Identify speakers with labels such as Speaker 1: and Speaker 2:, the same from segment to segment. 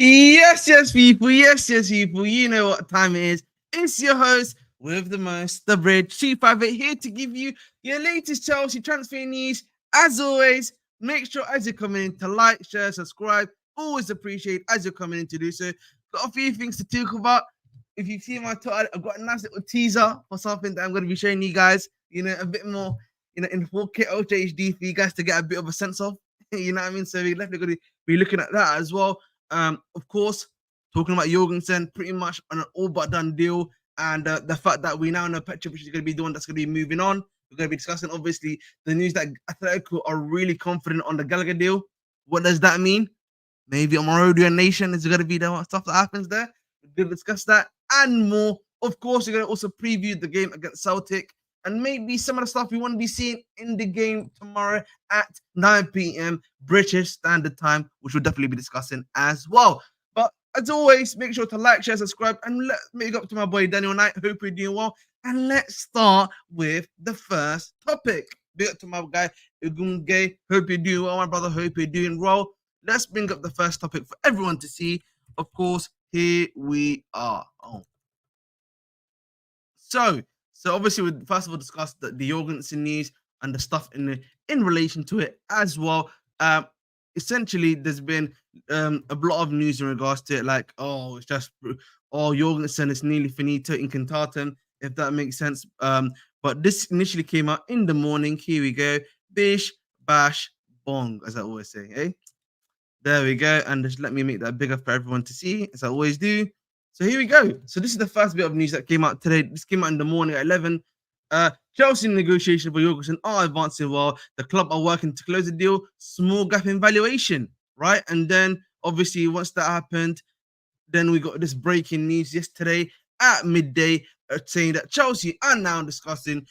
Speaker 1: Yes, people. Yes, people. You know what time it is. It's your host with the most, the bridge, Chief Private, here to give you your latest Chelsea transfer news. As always, make sure as you're coming in to like, share, subscribe. Always appreciate as you're coming in to do so. Got a few things to talk about. If you see my title, I've got a nice little teaser for something that I'm going to be showing you guys. A bit more, in 4K Ultra HD for you guys to get a bit of a sense of. You know what I mean? So we're definitely going to be looking at that as well. Of course, talking about Jorgensen, pretty much on an all but done deal, and the fact that we now know Petrovic is going to be the one that's going to be moving on. We're going to be discussing, obviously, the news that Athletico are really confident on the Gallagher deal. What does that mean? Maybe a Morodian nation is going to be the stuff that happens there. We'll discuss that and more. Of course, we're going to also preview the game against Celtic and maybe some of the stuff we want to be seeing in the game tomorrow at 9 p.m. British Standard Time, which we'll definitely be discussing as well. But as always, make sure to like, share, subscribe, and let's make up to my boy Daniel Knight. Hope you're doing well. And let's start with the first topic. Big up to my guy Ugunge. Hope you're doing well, my brother. Hope you're doing well. Let's bring up the first topic for everyone to see. Of course, here we are. So obviously we first of all discuss the Jorgensen news and the stuff in relation to it as well. Essentially, there's been a lot of news in regards to it, like Jorgensen is nearly finito in Cantatum, if that makes sense. But this initially came out in the morning. Here we go, bish bash bong, as I always say. Eh? There we go, and just let me make that bigger for everyone to see, as I always do. So here we go. So this is the first bit of news that came out today. This came out in the morning at 11. Chelsea negotiations for Jorgensen are advancing well. The club are working to close the deal. Small gap in valuation, right? And then obviously once that happened, then we got this breaking news yesterday at midday saying that Chelsea are now discussing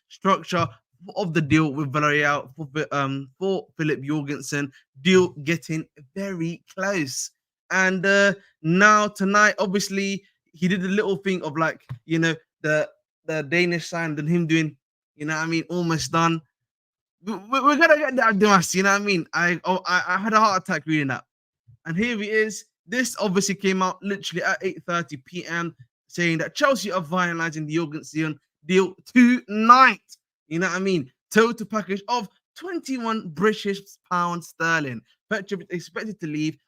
Speaker 1: structure of the deal with Villarreal for Philip Jorgensen. Deal getting very close. And now tonight, obviously, he did a little thing of the Danish sign and him doing, almost done. We're gonna get that Dimas, you know what I mean? I had a heart attack reading that. And here he is. This obviously came out literally at 8:30 p.m. saying that Chelsea are finalizing the Jorgensen deal tonight. You know what I mean? Total package of 21 British pounds sterling. Petrovic expected to leave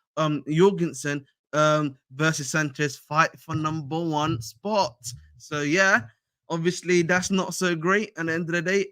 Speaker 1: Jorgensen versus Sanchez fight for number one spot. So yeah, obviously that's not so great. At the end of the day,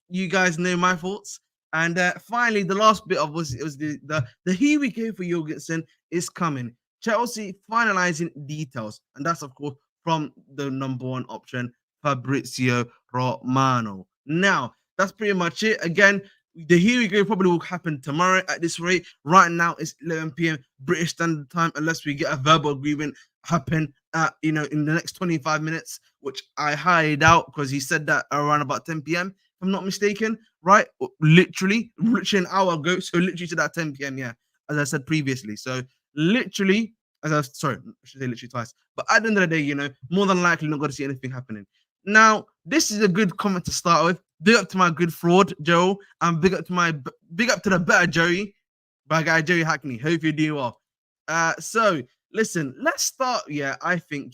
Speaker 1: you guys know my thoughts. And finally, the last bit of was the here we go for Jorgensen is coming. Chelsea finalizing details, and that's of course from the number one option, Fabrizio Romano. Now, that's pretty much it. Again, the here we go probably will happen tomorrow at this rate. Right now, it's 11 p.m. British Standard Time, unless we get a verbal agreement happen at, in the next 25 minutes, which I highly doubt because he said that around about 10 p.m. if I'm not mistaken, right? Literally an hour ago. So literally to that 10 p.m. Yeah, as I said previously. So literally, I should say literally twice. But at the end of the day, more than likely not going to see anything happening. Now, this is a good comment to start with. Big up to my good fraud, Joe, and big up to the better Joey, my guy Joey Hackney. Hope you're doing well. So listen, let's start. Yeah, I think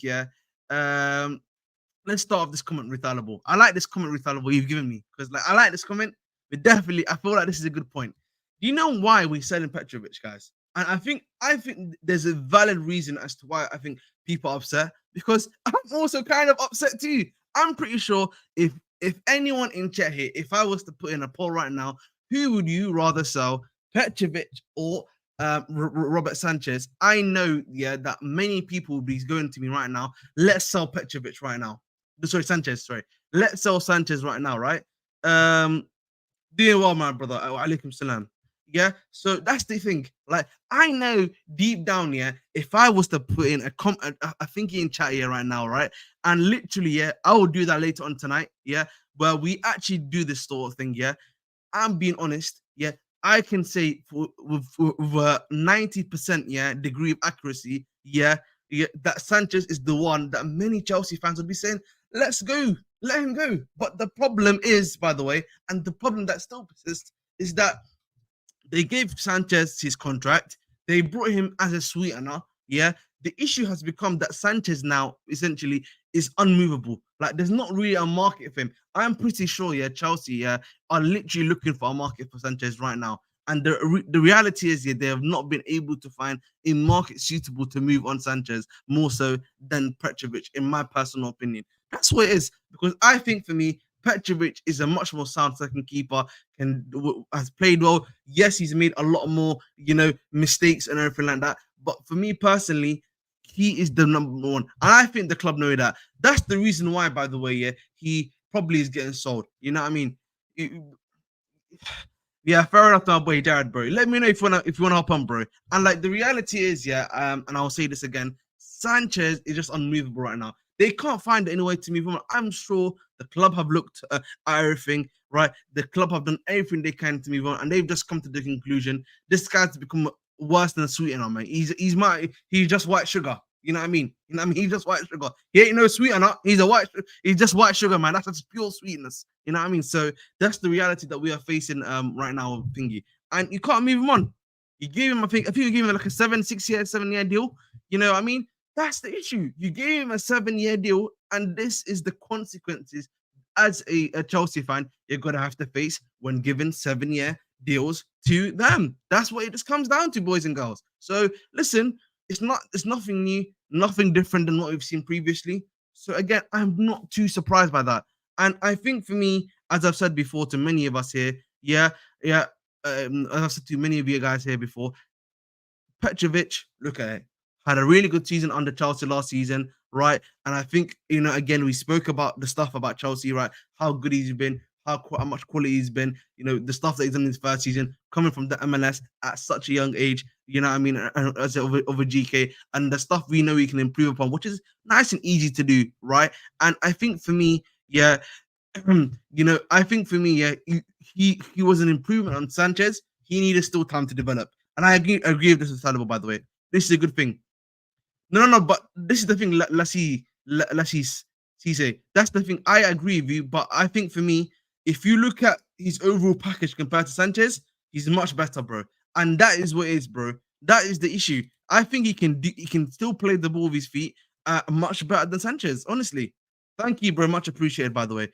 Speaker 1: let's start off this comment with Alabo. I like this comment with Alabo you've given me because I like this comment. But definitely, I feel like this is a good point. Do you know why we're selling Petrovic, guys? And I think there's a valid reason as to why I think people are upset, because I'm also kind of upset too. I'm pretty sure if anyone in chat here, if I was to put in a poll right now, who would you rather sell, Petrovic or Robert Sanchez? I know, that many people will be going to me right now. Let's sell Petrovic right now. Sorry, Sanchez. Sorry, let's sell Sanchez right now. Right? Doing well, my brother. Alaikum salam. Yeah, so that's the thing. I know deep down, if I was to put in a thinking in chat here right now, right, and literally, I will do that later on tonight, where we actually do this sort of thing, I'm being honest, I can say with 90%, degree of accuracy, that Sanchez is the one that many Chelsea fans would be saying, let's go, let him go. But the problem is, by the way, and the problem that still persists is that they gave Sanchez his contract. They brought him as a sweetener. Yeah. The issue has become that Sanchez now essentially is unmovable. Like there's not really a market for him. I'm pretty sure, yeah, Chelsea, yeah, are literally looking for a market for Sanchez right now. And the reality is, yeah, they have not been able to find a market suitable to move on Sanchez more so than Petrovic, in my personal opinion. That's what it is. Because I think for me, Petrovic is a much more sound second keeper, has played well. Yes, he's made a lot more, mistakes and everything like that. But for me personally, he is the number one. And I think the club know that. That's the reason why, by the way, yeah, he probably is getting sold. You know what I mean? Yeah, fair enough to my boy Jared, bro. Let me know if you wanna hop on, bro. And like the reality is, yeah, and I'll say this again, Sanchez is just unmovable right now. They can't find any way to move on. I'm sure the club have looked at everything, right? The club have done everything they can to move on, and they've just come to the conclusion this guy's become worse than a sweetener, man. He's just white sugar. You know what I mean? You know what I mean? He's just white sugar. He ain't no sweetener. He's just white sugar, man. That's just pure sweetness. You know what I mean? So that's the reality that we are facing right now, thingy. And you can't move him on. You gave him, I think you gave him like a 7 year deal. You know what I mean? That's the issue. You gave him a 7 year deal, and this is the consequences as a Chelsea fan you're gonna have to face when given 7 year deals to them. That's what it just comes down to, boys and girls. So listen, it's nothing new, nothing different than what we've seen previously. So again, I'm not too surprised by that. And I think for me, as I've said before to many of us here, yeah, as I've said to many of you guys here before, Petrovic, look at it, had a really good season under Chelsea last season, right? And I think, again, we spoke about the stuff about Chelsea, right? How good he's been, how much quality he's been, the stuff that he's done in his first season, coming from the MLS at such a young age, you know what I mean, as of a GK, and the stuff we know he can improve upon, which is nice and easy to do, right? And I think for me, yeah, I think for me, yeah, he was an improvement on Sanchez. He needed still time to develop. And I agree with this with Saliba, by the way. This is a good thing. No, but this is the thing. Let's see, say that's the thing. I agree with you, but I think for me, if you look at his overall package compared to Sanchez, he's much better, bro. And that is what it is, bro. That is the issue. I think he can still play the ball with his feet much better than Sanchez. Honestly, thank you, bro. Much appreciated, by the way.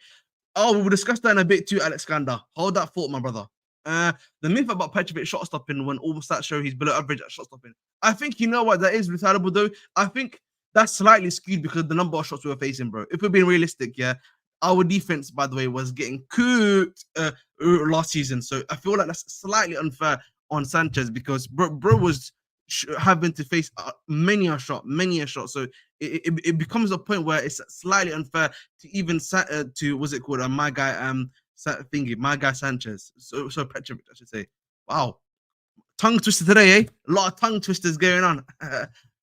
Speaker 1: Oh, we'll discuss that in a bit too, Alexander. Hold that thought, my brother. The myth about Petrovic shot stopping when all stats show he's below average at shot stopping. I think you know what that is retardable though. I think that's slightly skewed because of the number of shots we were facing, bro. If we're being realistic, yeah, our defense, by the way, was getting cooked last season. So I feel like that's slightly unfair on Sanchez because bro was having to face many a shot. So it becomes a point where it's slightly unfair to even to what's it called? My guy my guy Sanchez. So Petrovic, I should say. Wow, tongue twister today, eh? A lot of tongue twisters going on.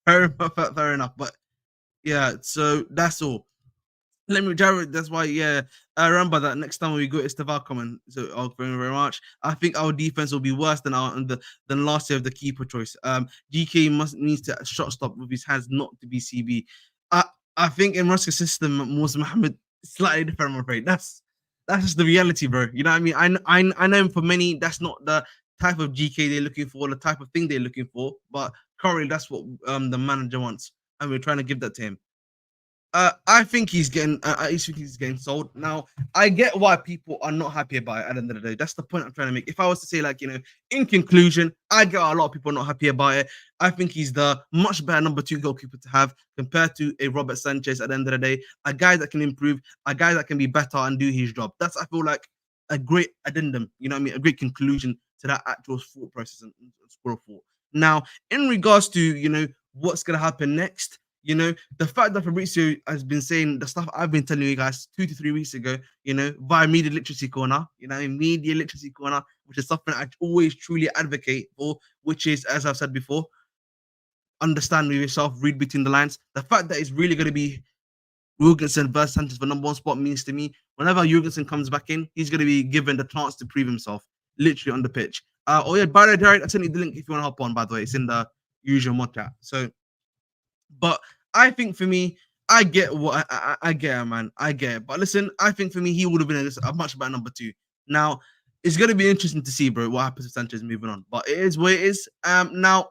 Speaker 1: Fair enough. But yeah, so that's all. Let me, Jared. That's why, yeah. I remember that next time we go to Stavacom, so thank you very much. I think our defense will be worse than than last year of the keeper choice. GK needs to shot stop with his hands, not to be CB. I think in Rusk's system, Musa Mohammed slightly different. I'm afraid that's just the reality, bro. You know what I mean? I know for many that's not the type of GK they're looking for, the type of thing they're looking for. But currently, that's what the manager wants, and we're trying to give that to him. I think he's getting. I think he's getting sold. Now, I get why people are not happy about it. At the end of the day, that's the point I'm trying to make. If I was to say, like, in conclusion, I get a lot of people not happy about it. I think he's the much better number 2 goalkeeper to have compared to a Robert Sanchez. At the end of the day, a guy that can improve, a guy that can be better and do his job. That's, I feel like, a great addendum. You know what I mean? A great conclusion to that actual thought process and score of thought. Now, in regards to what's gonna happen next. The fact that Fabrizio has been saying the stuff I've been telling you guys 2 to 3 weeks ago, via Media Literacy Corner, Media Literacy Corner, which is something I always truly advocate for, which is, as I've said before, understand yourself, read between the lines. The fact that it's really going to be Jorgensen versus Sanchez for number 1 spot means to me, whenever Jorgensen comes back in, he's going to be given the chance to prove himself, literally on the pitch. Oh yeah, by the way, Derek, I sent you the link if you want to hop on, by the way. It's in the usual mod chat. So, but I think for me, I get what I get it, man. I get it. But listen, I think for me, he would have been a much better number 2. Now, it's going to be interesting to see, bro, what happens with Sanchez moving on. But it is what it is. Now,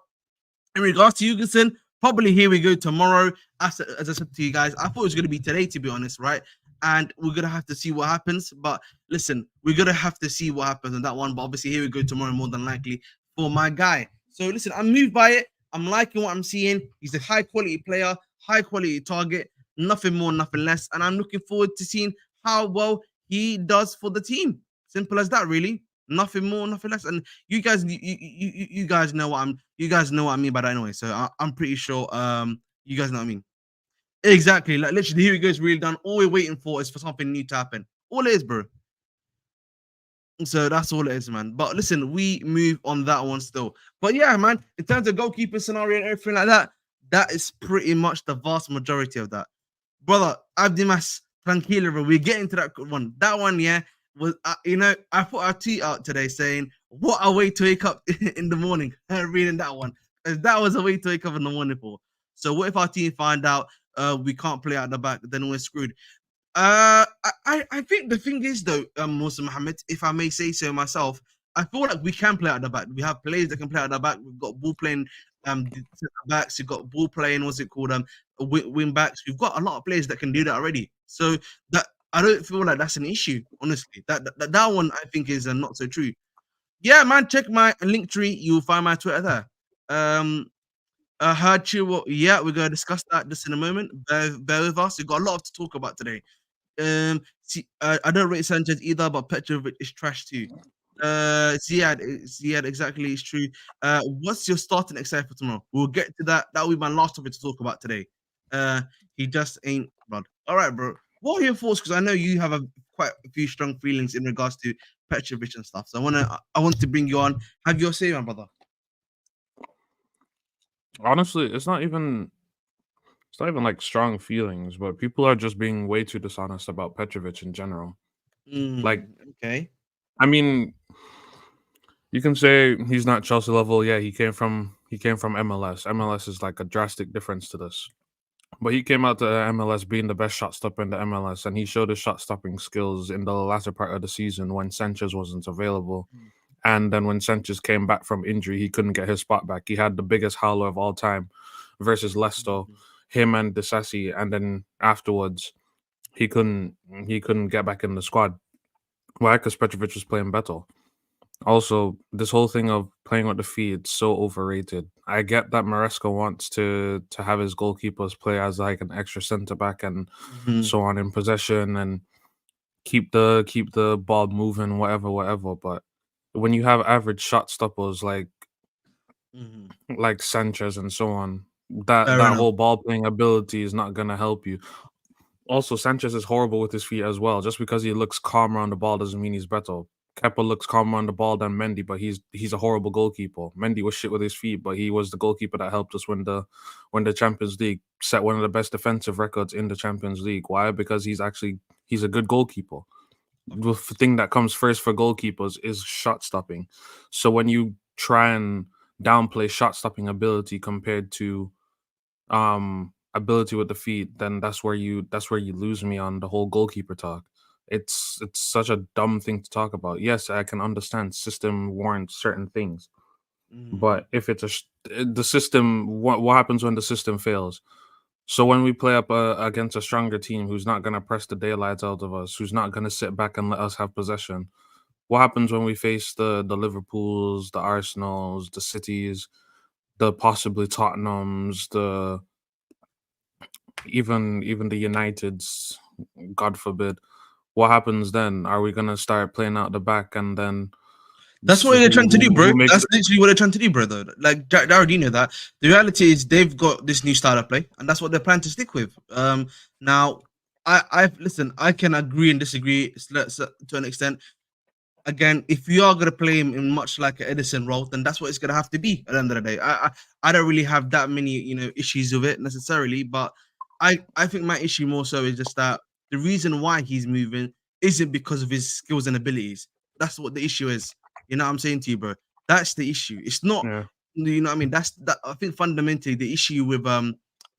Speaker 1: In regards to Jorgensen, probably here we go tomorrow. As I said to you guys, I thought it was going to be today, to be honest, right? And we're gonna have to see what happens. But listen, we're gonna have to see what happens on that one. But obviously, here we go tomorrow, more than likely for my guy. So listen, I'm moved by it. I'm liking what I'm seeing. He's a high quality player, high quality target, nothing more, nothing less. And I'm looking forward to seeing how well he does for the team. Simple as that, really. Nothing more, nothing less. And you guys know what I mean by that anyway. So I'm pretty sure you guys know what I mean. Exactly. Like literally, here he goes, really done. All we're waiting for is for something new to happen. All it is, bro. So that's all it is, man. But listen, we move on that one still. But yeah, man, in terms of goalkeeper scenario and everything like that, that is pretty much the vast majority of that. Brother, Abdimas, tranquilo, bro. We're getting to that one. That one, yeah, was, I put a tweet out today saying, what a way to wake up in the morning, reading that one. That was a way to wake up in the morning for. So what if our team find out we can't play out the back, then we're screwed. I think the thing is though, Musa Mohammed, if I may say so myself, I feel like we can play at the back. We have players that can play at the back. We've got ball playing backs. We've got ball playing. What's it called? Wing backs. We've got a lot of players that can do that already. So that I don't feel like that's an issue. Honestly, that one I think is not so true. Yeah, man. Check my link tree. You'll find my Twitter there. Heard Chilwell. Yeah, we're gonna discuss that just in a moment. Bear with us. We've got a lot to talk about today. See, I don't rate Sanchez either, but Petrovic is trash too. Ziad, exactly, it's true. What's your starting XI for tomorrow? We'll get to that. That will be my last topic to talk about today. He just ain't blood. All right, bro. What are your thoughts? Because I know you have quite a few strong feelings in regards to Petrovic and stuff. So I want to bring you on. Have your say, my brother.
Speaker 2: Honestly, it's not even like strong feelings, but people are just being way too dishonest about Petrovic in general. Like,
Speaker 1: Okay.
Speaker 2: I mean, you can say he's not Chelsea level. Yeah, he came from MLS. MLS is like a drastic difference to this. But he came out to MLS being the best shot stopper in the MLS, and he showed his shot stopping skills in the latter part of the season when Sanchez wasn't available. And then when Sanchez came back from injury, he couldn't get his spot back. He had the biggest howler of all time versus Leicester, him and Disasi, and then afterwards he couldn't he couldn't get back in the squad. Why? Because Petrovic was playing better. Also, this whole thing of playing with the feet, it's so overrated. I get that Maresca wants to have his goalkeepers play as like an extra centre back and
Speaker 1: Mhm,
Speaker 2: so on in possession and keep the ball moving, whatever. But when you have average shot stoppers
Speaker 1: mhm.
Speaker 2: like Sanchez and so on, that
Speaker 1: Fair
Speaker 2: that
Speaker 1: enough.
Speaker 2: whole ball playing ability is not gonna help you. Also, Sanchez is horrible with his feet as well. Just because he looks calmer on the ball doesn't mean he's better. Kepa looks calmer on the ball than Mendy, but he's a horrible goalkeeper. Mendy was shit with his feet, but he was the goalkeeper that helped us win the Champions League, set one of the best defensive records in the Champions League. Why? Because he's a good goalkeeper. The thing that comes first for goalkeepers is shot stopping. So when you try and downplay shot stopping ability compared to ability with the feet, then that's where you lose me on the whole goalkeeper talk. It's such a dumb thing to talk about. Yes, I can understand system warrants certain things,
Speaker 1: Mhm,
Speaker 2: but if it's the system, what happens when the system fails? So when we play up against a stronger team who's not going to press the daylights out of us, who's not going to sit back and let us have possession, what happens when we face the Liverpools, the Arsenals, the Cities, the possibly Tottenhams, the even the Uniteds, God forbid. What happens then? Are we gonna start playing out the back and then
Speaker 1: That's what they're trying to do, bro.
Speaker 2: who makes
Speaker 1: That's
Speaker 2: it?
Speaker 1: literally what they're trying to do, brother. Like Jared, you know that. The reality is they've got this new style of play, and that's what they're planning to stick with. Now, I listen. I can agree and disagree to an extent. Again, if you are gonna play him in much like an Edison role, then that's what it's gonna have to be at the end of the day. I don't really have that many issues with it necessarily, but I think my issue more so is just that the reason why he's moving isn't because of his skills and abilities. That's what the issue is. You know what I'm saying to you, bro? That's the issue. It's not,
Speaker 2: Yeah,
Speaker 1: you know what I mean? That's that I think fundamentally the issue with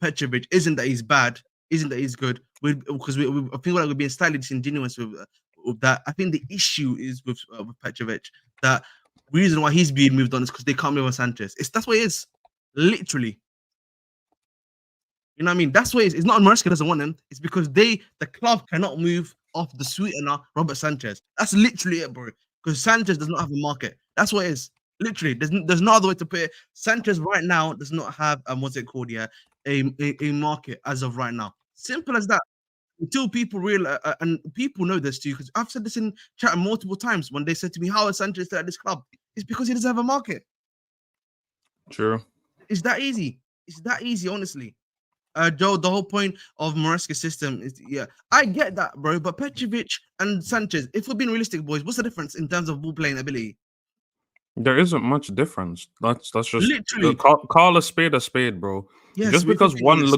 Speaker 1: Petrovic isn't that he's bad, isn't that he's good. Because I feel like we're being slightly disingenuous with that. I think the issue is with Petrovic that reason why he's being moved on is because they can't move on Sanchez. That's what it is. Literally. You know what I mean? That's why it's not Maresca doesn't want him. It's because the club cannot move off the sweetener Robert Sanchez. That's literally it, bro. Because Sanchez does not have a market. That's what it is. Literally, there's no other way to put it. Sanchez right now does not have what's it called? Yeah, a market as of right now. Simple as that. Until people realize, and people know this too, because I've said this in chat multiple times when they said to me, "How is Sanchez still at this club?" It's because he doesn't have a market.
Speaker 2: True.
Speaker 1: It's that easy. It's that easy, honestly. Joe, the whole point of Maresca's system is, yeah, I get that, bro. But Petrovic and Sanchez, if we're being realistic, boys, what's the difference in terms of ball playing ability?
Speaker 2: There isn't much difference. That's just
Speaker 1: Literally,
Speaker 2: call a spade, bro.
Speaker 1: yes,
Speaker 2: Just
Speaker 1: if we're
Speaker 2: because
Speaker 1: being honest.
Speaker 2: one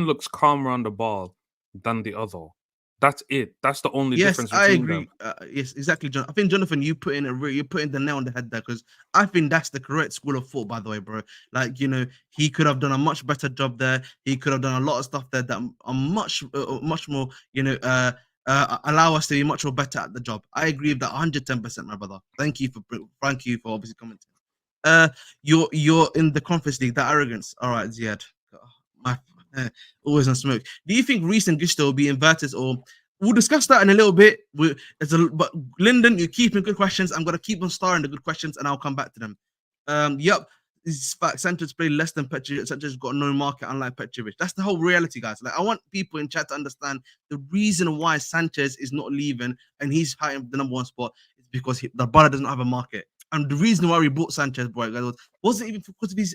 Speaker 2: looks calmer on the ball than the other. That's it. That's the only
Speaker 1: Yes,
Speaker 2: difference
Speaker 1: I
Speaker 2: between them.
Speaker 1: agree. Yes, exactly, John. I think Jonathan, you put in the nail on the head there because I think that's the correct school of thought. By the way, bro, like he could have done a much better job there. He could have done a lot of stuff there that are much more, allow us to be much more better at the job. I agree with that 110%, my brother. Thank you for obviously commenting. Uh, you're in the conference league. That arrogance. All right, Ziad. My always on smoke. Do you think Reese and Gusto will be inverted, or we'll discuss that in a little bit? But Lyndon, you're keeping good questions. I'm gonna keep on starring the good questions, and I'll come back to them. Yep. This fact. Sanchez played less than Petrovic. Sanchez got no market, unlike Petrovic. That's the whole reality, guys. Like, I want people in chat to understand the reason why Sanchez is not leaving and he's fighting the number one spot is because the brother doesn't have a market. And the reason why we bought Sanchez, boy, guys, wasn't even because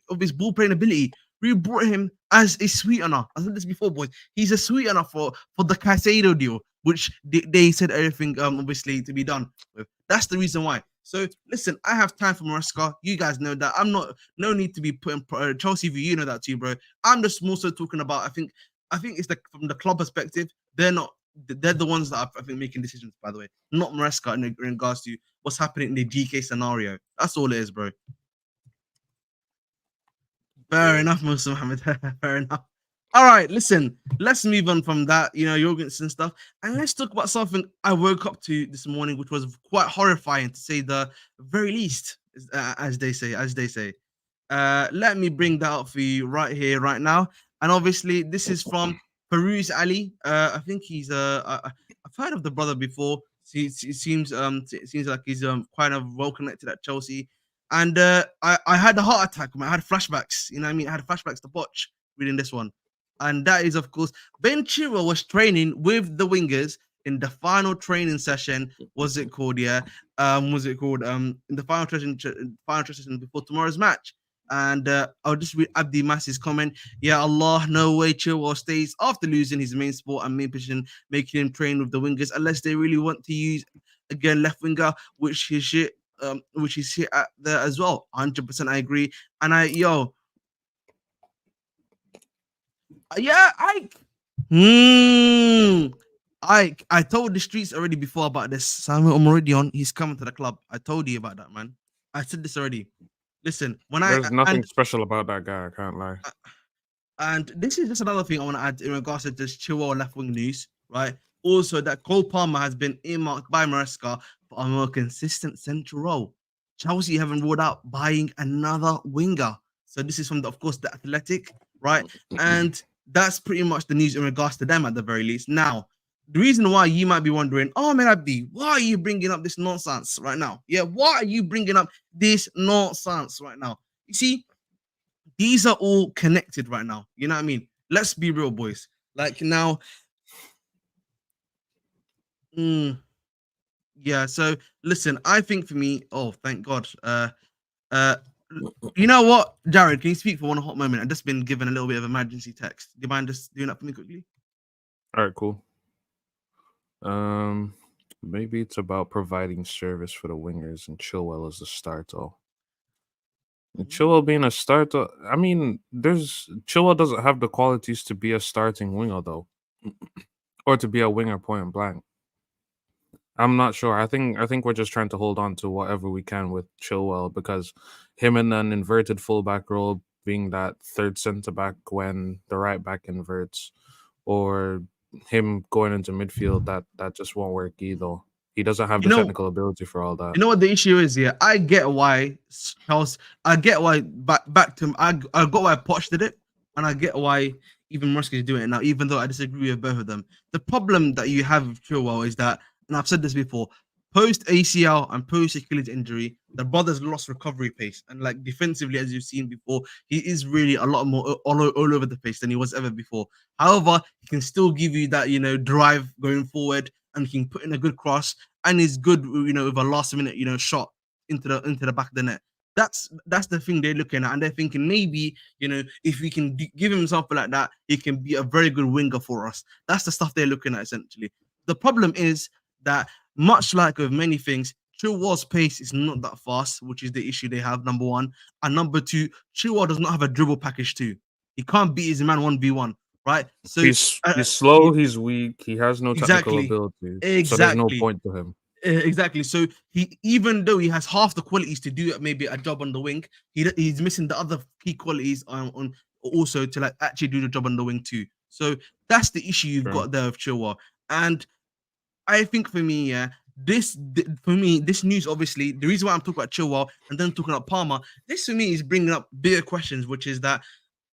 Speaker 1: of his ball playing ability. We brought him as a sweetener. I said this before, boys. He's a sweetener for the Caicedo deal, which they said everything obviously to be done with. That's the reason why. So listen, I have time for Maresca. You guys know that. I'm not no need to be putting Chelsea view. You know that too, bro. I'm just more so talking about. I think it's from the club perspective. They're the ones that are, I think, making decisions. By the way, not Maresca in regards to what's happening in the GK scenario. That's all it is, bro. Fair enough, Musa Muhammad. Fair enough. All right, listen, let's move on from that, Jorgensen stuff, and let's talk about something I woke up to this morning, which was quite horrifying to say the very least, as they say, let me bring that up for you right here, right now. And obviously, this is from Peruz Ali. I think I've heard of the brother before. It seems like he's kind of well connected at Chelsea. And I had a heart attack. Man. I had flashbacks. You know what I mean? I had flashbacks to Poch reading this one. And that is, of course, Ben Chilwell was training with the wingers in the final training session. Was it called? Yeah. Was it called? In the final training session before tomorrow's match. And I'll just read Abdi Massi's comment. Yeah, Allah, no way Chilwell stays after losing his main sport and main position, making him train with the wingers unless they really want to use again left winger, which is shit. Which is shit at there as well. 100%, I agree. And yeah, I told the streets already before about this. Samuel Omeridion, he's coming to the club. I told you about that, man. I said this already. Listen, when I
Speaker 2: There's nothing special about that guy. I can't lie.
Speaker 1: And this is just another thing I want to add in regards to this Chilwell left wing news, right? Also, that Cole Palmer has been earmarked by Maresca for a more consistent central role. Chelsea haven't ruled out buying another winger. So this is from, of course, the Athletic, right? And that's pretty much the news in regards to them at the very least. Now, the reason why you might be wondering, oh, man, Abdi, why are you bringing up this nonsense right now? Yeah, why are you bringing up this nonsense right now? You see, these are all connected right now. You know what I mean? Let's be real, boys. Like now, yeah. So listen, I think for me, oh, thank God. Uh, you know what, Jared? Can you speak for one hot moment? I've just been given a little bit of emergency text. Do you mind just doing that for me quickly?
Speaker 2: All right, cool. Maybe it's about providing service for the wingers and Chilwell as the starter. Chilwell being a starter, I mean, Chilwell doesn't have the qualities to be a starting winger though, or to be a winger point blank. I'm not sure. I think we're just trying to hold on to whatever we can with Chilwell because him in an inverted fullback role, being that third centre back when the right back inverts, or him going into midfield, that just won't work either. He doesn't have
Speaker 1: You
Speaker 2: the
Speaker 1: know,
Speaker 2: technical ability for all that.
Speaker 1: you know what the issue is here? I get why Chelsea, I get why back to him. I got why Poch did it, and I get why even Musk is doing it now, even though I disagree with both of them. The problem that you have with Chilwell is that, and I've said this before, post ACL and post Achilles injury, the brothers lost recovery pace. And like defensively, as you've seen before, he is really a lot more all over the place than he was ever before. However, he can still give you that, drive going forward, and he can put in a good cross, and is good, with a last minute, shot into the back of the net. That's the thing they're looking at, and they're thinking maybe, if we can give him something like that, he can be a very good winger for us. That's the stuff they're looking at essentially. The problem is that, much like with many things, Chilwell's pace is not that fast, which is the issue they have. Number one, and number two, Chilwell does not have a dribble package too. He can't beat his man 1v1, right? So
Speaker 2: He's slow, he's weak, he has no technical
Speaker 1: exactly,
Speaker 2: ability, so there's no
Speaker 1: exactly.
Speaker 2: point to him.
Speaker 1: Exactly. So he, even though he has half the qualities to do maybe a job on the wing, he's missing the other key qualities on also to like actually do the job on the wing too. So that's the issue you've got there with Chilwell. And I think for me, this news, obviously, the reason why I'm talking about Chilwell and then talking about Palmer, this for me is bringing up bigger questions, which is that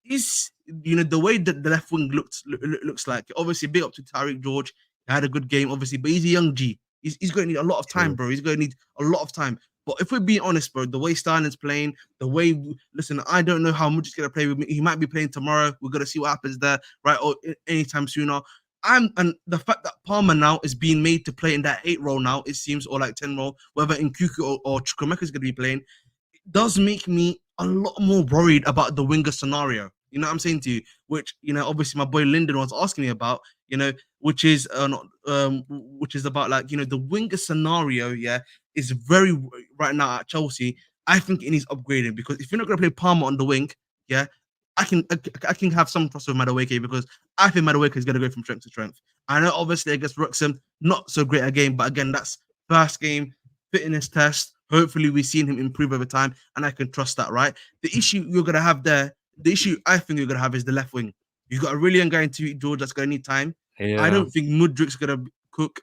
Speaker 1: is the way that the left wing looks like. Obviously, big up to Tyreek George. He had a good game, obviously, but he's a young G. He's going to need a lot of time, bro. He's going to need a lot of time. But if we're being honest, bro, the way Sterling's playing, listen, I don't know how much he's going to play with me. He might be playing tomorrow. We're going to see what happens there, right? Or anytime sooner. And the fact that Palmer now is being made to play in that 8 role now, it seems, or like 10 role, whether Nkuku or Chukwemeka is going to be playing, does make me a lot more worried about the winger scenario. You know what I'm saying to you? Which, obviously my boy Lyndon was asking me about, which is which is about like, the winger scenario, is very right now at Chelsea. I think it needs upgrading, because if you're not gonna play Palmer on the wing, I can have some trust with Madueke, because I think Madueke is gonna go from strength to strength. I know obviously against Wrexham, not so great a game, but again, that's first game, fitness test. Hopefully, we've seen him improve over time, and I can trust that, right? The issue you're gonna have there, the issue I think you're gonna have is the left wing. You've got a really young guy into George that's gonna need time. I
Speaker 2: Yeah,
Speaker 1: don't think Mudrik's gonna cook,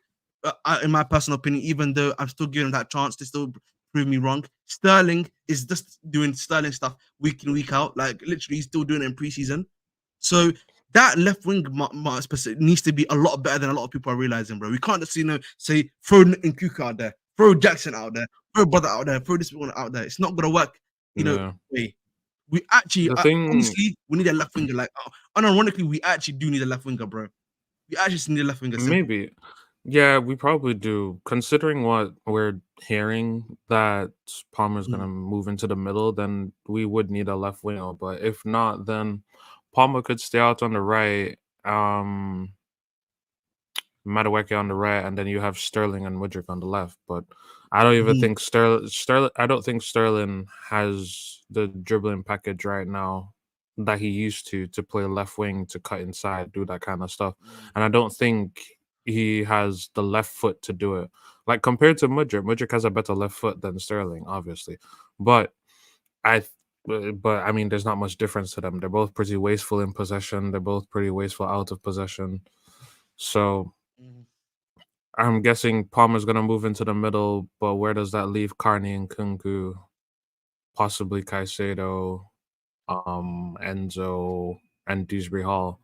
Speaker 1: in my personal opinion, even though I'm still giving him that chance to still prove me wrong. Sterling is just doing Sterling stuff week in, week out. Like literally, he's still doing it in preseason. So that left wing needs to be a lot better than a lot of people are realizing, bro. We can't just say throw Nkuku out there, throw Jackson out there, throw brother out there, throw this one out there. It's not gonna work.
Speaker 2: yeah.
Speaker 1: Way. We actually,
Speaker 2: The thing,
Speaker 1: honestly, we need a left winger. Like, unironically, we actually do need a left winger, bro. We actually just need a left winger. Simple.
Speaker 2: maybe, yeah, we probably do. Considering what we're hearing, that Palmer's gonna move into the middle, then we would need a left winger. But if not, then Palmer could stay out on the right. Madueke on the right, and then you have Sterling and Mudryk on the left. But I don't even think Sterling. I don't think Sterling has the dribbling package right now that he used to play left wing, to cut inside, do that kind of stuff. And I don't think he has the left foot to do it. Like compared to Mudryk has a better left foot than Sterling, obviously. But I. But I mean, there's not much difference to them. They're both pretty wasteful in possession. They're both pretty wasteful out of possession. So I'm guessing Palmer's gonna move into the middle, but where does that leave Carney and Kunku, possibly Caicedo, Enzo, and Dewsbury Hall?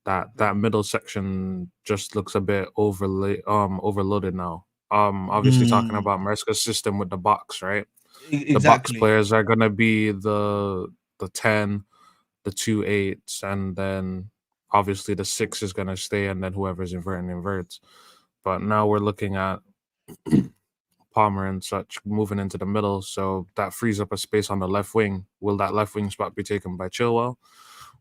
Speaker 2: That middle section just looks a bit overloaded now. Obviously talking about Maresca's system with the box, right? The box
Speaker 1: Exactly.
Speaker 2: players are gonna be the 10, the 2 8s, and then obviously the 6 is gonna stay, and then whoever's inverting inverts. But now we're looking at Palmer and such moving into the middle, so that frees up a space on the left wing. Will that left wing spot be taken by Chilwell,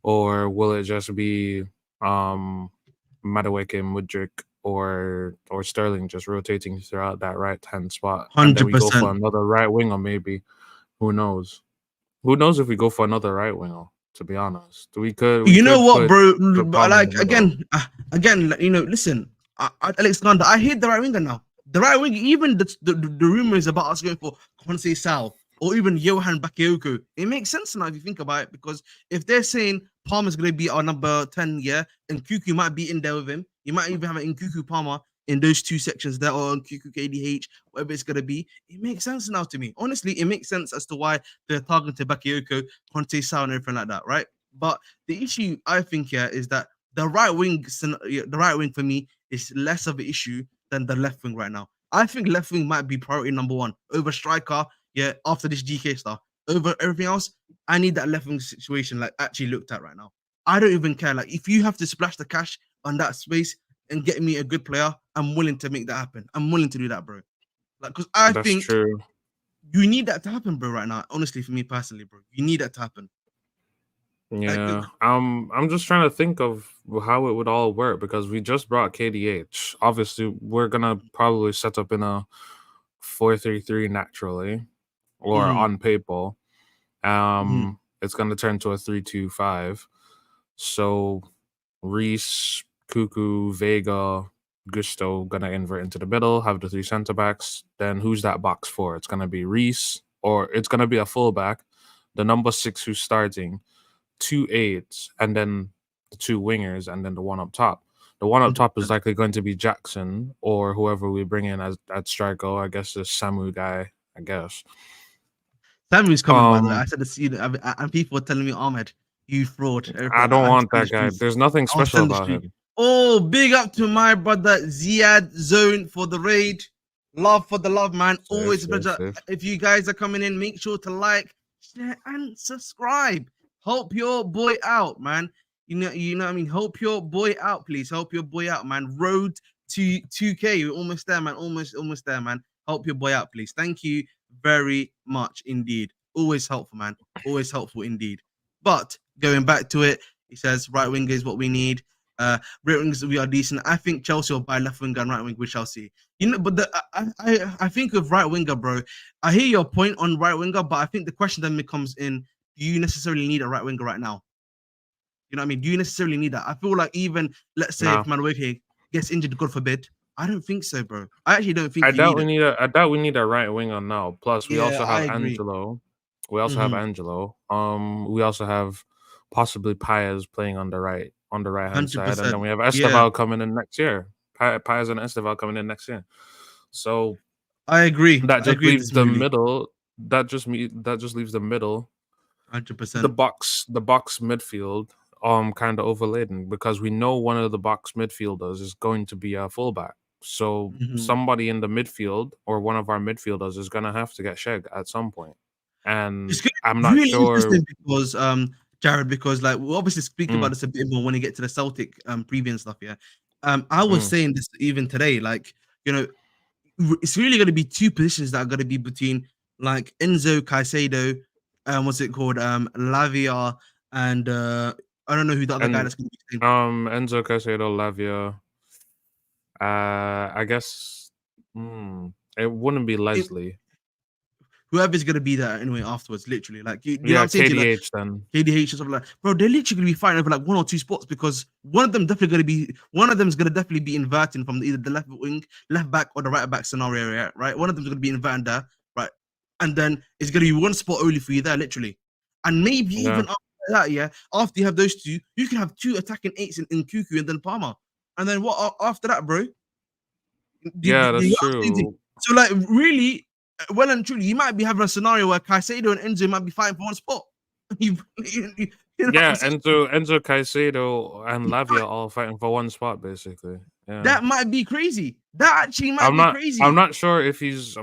Speaker 2: or will it just be Madueke, Mudryk, or Sterling just rotating throughout that right hand spot, and then we go for
Speaker 1: 100%.
Speaker 2: another right winger? Maybe, who knows? Who knows if we go for another right winger? To be honest, we could
Speaker 1: What,
Speaker 2: put
Speaker 1: bro?
Speaker 2: Palmer in
Speaker 1: Like
Speaker 2: the middle.
Speaker 1: again, listen, Alexander, I hate the right winger now. The right winger, even the rumors about us going for Konsei Sal or even Johan Bakayoko, it makes sense now if you think about it, because if they're saying Palmer's going to be our number 10, and Kuku might be in there with him, you might even have an Nkuku Palmer. in those two sections that are on QQKDH, whatever it's gonna be, it makes sense now to me. Honestly, it makes sense as to why they're targeting Bakayoko, Conte, Sal, and everything like that, right? But the issue I think here is that the right wing for me is less of an issue than the left wing right now. I think left wing might be priority number one over striker. Yeah, after this GK stuff, over everything else, I need that left wing situation like actually looked at right now. I don't even care. Like if you have to splash the cash on that space and get me a good player, I'm willing to make that happen. I'm willing to do that, bro. Like, because I
Speaker 2: That's
Speaker 1: think
Speaker 2: true.
Speaker 1: you need that to happen, bro. Right now, honestly, for me personally, bro, you need that to happen. Like,
Speaker 2: Yeah. I'm just trying to think of how it would all work because we just brought KDH. Obviously, we're gonna probably set up in a 4-3-3 naturally or
Speaker 1: mhm,
Speaker 2: on paper.
Speaker 1: mhm,
Speaker 2: It's gonna turn to a 3-2-5. So Reese, Cuckoo, Vega, Gusto gonna invert into the middle, have the three center backs. Then who's that box for? It's gonna be Reese, or it's gonna be a fullback, the number 6 who's starting, 2 8s, and then the two wingers, and then the one up top. The one up top is
Speaker 1: 100%.
Speaker 2: likely going to be Jackson or whoever we bring in as at striker. I guess the Samu guy. I guess.
Speaker 1: Samu's coming, by the way. I
Speaker 2: Um,
Speaker 1: said this, and people were telling me, Ahmed, you fraud,
Speaker 2: I
Speaker 1: everything.
Speaker 2: don't
Speaker 1: I
Speaker 2: want
Speaker 1: send the
Speaker 2: that guy.
Speaker 1: streets.
Speaker 2: There's nothing
Speaker 1: I'll
Speaker 2: special
Speaker 1: send the
Speaker 2: about
Speaker 1: street.
Speaker 2: him.
Speaker 1: Oh, big up to my brother Ziad Zone for the raid. Love for the love, man.
Speaker 2: Safe,
Speaker 1: Always a
Speaker 2: safe,
Speaker 1: pleasure.
Speaker 2: safe.
Speaker 1: If you guys are coming in, make sure to like, share, and subscribe. Help your boy out, man. You know what I mean? Help your boy out, please. Help your boy out, man. Road to 2K. We're almost there, man. Almost there, man. Help your boy out, please. Thank you very much indeed. Always helpful, man. Always helpful indeed. But going back to it, he says right wing is what we need. Right wings we are decent. I think Chelsea will buy left winger and right wing with Chelsea. But I think of right winger, bro. I hear your point on right winger, but I think the question then becomes in: do you necessarily need a right winger right now? You know what I mean? Do you necessarily need that? I feel like even let's say if
Speaker 2: No,
Speaker 1: Manueke gets injured, God forbid, I don't think so, bro. I actually don't think you need it.
Speaker 2: I doubt we need a right winger now. Plus, we
Speaker 1: Yeah,
Speaker 2: also
Speaker 1: I
Speaker 2: have
Speaker 1: agree.
Speaker 2: Angelo. We also have
Speaker 1: Mm-hmm.
Speaker 2: Angelo. We also have possibly Paez playing on the right hand side, and then
Speaker 1: 100%.
Speaker 2: we have
Speaker 1: Yeah,
Speaker 2: Esteval coming in next year. Paez and Esteval coming in next year. So
Speaker 1: I agree.
Speaker 2: that
Speaker 1: I
Speaker 2: just
Speaker 1: agree
Speaker 2: leaves the
Speaker 1: completely.
Speaker 2: middle. That just leaves the middle,
Speaker 1: 100%.
Speaker 2: the box midfield, kind of overladen because we know one of the box midfielders is going to be a fullback. So
Speaker 1: Mm-hmm.
Speaker 2: somebody in the midfield or one of our midfielders is gonna have to get shagged at some point.
Speaker 1: It's
Speaker 2: And
Speaker 1: gonna
Speaker 2: I'm
Speaker 1: be
Speaker 2: not
Speaker 1: really
Speaker 2: sure.
Speaker 1: interesting because Jared, because like we'll obviously speak about
Speaker 2: Mm,
Speaker 1: this a bit more when we get to the Celtic preview and stuff. Yeah. I was
Speaker 2: mm,
Speaker 1: saying this even today, like, it's really gonna be two positions that are gonna be between like Enzo Caicedo, what's it called? Lavia and I don't know who the other guy
Speaker 2: and
Speaker 1: that's gonna be.
Speaker 2: Enzo Caicedo, Lavia. I guess it wouldn't be
Speaker 1: It,
Speaker 2: Leslie.
Speaker 1: whoever's gonna be there anyway afterwards, literally. Like you know what
Speaker 2: Yeah,
Speaker 1: I'm saying to you, like
Speaker 2: KDH then.
Speaker 1: KDH or something like, bro, they're literally gonna be fighting over like one or two spots because one of them is gonna definitely be inverting from either the left wing, left back, or the right back scenario, yeah, right? One of them's gonna be inverting there, right? And then it's gonna be one spot only for you there, literally. And maybe
Speaker 2: Yeah,
Speaker 1: even after that, yeah, after you have those two, you can have two attacking eights in Cuckoo and then Palmer. And then what after that, bro?
Speaker 2: yeah,
Speaker 1: Do
Speaker 2: that's
Speaker 1: you think?
Speaker 2: true.
Speaker 1: So like really, well and truly, you might be having a scenario where Caicedo and Enzo might be fighting for one spot. You know what I'm
Speaker 2: Yeah,
Speaker 1: saying?
Speaker 2: Enzo Caicedo and Lavia all fighting for one spot basically. Yeah.
Speaker 1: That might be crazy. That actually might
Speaker 2: I'm
Speaker 1: be
Speaker 2: not
Speaker 1: crazy.
Speaker 2: I'm not sure if he's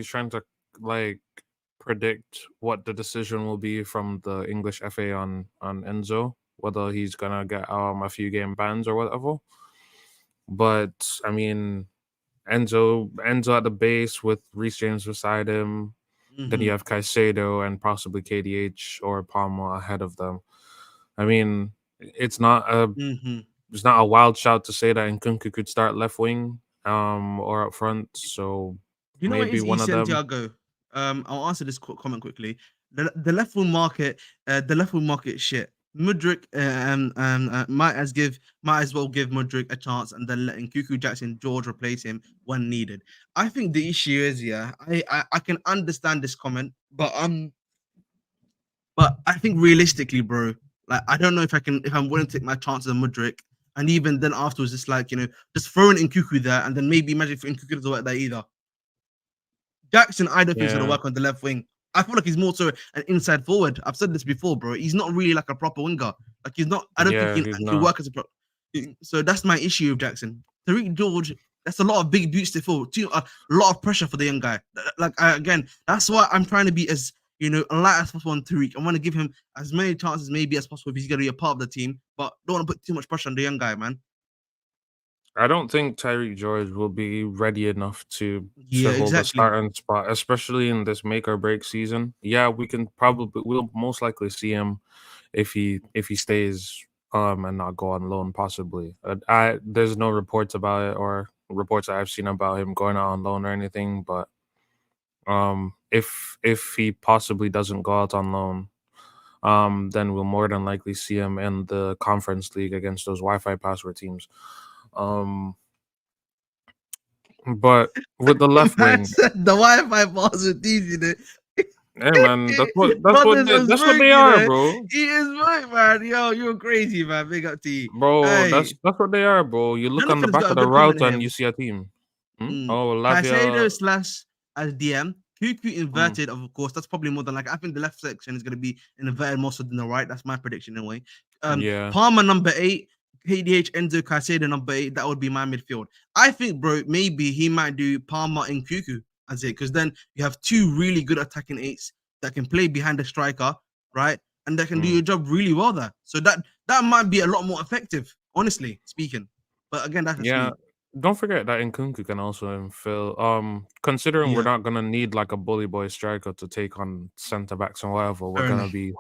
Speaker 2: trying to like predict what the decision will be from the English FA on Enzo, whether he's gonna get a few game bans or whatever. But I mean Enzo at the base with Reece James beside him. Then you
Speaker 1: Mm-hmm.
Speaker 2: have Caicedo and possibly KDH or Palmer ahead of them. I mean, it's not a
Speaker 1: Mm-hmm.
Speaker 2: it's not a wild shout to say that Nkunku could start left wing or up front. So
Speaker 1: You know what
Speaker 2: maybe
Speaker 1: is
Speaker 2: one
Speaker 1: East
Speaker 2: of them.
Speaker 1: Santiago? I'll answer this comment quickly. The left wing market is shit. Mudrik might as well give Mudrik a chance and then letting Cuckoo Jackson George replace him when needed. I think the issue is, yeah, I can understand this comment, but I think realistically, bro, like I don't know if I'm willing to take my chances on Mudrik. And even then afterwards, it's like, just throwing in Cuckoo there, and then maybe imagine if Cuckoo doesn't work there either. Jackson, I don't think he's gonna
Speaker 2: Yeah,
Speaker 1: work on the left wing. I feel like he's more so an inside forward. I've said this before, bro. He's not really like a proper winger. Like he's not. I don't think
Speaker 2: yeah, he's
Speaker 1: he'll
Speaker 2: not.
Speaker 1: work as a pro. So that's my issue with Jackson. Tariq George, that's a lot of big boots to fill. A lot of pressure for the young guy. Again, that's why I'm trying to be as light as possible on Tariq. I want to give him as many chances maybe as possible if he's gonna be a part of the team, but don't want to put too much pressure on the young guy, man.
Speaker 2: I don't think Tyreek George will be ready enough
Speaker 1: Yeah,
Speaker 2: to hold a
Speaker 1: exactly.
Speaker 2: starting spot, especially in this make or break season. Yeah, we'll most likely see him if he stays and not go on loan possibly. There's no reports about it or reports that I've seen about him going out on loan or anything, but if he possibly doesn't go out on loan, then we'll more than likely see him in the conference league against those Wi-Fi password teams. Um but with the left
Speaker 1: Man
Speaker 2: wing,
Speaker 1: said the Wi-Fi bars are these,
Speaker 2: hey man,
Speaker 1: Brothers is
Speaker 2: that's what they
Speaker 1: smoking,
Speaker 2: are, bro.
Speaker 1: He is right, man. Yo, you're crazy, man. Big up to you.
Speaker 2: Bro,
Speaker 1: Hey,
Speaker 2: that's what they are, bro. You look on the
Speaker 1: Jonathan's
Speaker 2: back
Speaker 1: got
Speaker 2: of
Speaker 1: a
Speaker 2: the
Speaker 1: good comment
Speaker 2: router
Speaker 1: here.
Speaker 2: and you see a team.
Speaker 1: Mm.
Speaker 2: Oh,
Speaker 1: Caicedo
Speaker 2: Lavia.
Speaker 1: slash as DM. QQ
Speaker 2: Mm,
Speaker 1: inverted, of course. That's probably more than like I think the left section is going to be inverted more so than the right. That's my prediction anyway.
Speaker 2: yeah,
Speaker 1: Palmer number 8, KDH Enzo Caicedo number 8. That would be my midfield. I think, bro, maybe he might do Palmer and QQ as it because then you have two really good attacking eights that can play behind the striker, right? And they can do
Speaker 2: mm,
Speaker 1: your job really well there. So that might be a lot more effective, honestly speaking. But again, that's just
Speaker 2: yeah.
Speaker 1: me.
Speaker 2: Don't forget that Nkunku can also infill. Considering we're
Speaker 1: Yeah,
Speaker 2: not gonna need like a bully boy striker to take on centre backs and whatever, we're
Speaker 1: fair
Speaker 2: gonna
Speaker 1: enough.
Speaker 2: be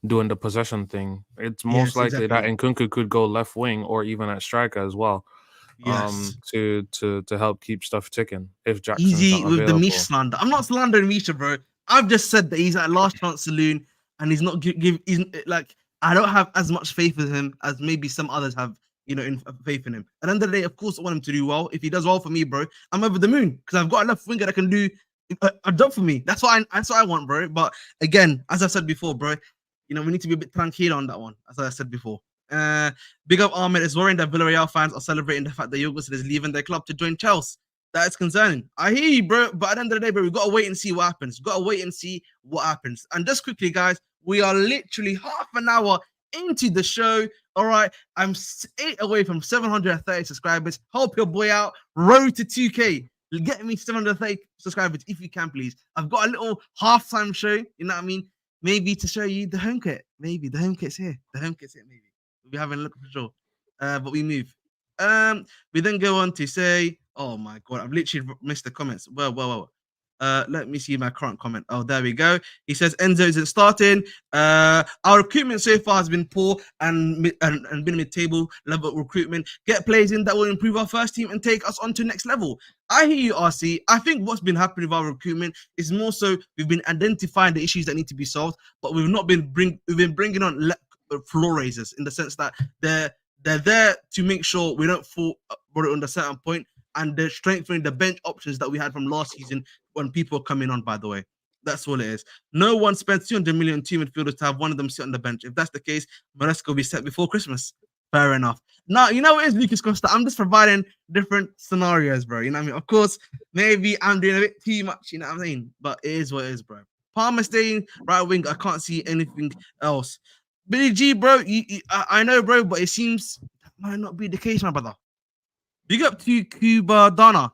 Speaker 2: doing the possession thing. It's most
Speaker 1: Yes,
Speaker 2: likely that
Speaker 1: exactly.
Speaker 2: Nkunku could go left wing or even at striker as well.
Speaker 1: Yes.
Speaker 2: To help keep stuff ticking if Jackson's
Speaker 1: Easy
Speaker 2: not
Speaker 1: with the Misha
Speaker 2: available.
Speaker 1: slander. I'm not slandering Misha, bro. I've just said that he's at last chance saloon and he's not he's like I don't have as much faith in him as maybe some others have, in faith in him. At the end of the day, of course, I want him to do well. If he does well for me, bro, I'm over the moon because I've got a left winger that can do a job for me. That's what I want, bro. But again, as I said before, bro, we need to be a bit tranquil on that one, as I said before. Uh, Big up Ahmed is worrying that Villarreal fans are celebrating the fact that Jorgensen is leaving their club to join Chelsea. That is concerning. I hear you, bro. But at the end of the day, bro, we gotta wait and see what happens. Gotta wait and see what happens. And just quickly, guys, we are literally half an hour into the show. All right, I'm 8 away from 730 subscribers. Help your boy out. Road to 2K. Get me 730 subscribers if you can, please. I've got a little halftime show. You know what I mean? Maybe to show you the home kit. Maybe the home kit's here. The home kit's here. Maybe we'll be having a look for sure. But we move. We then go on to say, oh my god, I've literally missed the comments. Well. Let me see my current comment. Oh, there we go. He says Enzo isn't starting. Our recruitment so far has been poor and been mid-table level recruitment. Get players in that will improve our first team and take us on to next level. I hear you, RC. I think what's been happening with our recruitment is more so we've been identifying the issues that need to be solved, but we've not been bringing on floor raisers in the sense that they're there to make sure we don't fall on a certain point, and they're strengthening the bench options that we had from last season when people are coming on. By the way, that's all it is. No one spent 200 million on two midfielders to have one of them sit on the bench. If that's the case, Maresca will be set before Christmas. Fair enough. Now, you know what it is, Lucas Costa? I'm just providing different scenarios, bro. You know what I mean? Of course, maybe I'm doing a bit too much, you know what I mean? But it is what it is, bro. Palmer staying right wing. I can't see anything else. Billy G, bro, I know, bro, but it seems that might not be the case, my brother. Big up to Cuba Dana.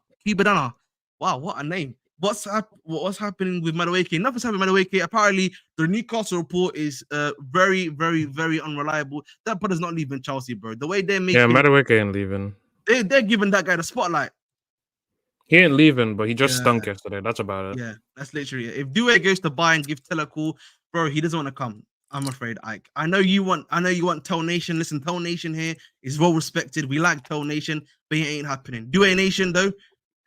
Speaker 1: Wow, what a name. What's happening with Madueke? Nothing's happening with Madueke. Apparently, the Newcastle report is very, very, very unreliable. That brother's not leaving Chelsea, bro. The way they're
Speaker 2: Yeah,
Speaker 1: making,
Speaker 2: Madueke ain't leaving.
Speaker 1: they're giving that guy the spotlight.
Speaker 2: He ain't leaving, but he just
Speaker 1: Yeah,
Speaker 2: stunk yesterday. That's about it.
Speaker 1: yeah, that's literally it. If Due goes to buy and give Tell a call, bro, he doesn't want to come. I'm afraid, Ike. I know you want Tell Nation. Listen, Tell Nation here is well respected. We like Tell Nation, but it ain't happening. Due Nation, though,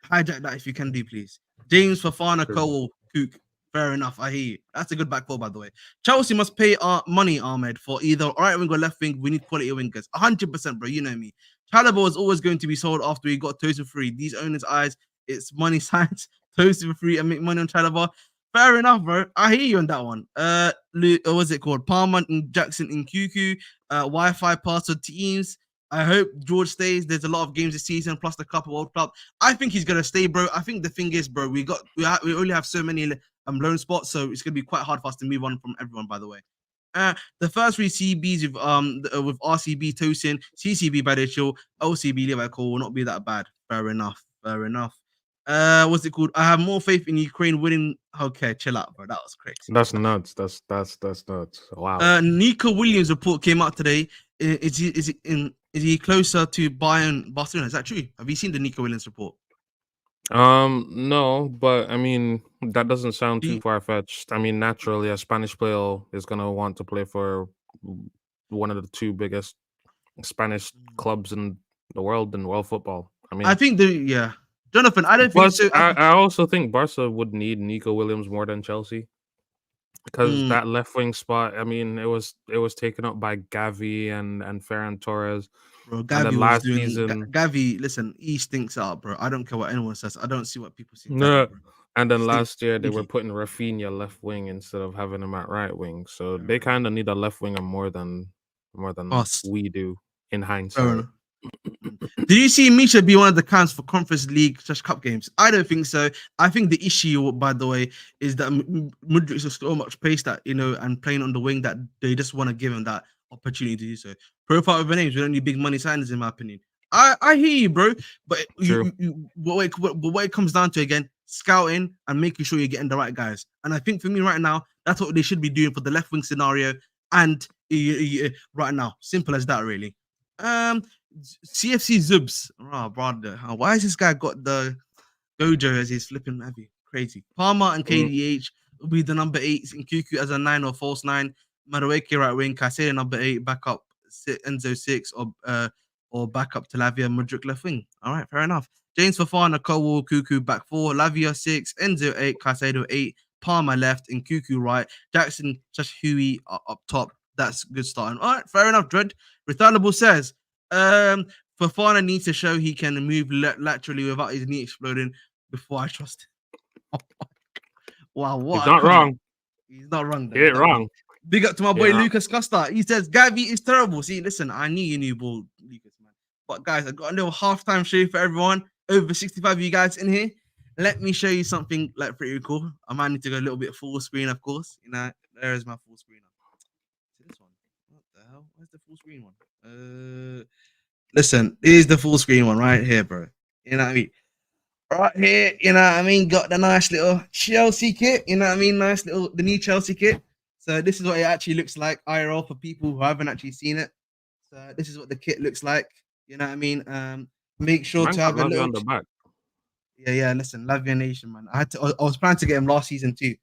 Speaker 1: hijack that if you can do, please. James Fafana
Speaker 2: True.
Speaker 1: Cole Cook. Fair enough. I hear you. That's a good back four, by the way. Chelsea must pay our money, Ahmed, for either right wing or left wing. We need quality wingers. 100%, bro. You know me. Chalobah is always going to be sold after he got Toast for free. These owners' eyes, it's money signs. Toast for free and make money on Chalobah. Fair enough, bro. I hear you on that one. What's it called? Palmer and Jackson in QQ. Wi-Fi password teams. I hope George stays. There's a lot of games this season, plus the Cup World Cup. I think he's gonna stay, bro. I think the thing is, bro, we only have so many loan spots, so it's gonna be quite hard for us to move on from everyone. By the way, the first three CBs with RCB Tosin, CCB Badichil, OCB Liverpool will not be that bad. Fair enough. Fair enough. What's it called? I have more faith in Ukraine winning. Okay, chill out, bro. That was crazy.
Speaker 2: That's nuts. That's nuts. Wow.
Speaker 1: Nico Williams report came out today. Is he closer to Barcelona? Is that true? Have you seen the Nico Williams report?
Speaker 2: No, but I mean that doesn't sound too
Speaker 1: He,
Speaker 2: far fetched. I mean, naturally, a Spanish player is gonna want to play for one of the two biggest Spanish clubs in the world in world football. I
Speaker 1: I
Speaker 2: mean,
Speaker 1: think Jonathan. I don't think
Speaker 2: plus
Speaker 1: so.
Speaker 2: I also think Barca would need Nico Williams more than Chelsea because
Speaker 1: Mm,
Speaker 2: that left wing spot. I mean, it was taken up by Gavi and Ferran Torres,
Speaker 1: bro,
Speaker 2: and then
Speaker 1: Gavi was
Speaker 2: last
Speaker 1: doing
Speaker 2: season.
Speaker 1: Gavi. Listen, he stinks out, bro. I don't care what anyone says. I don't see what people see in Gavi,
Speaker 2: No.
Speaker 1: bro.
Speaker 2: And
Speaker 1: He
Speaker 2: then
Speaker 1: stinks.
Speaker 2: last year they were
Speaker 1: Stinky.
Speaker 2: putting Rafinha left wing instead of having him at right wing. So
Speaker 1: Fair
Speaker 2: they
Speaker 1: enough.
Speaker 2: kind of need a left winger more than
Speaker 1: Us.
Speaker 2: we do in
Speaker 1: Fair
Speaker 2: hindsight.
Speaker 1: enough. Did you see Misha be one of the cans for Conference League / Cup games? I don't think so. I think the issue, by the way, is that Mudrik is so much pace that and playing on the wing that they just want to give him that opportunity to do so. Profile over names, we don't need big money signings, in my opinion. I hear you, bro, but
Speaker 2: True.
Speaker 1: what it comes down to again, scouting and making sure you're getting the right guys. And I think for me right now, that's what they should be doing for the left wing scenario. And right now, simple as that, really. Um, CFC Zubs. Oh, brother. Why has this guy got the Gojo as his flipping heavy? Crazy. Palmer and
Speaker 2: Mm,
Speaker 1: KDH will be the number 8s in Kuku as a 9 or false 9. Madueke right wing, Caicedo number 8, backup Enzo 6 or backup to Lavia Mudrik left wing. All right, fair enough. James Fafana, Cole, Kuku back 4, Lavia 6, Enzo 8, Caicedo 8, Palmer left and Kuku right, Jackson just Huey up top. That's good starting. All right, fair enough, Dread. Returnable says, Fafana needs to show he can move laterally without his knee exploding before I trust him. Wow,
Speaker 2: he's
Speaker 1: what a
Speaker 2: not
Speaker 1: comment.
Speaker 2: wrong.
Speaker 1: He's not wrong
Speaker 2: He
Speaker 1: though. He's
Speaker 2: ain't
Speaker 1: not wrong.
Speaker 2: wrong.
Speaker 1: Big up to my
Speaker 2: He
Speaker 1: boy
Speaker 2: ain't wrong.
Speaker 1: Lucas Costa. He says Gavi is terrible. See, listen, I knew you knew ball, Lucas, man. But guys, I got a little halftime show for everyone. Over 65 of you guys in here. Let me show you something like pretty cool. I might need to go a little bit full screen, of course. There is my full screen. See this one. What the hell? Where's the full screen one? Listen, here's the full screen one right here, bro. You know what I mean? Right here, you know what I mean? Got the nice little Chelsea kit, you know what I mean? The new Chelsea kit. So this is what it actually looks like, IRL, for people who haven't actually seen it. So this is what the kit looks like, you know what I mean? Make sure
Speaker 2: Man
Speaker 1: to
Speaker 2: got
Speaker 1: have a
Speaker 2: Lavia
Speaker 1: little.
Speaker 2: on the back.
Speaker 1: Yeah. Listen, Lavia Nation, man. I was planning to get him last season too,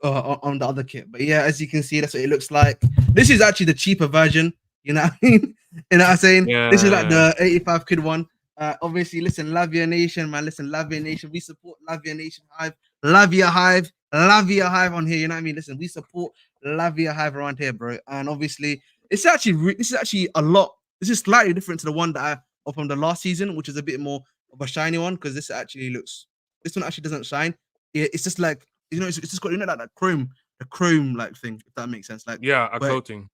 Speaker 1: on the other kit. But yeah, as you can see, that's what it looks like. This is actually the cheaper version, you know what I mean? You know what I'm saying? This is like
Speaker 2: Yeah.
Speaker 1: the 85 quid one. Obviously, listen, Lavia Nation, man. Listen, Lavia Nation. We support Lavia Nation Hive, Lavia Hive on here. You know what I mean? Listen, we support Lavia Hive around here, bro. And obviously, this is actually a lot. This is slightly different to the one that I from the last season, which is a bit more of a shiny one, because this one actually doesn't shine. It's just like it's just got like that the chrome like thing, if that makes sense. Like
Speaker 2: Yeah, a
Speaker 1: where
Speaker 2: coating.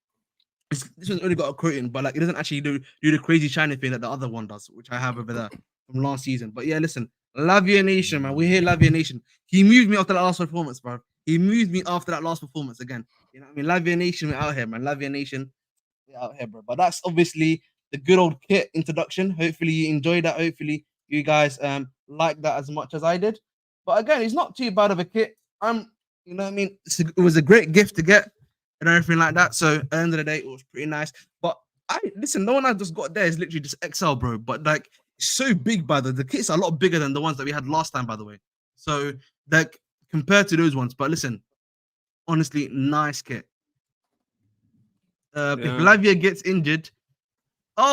Speaker 1: this one's only got a coating, but like it doesn't actually do the crazy shiny thing that the other one does, which I have over there from last season. But yeah, listen, Lavia Nation, man. We're here, Lavia Nation. He moved me after that last performance, bro. He moved me after that last performance again. You know what I mean? Lavia Nation, we're out here, man. Lavia Nation, we're out here, bro. But that's obviously the good old kit introduction. Hopefully you enjoyed that. Hopefully you guys like that as much as I did. But again, it's not too bad of a kit. You know what I mean? It was a great gift to get and everything like that. So at the end of the day, it was pretty nice. But listen, the one I just got there is literally just XL, bro. But like it's so big, by the kit's a lot bigger than the ones that we had last time, by the way. So like compared to those ones. But listen, honestly, nice kit. If
Speaker 2: Yeah.
Speaker 1: Lavia gets injured,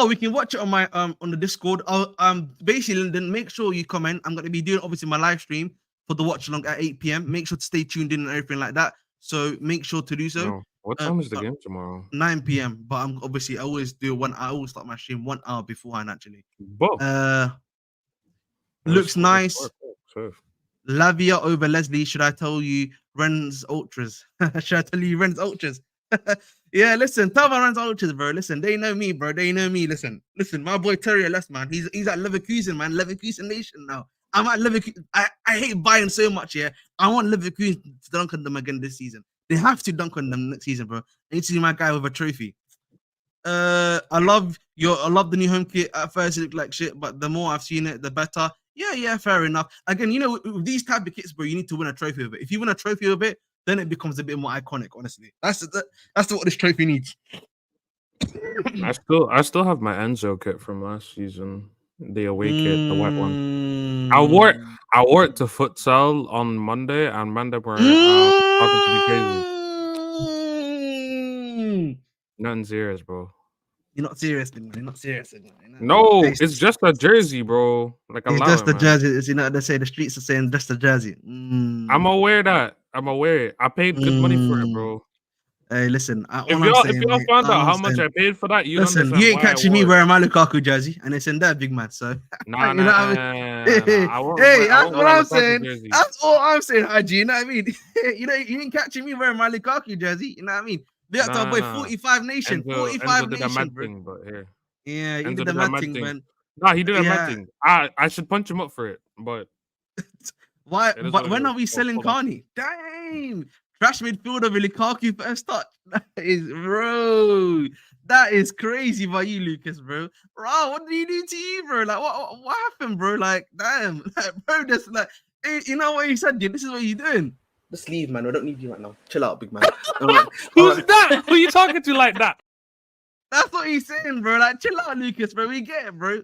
Speaker 1: we can watch it on my on the Discord. I'll basically then make sure you comment. I'm gonna be doing obviously my live stream for the watch along at 8 p.m. Make sure to stay tuned in and everything like that. So make sure to do so.
Speaker 2: No. What
Speaker 1: Uh,
Speaker 2: time is the
Speaker 1: uh,
Speaker 2: game tomorrow?
Speaker 1: 9 p.m. But I'm obviously I always start my stream 1 hour beforehand actually.
Speaker 2: Both.
Speaker 1: Looks nice.
Speaker 2: Safe.
Speaker 1: Lavia over Leslie. Should I tell you Ren's Ultras? Should I tell you Ren's Ultras? Yeah, listen, tell my man's ultras, bro. Listen, they know me, bro. They know me. Listen, my boy Terry Les, man. He's at Leverkusen, man. Leverkusen Nation now. I'm at Leverkusen. I hate Bayern so much, yeah. I want Leverkusen to dunk on them again this season. They have to dunk on them next season, bro. I need to see my guy with a trophy. I love the new home kit. At first, it looked like shit, but the more I've seen it, the better. Yeah, fair enough. Again, with these type of kits, bro, you need to win a trophy with it. If you win a trophy with it, then it becomes a bit more iconic. Honestly, that's what this trophy needs.
Speaker 2: I still have my Enzo kit from last season, the away kit, the white one.
Speaker 1: Mm.
Speaker 2: I wore it to futsal on Monday, and Monday were talking to me crazy.
Speaker 1: Mm.
Speaker 2: Nothing serious, bro.
Speaker 1: You're not serious, man. You're not serious.
Speaker 2: No, it's just a jersey, bro. Like,
Speaker 1: It's
Speaker 2: allow
Speaker 1: just
Speaker 2: it,
Speaker 1: the
Speaker 2: man.
Speaker 1: jersey. They say the streets are saying just the jersey.
Speaker 2: I'm aware that. I'm aware. I paid good money for it, bro.
Speaker 1: Hey, listen.
Speaker 2: If
Speaker 1: All I'm saying,
Speaker 2: y'all
Speaker 1: mate.
Speaker 2: found
Speaker 1: All
Speaker 2: out
Speaker 1: I'm
Speaker 2: how much
Speaker 1: saying.
Speaker 2: I paid for that, you'd
Speaker 1: Listen, you
Speaker 2: understand
Speaker 1: ain't
Speaker 2: why I
Speaker 1: catching me
Speaker 2: wore it.
Speaker 1: wearing my Lukaku jersey, and it's in there, big man. So
Speaker 2: Nah,
Speaker 1: you know what I mean?
Speaker 2: I won't
Speaker 1: Hey,
Speaker 2: I
Speaker 1: that's
Speaker 2: won't
Speaker 1: what
Speaker 2: wear a
Speaker 1: I'm
Speaker 2: Lukaku
Speaker 1: saying.
Speaker 2: jersey.
Speaker 1: That's all I'm saying, Haji. You know what I mean? You ain't catching me wearing my Lukaku jersey. You know what I mean? They got to our boy
Speaker 2: Nah.
Speaker 1: 45 Nation,
Speaker 2: Enzo did a
Speaker 1: Nation,
Speaker 2: mad
Speaker 1: bro.
Speaker 2: thing, but here.
Speaker 1: Yeah, he
Speaker 2: Enzo
Speaker 1: did the
Speaker 2: did a
Speaker 1: mad
Speaker 2: mad
Speaker 1: thing,
Speaker 2: thing.
Speaker 1: man.
Speaker 2: Nah, he did a mad
Speaker 1: Yeah.
Speaker 2: thing. I should punch him up for it, but
Speaker 1: Why?
Speaker 2: it is what
Speaker 1: But
Speaker 2: it
Speaker 1: when
Speaker 2: is.
Speaker 1: are we
Speaker 2: So,
Speaker 1: selling
Speaker 2: hold on.
Speaker 1: Carney? Damn! Trash midfielder with Lukaku first touch. That is, bro. That is crazy by you, Lucas, bro. Bro, what did he do to you, bro? Like, what happened, bro? Like, damn, like, bro. This, like, hey, you know what he said? Dude, this is what you're doing. Just leave, man. I don't need you right now. Chill out, big man.
Speaker 2: Who's that? Who you talking to like that?
Speaker 1: That's what he's saying, bro. Like, chill out, Lucas, bro. We get it, bro.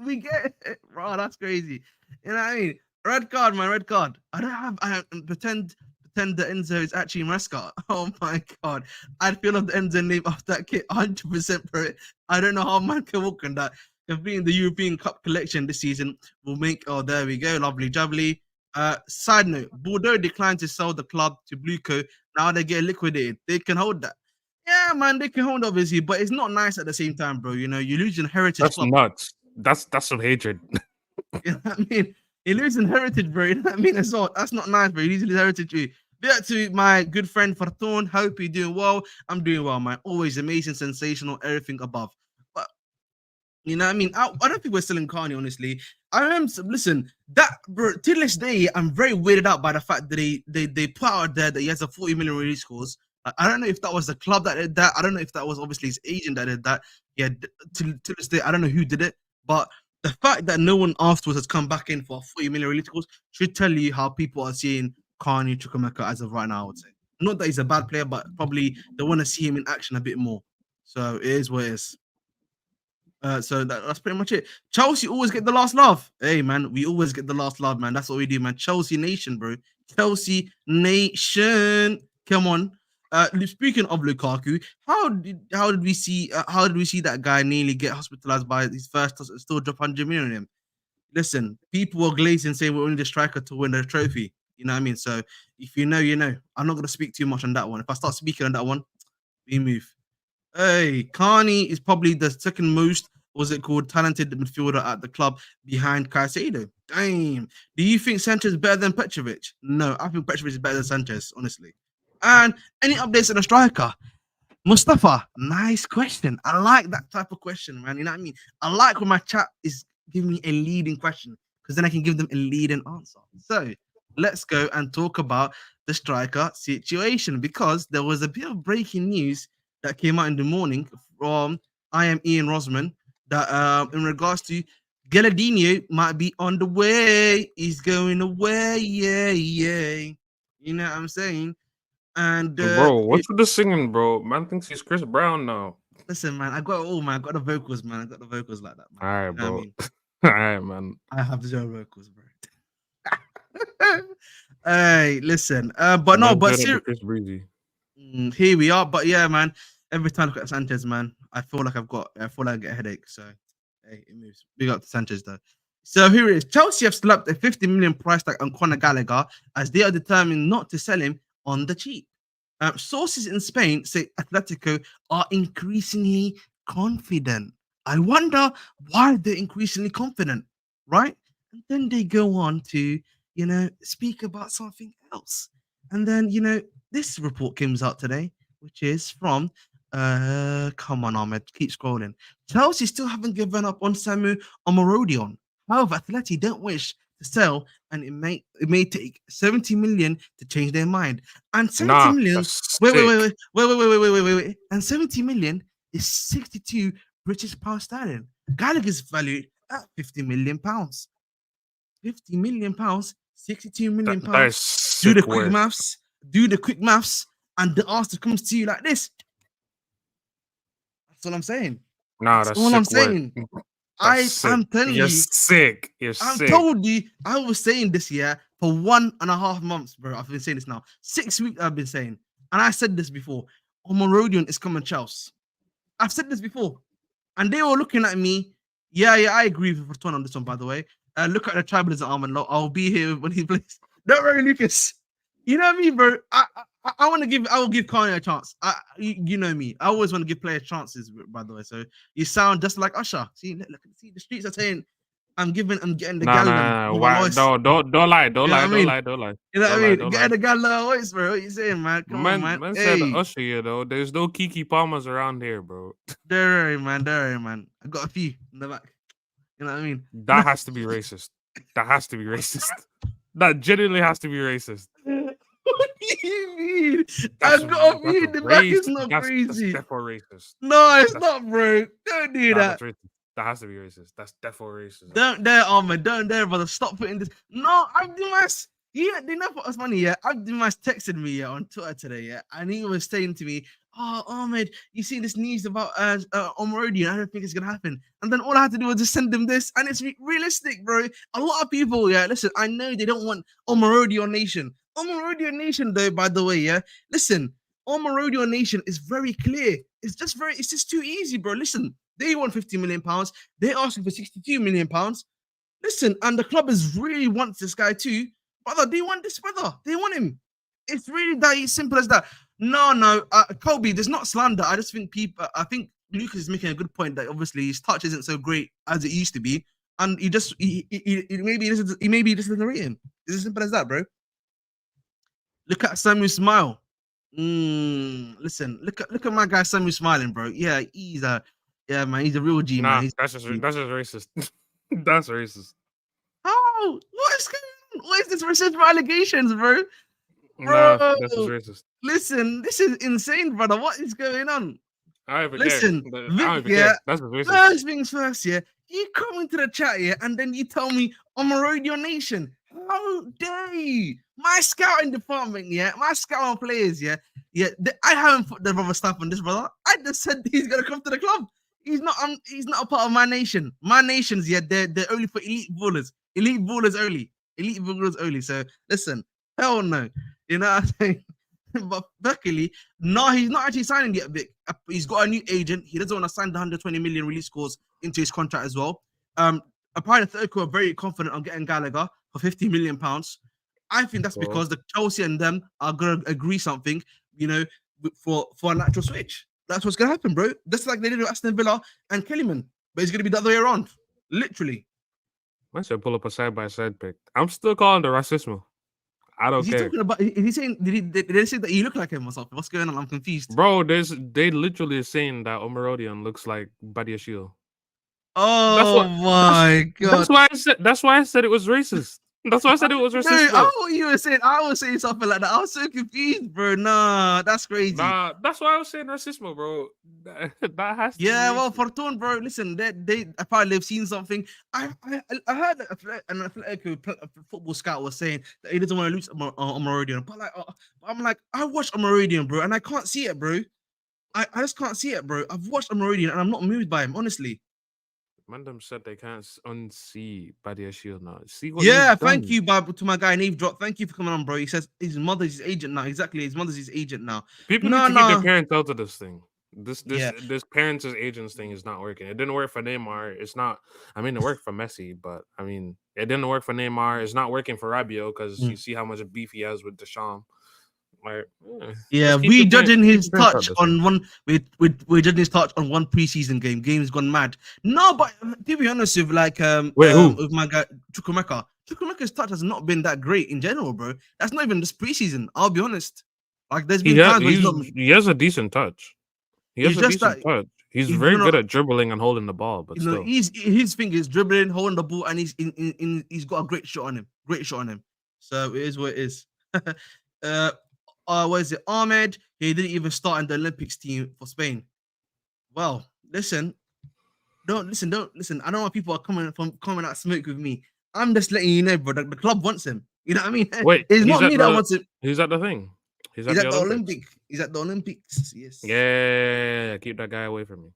Speaker 1: We get it, bro. That's crazy. You know what I mean? Red card, man. Red card. I pretend the Enzo is actually mascot. Oh my god. I'd feel of the Enzo name off that kit 100%, bro. I don't know how man can walk on that. Completing the European Cup collection this season will make. Oh, there we go. Lovely jubbly. Side note: Bordeaux declined to sell the club to Blueco. Now they get liquidated. They can hold that. Yeah, man, they can hold obviously, but it's not nice at the same time, bro. You know, you're losing heritage
Speaker 2: That's
Speaker 1: club.
Speaker 2: nuts. That's some hatred.
Speaker 1: You know what I mean? You're losing heritage, bro. You know what I mean? That's not nice, bro. You're losing heritage. Bit to my good friend Farton. Hope you're doing well. I'm doing well, man. Always amazing, sensational, everything above. But you know what I mean? I don't think we're selling Carney, honestly. I am listen, that bro, to this day, I'm very weirded out by the fact that they put out there that he has a 40 million release clause. I don't know if that was the club that did that. I don't know if that was obviously his agent that did that. Yeah, to this day, I don't know who did it, but the fact that no one afterwards has come back in for a 40 million release clause should tell you how people are seeing Carney Chukwemeka as of right now, I would say. Not that he's a bad player, but probably they want to see him in action a bit more. So it is what it is. So that's pretty much it. Chelsea always get the last laugh. Hey man, we always get the last laugh, man. That's what we do, man. Chelsea Nation, bro. Chelsea Nation. Come on. Speaking of Lukaku, how did we see that guy nearly get hospitalized by his first touch and still drop 100 million on him? Listen, people were glazing saying we're only the striker to win the trophy. You know what I mean? So if you know, you know. I'm not gonna speak too much on that one. If I start speaking on that one, we move. Hey, Carney is probably the second most, was it called, talented midfielder at the club behind Caicedo. Damn. Do you think Sanchez is better than Petrovic? No, I think Petrovic is better than Sanchez, honestly. And any updates on the striker? Mustafa, nice question. I like that type of question, man. You know what I mean? I like when my chat is giving me a leading question because then I can give them a leading answer. So let's go and talk about the striker situation because there was a bit of breaking news that came out in the morning from I am Ian Rosman that in regards to Galadino might be on the way. He's going away. Yeah. You know what I'm saying? And
Speaker 2: Bro, what's with the singing, bro? Man thinks he's Chris Brown now.
Speaker 1: listen, man, I got it all, man. I got the vocals, man. I got the vocals like that, man.
Speaker 2: All right,
Speaker 1: You know
Speaker 2: bro.
Speaker 1: what I mean?
Speaker 2: All right, man.
Speaker 1: I have zero vocals, bro. Hey, listen. But no, but
Speaker 2: Chris Breezy.
Speaker 1: here we are. But yeah, man. Every time I look at Sanchez, man, I feel like I get a headache. So hey, it moves. Big up to Sanchez though. So here it is. Chelsea have slapped a 50 million price tag on Conor Gallagher as they are determined not to sell him on the cheap. Sources in Spain say Athletico are increasingly confident. I wonder why they're increasingly confident, right? And then they go on to, speak about something else. And then, this report comes out today, which is from Come on, Ahmed. Keep scrolling. Chelsea still haven't given up on Samu Omorodion. However, Atleti don't wish to sell, and it may take 70 million to change their mind. And 70
Speaker 2: Nah,
Speaker 1: million.
Speaker 2: that's
Speaker 1: Wait, wait, wait,
Speaker 2: sick.
Speaker 1: wait, wait, wait, wait, wait, wait, wait, wait, wait. And 70 million is 62 British pound sterling. Gallagher's valued at 50 million pounds. 50 million pounds, 62 million
Speaker 2: That is
Speaker 1: pounds. Do the
Speaker 2: sick
Speaker 1: quick
Speaker 2: work.
Speaker 1: maths. Do the quick maths, and the answer comes to you like this. That's all I'm saying.
Speaker 2: Nah,
Speaker 1: That's
Speaker 2: that's
Speaker 1: all I'm
Speaker 2: sick work.
Speaker 1: saying.
Speaker 2: That's sick.
Speaker 1: I'm telling
Speaker 2: You're
Speaker 1: you,
Speaker 2: sick. You're
Speaker 1: I've
Speaker 2: sick.
Speaker 1: told you, I was saying this year for 1.5 months, bro. I've been saying this now. 6 weeks I've been saying, and I said this before. Omorodion is coming Chelsea. I've said this before, and they were looking at me. Yeah, I agree with Return on this one, by the way. Look at the tribalism arm and I'll be here when he plays. Don't worry, Lucas. You know what I mean, bro? I want to give. I will give Kanye a chance. You know me. I always want to give players chances. By the way, so you sound just like Usher. See, look, see, the streets are saying I'm getting the gal them
Speaker 2: Nah.
Speaker 1: with my
Speaker 2: Why?
Speaker 1: voice.
Speaker 2: Don't lie. Don't
Speaker 1: You know
Speaker 2: lie.
Speaker 1: what I
Speaker 2: Don't
Speaker 1: mean?
Speaker 2: lie. Don't lie.
Speaker 1: You know what
Speaker 2: Don't
Speaker 1: I
Speaker 2: lie.
Speaker 1: mean?
Speaker 2: Don't lie.
Speaker 1: Getting the gal voice, bro. What you saying, man? Come on, man.
Speaker 2: Man said
Speaker 1: Hey,
Speaker 2: Usher, you know. There's no Kiki Palmers around here, bro.
Speaker 1: don't worry, man. Don't worry, man. I got a few in the back. You know what I mean?
Speaker 2: That has to be racist. That has to be racist. That genuinely has to be racist.
Speaker 1: What do you mean?
Speaker 2: That's
Speaker 1: I've got a
Speaker 2: that's
Speaker 1: few in the back.
Speaker 2: racist.
Speaker 1: It's not
Speaker 2: That's
Speaker 1: crazy.
Speaker 2: definitely racist.
Speaker 1: No, it's
Speaker 2: That's
Speaker 1: not, bro. Don't do
Speaker 2: nah,
Speaker 1: that.
Speaker 2: that's racist. That has to be racist. That's definitely racist.
Speaker 1: Don't dare, Ahmed. Don't dare, brother. Stop putting this. No, Abdimas. Yeah, they know what's funny. Yeah, Abdimas texted me on Twitter today. Yeah, and he was saying to me, "Oh, Ahmed, you see this news about Omorodi? I don't think it's gonna happen." And then all I had to do was just send him this, and it's realistic, bro. A lot of people, yeah. Listen, I know they don't want Omorodi Nation. Omorodi Nation, though. By the way, yeah. Listen, Omorodi Nation is very clear. It's just too easy, bro. Listen, they want 50 million pounds. They're asking for 62 million pounds. Listen, and the club is really wants this guy too. Brother, they want this brother. They want him. It's really that simple as that. No, Kobe, there's not slander. I just think I think Lucas is making a good point that obviously his touch isn't so great as it used to be, and maybe this doesn't rate him. It's as simple as that, bro. Look at Samu smile. Listen, look at my guy Samu smiling, bro. Yeah, he's a real G,
Speaker 2: Nah,
Speaker 1: man.
Speaker 2: that's just racist. That's racist.
Speaker 1: Oh, what is going on? What is this racist allegations, bro?
Speaker 2: Nah,
Speaker 1: Bro,
Speaker 2: that's just racist.
Speaker 1: listen, this is insane, brother. What is going on?
Speaker 2: I don't even
Speaker 1: Listen,
Speaker 2: care. I
Speaker 1: Vic,
Speaker 2: don't even
Speaker 1: yeah.
Speaker 2: care. That's just racist.
Speaker 1: First things first, yeah. You come into the chat, yeah, and then you tell me I'm a radio nation. How dare you? My scouting department, yeah, my scouting players, yeah, I haven't put the rubber stamp on this, brother. I just said he's gonna come to the club. He's not a part of my nation. My nations, yeah, they're only for elite ballers. Elite ballers only. So listen, hell no. You know what I'm saying? But luckily, no, he's not actually signing yet, Vic. He's got a new agent. He doesn't want to sign the 120 million release clause into his contract as well. Apparently, Athletico are very confident on getting Gallagher for 50 million pounds. I think that's because the Chelsea and them are gonna agree something, you know, for a natural switch. That's what's gonna happen, bro. Just like they did with Aston Villa and Kellyman, but it's gonna be the other way around, literally.
Speaker 2: I should pull up a side-by-side pic. I'm still calling the racismo. I don't care.
Speaker 1: Talking about? Is he saying? Did they say that you look like him or something? What's going on? I'm confused,
Speaker 2: bro. They literally are saying that Omerodion looks like Badiashile.
Speaker 1: Oh my god!
Speaker 2: That's why I said it was racist. That's why I said it was racist.
Speaker 1: I thought you were saying. I was saying something like that. I was so confused, bro. Nah, that's crazy.
Speaker 2: Nah, that's why I was saying racismo, bro. That has to.
Speaker 1: Yeah, well, Fortune, bro. Listen, they apparently have seen something. I heard that an Athletico football scout was saying that he doesn't want to lose Omorodion, but I'm like, I watched Omorodion, bro, and I can't see it, bro. I just can't see it, bro. I've watched Omorodion and I'm not moved by him, honestly.
Speaker 2: Mandem said they can't unsee Badiashile now. See what?
Speaker 1: Yeah, thank you, Bob, to my guy Nave Drop. Thank you for coming on, bro. He says his mother's his agent now. Exactly, his mother's his agent now.
Speaker 2: People need to keep their parents out of this thing. This parents as agents thing is not working. It didn't work for Neymar. It's not. I mean, it worked for Messi, but I mean, it didn't work for Neymar. It's not working for Rabiot because you see how much beef he has with Deschamps. Like,
Speaker 1: we judging his touch on one. We're judging his touch on one preseason game. Game's gone mad. No, but to be honest with with my guy Chukwemeka. Chukwemeka's touch has not been that great in general, bro. That's not even this preseason. I'll be honest. Like there's been times where
Speaker 2: he has a decent touch. He has
Speaker 1: It's
Speaker 2: a
Speaker 1: just that
Speaker 2: decent touch. He's
Speaker 1: you
Speaker 2: very good
Speaker 1: know,
Speaker 2: at dribbling and holding the ball, but still.
Speaker 1: he's his thing is dribbling, holding the ball, and he's got a great shot on him. Great shot on him. So it is what it is. What is it? Ahmed, he didn't even start in the Olympics team for Spain. Well, don't listen. I don't know why people are coming out smoke with me. I'm just letting you know, bro. The club wants him. You know what I mean?
Speaker 2: Wait,
Speaker 1: It's not me that wants him.
Speaker 2: he's at the thing. He's
Speaker 1: He's
Speaker 2: at the
Speaker 1: at the
Speaker 2: Olympics.
Speaker 1: Olympic. He's at the Olympics. Yes.
Speaker 2: Yeah, keep that guy away from me.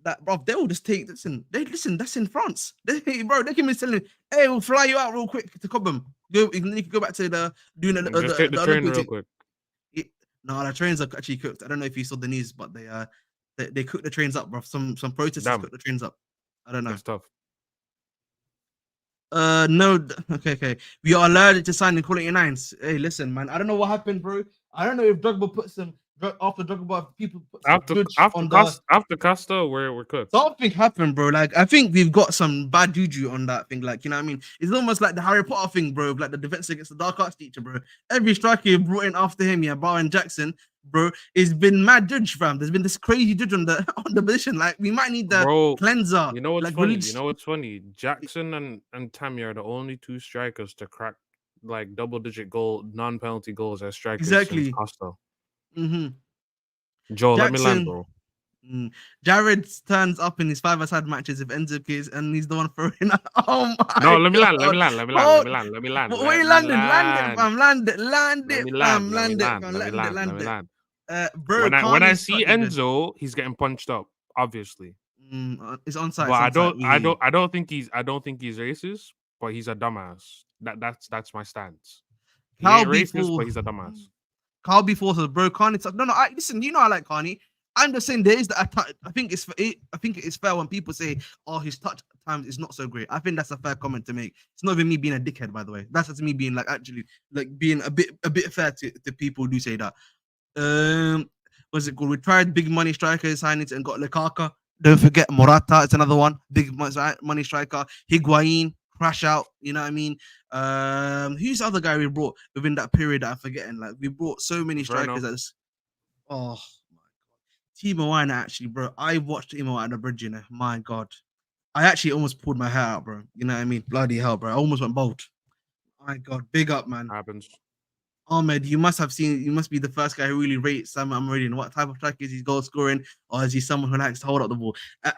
Speaker 1: That bro, they will just take listen. That's in France. They can be telling, hey, we'll fly you out real quick to Cobham. You can go back to the doing
Speaker 2: Just take the train
Speaker 1: Olympics.
Speaker 2: real quick.
Speaker 1: No, the trains are actually cooked. I don't know if you saw the news, but they cooked the trains up, bro. Some protesters cooked the trains up. I don't know.
Speaker 2: That's tough.
Speaker 1: No, okay. We are allergic to signing quality nines. Hey, listen, man. I don't know what happened, bro. I don't know if Drogba put some after Drogba people put some
Speaker 2: after Costa, we're cooked.
Speaker 1: Something happened, bro. Like I think we've got some bad juju on that thing. Like, you know what I mean? It's almost like the Harry Potter thing, bro. Like the defense against the dark arts teacher, bro. Every striker you brought in after him, yeah, Bowen Jackson, bro, it's been mad judge, fam. There's been this crazy judge on the position. Like we might need the cleanser.
Speaker 2: You know what's
Speaker 1: like,
Speaker 2: funny? You know what's funny? Jackson and Tammy are the only two strikers to crack like double-digit non-penalty goals as strikers since Costa. Joe,
Speaker 1: Jackson,
Speaker 2: let me land, bro.
Speaker 1: Jared turns up in his 5-a-side matches if Enzo plays, and he's the one throwing. Oh my!
Speaker 2: No, let me land.
Speaker 1: Wait, land it. Bro,
Speaker 2: when I see Enzo, he's getting punched up. Obviously,
Speaker 1: it's onside.
Speaker 2: But I don't think he's racist, but he's a dumbass. That's my stance. He ain't racist, but he's a dumbass.
Speaker 1: Carby forces, bro. Carney. No. Listen. You know I like Carney. I'm just saying there is that. I think it's fair when people say, "Oh, his touch times is not so great." I think that's a fair comment to make. It's not even me being a dickhead, by the way. That's just me being like actually like being a bit fair to people who do say that. What's it called? We tried big money strikers signings and got Lukaku. Don't forget Morata. It's another one. Big money striker. Higuain. Crash out, you know what I mean? Who's the other guy we brought within that period that I'm forgetting? Like we brought so many strikers. Oh my god, Timo Werner actually, bro. I watched Timo Werner at the bridge, you know. My god, I actually almost pulled my hair out, bro. You know what I mean? Bloody hell, bro. I almost went bald. My god, big up, man.
Speaker 2: Happens.
Speaker 1: Ahmed, you must be the first guy who really rates Sam Amrodian. What type of striker is he goal scoring, or is he someone who likes to hold up the ball?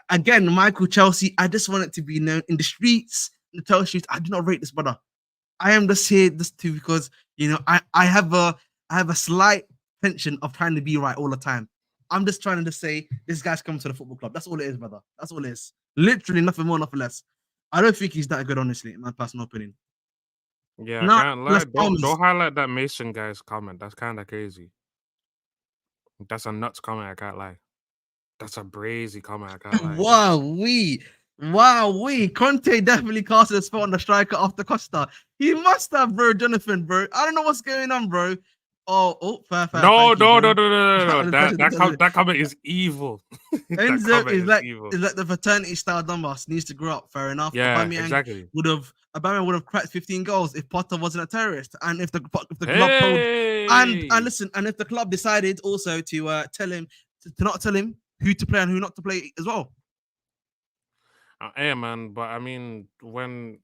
Speaker 1: Again, Michael Chelsea, I just want it to be known in the streets. The tell streets, I do not rate this brother. I am just here because you know I have a slight tension of trying to be right all the time. I'm just trying to just say this guy's coming to the football club. That's all it is, brother. That's all it is. Literally nothing more, nothing less. I don't think he's that good, honestly, in my personal opinion.
Speaker 2: Yeah, I can't lie. Don't highlight that Mason guy's comment. That's kind of crazy. That's a nuts comment. I can't lie. That's a brazy comment. I can't lie.
Speaker 1: Wow, Conte definitely casted a spot on the striker after Costa. He must have, bro, Jonathan, bro. I don't know what's going on, bro. Fair.
Speaker 2: No. That comment is evil.
Speaker 1: Enzo is like the fraternity style dumbass. Needs to grow up. Fair enough.
Speaker 2: Yeah, exactly.
Speaker 1: Aubameyang would have cracked 15 goals if Potter wasn't a terrorist, and if the club told, and listen, and if the club decided also to tell him to not tell him who to play and who not to play as well.
Speaker 2: Yeah, man, but I mean, when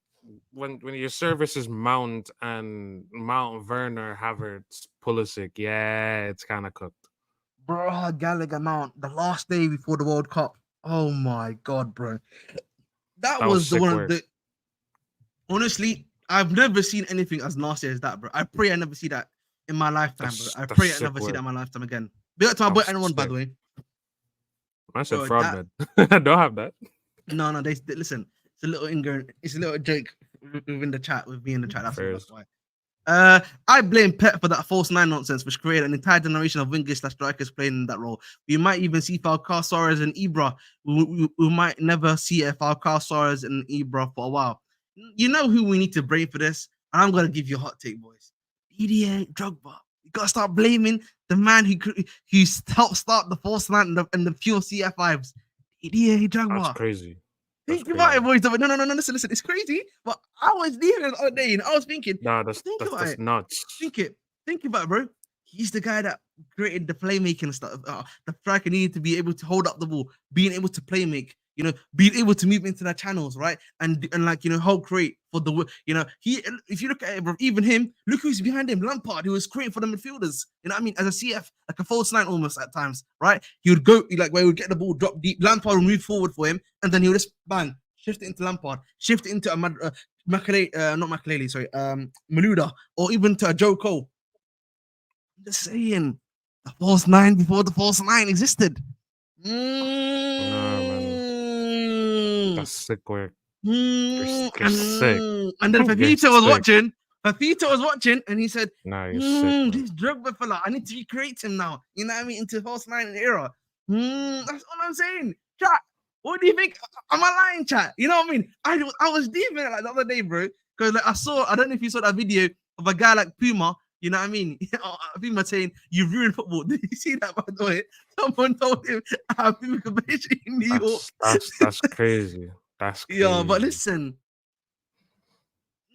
Speaker 2: your services Mount and Mount Werner, Havertz, Pulisic, yeah, it's kind of cooked.
Speaker 1: Bro, Gallagher Mount, the last day before the World Cup. Oh my god, bro, that was the one of the. Honestly, I've never seen anything as nasty as that, bro. I pray I never see that in my lifetime, bro. I pray I never see that in my lifetime again. Big up to my boy anyone, by the way.
Speaker 2: I said fraud, man. Don't have that.
Speaker 1: No. They listen. It's a little ignorant. It's a little joke within the chat with me in the chat. That's why. I blame Pep for that false nine nonsense, which created an entire generation of wingers / strikers playing in that role. We might even see Falcao, Suarez, and Ibra. We might never see a Falcao, Suarez, and Ibra for a while. You know who we need to blame for this, and I'm gonna give you a hot take, boys. Didier Drogba. You gotta start blaming the man who helped start the false nine and the pure CF5s. Didier Drogba.
Speaker 2: That's crazy.
Speaker 1: Think about it, boys. No. Listen. It's crazy. But I was leaving the other day and I was thinking,
Speaker 2: that's nuts.
Speaker 1: Think about it, bro. He's the guy that created the playmaking stuff. The striker needed to be able to hold up the ball, being able to play make, being able to move into the channels, right? And like, help create for the, he, if you look at it, bro, even him, look who's behind him, Lampard, who was creating for the midfielders. You know what I mean? As a CF, like a false nine almost at times, right? He would go, like, where he would get the ball, drop deep, Lampard would move forward for him, and then he would just bang, shift it into Lampard, shift it into not Makalele, sorry, Maluda, or even to a Joe Cole. I'm just saying, the false nine before the false nine existed.
Speaker 2: Nah, man. That's sick work. You're sick.
Speaker 1: And then Fafita was watching. Fafita was watching, and he said,
Speaker 2: "Nah, you're sick.
Speaker 1: This Drogba fella, I need to recreate him now. You know what I mean? Into false nine era. That's all I'm saying. Chat, what do you think? Am I lying, chat? You know what I mean? I was deep in it like the other day, bro. Because like I don't know if you saw that video of a guy like Puma. You know what I mean? Puma saying, you ruined football. Did you see that, by the way? Someone told him Puma could play in New York.
Speaker 2: That's crazy. That's crazy.
Speaker 1: Yeah, but listen.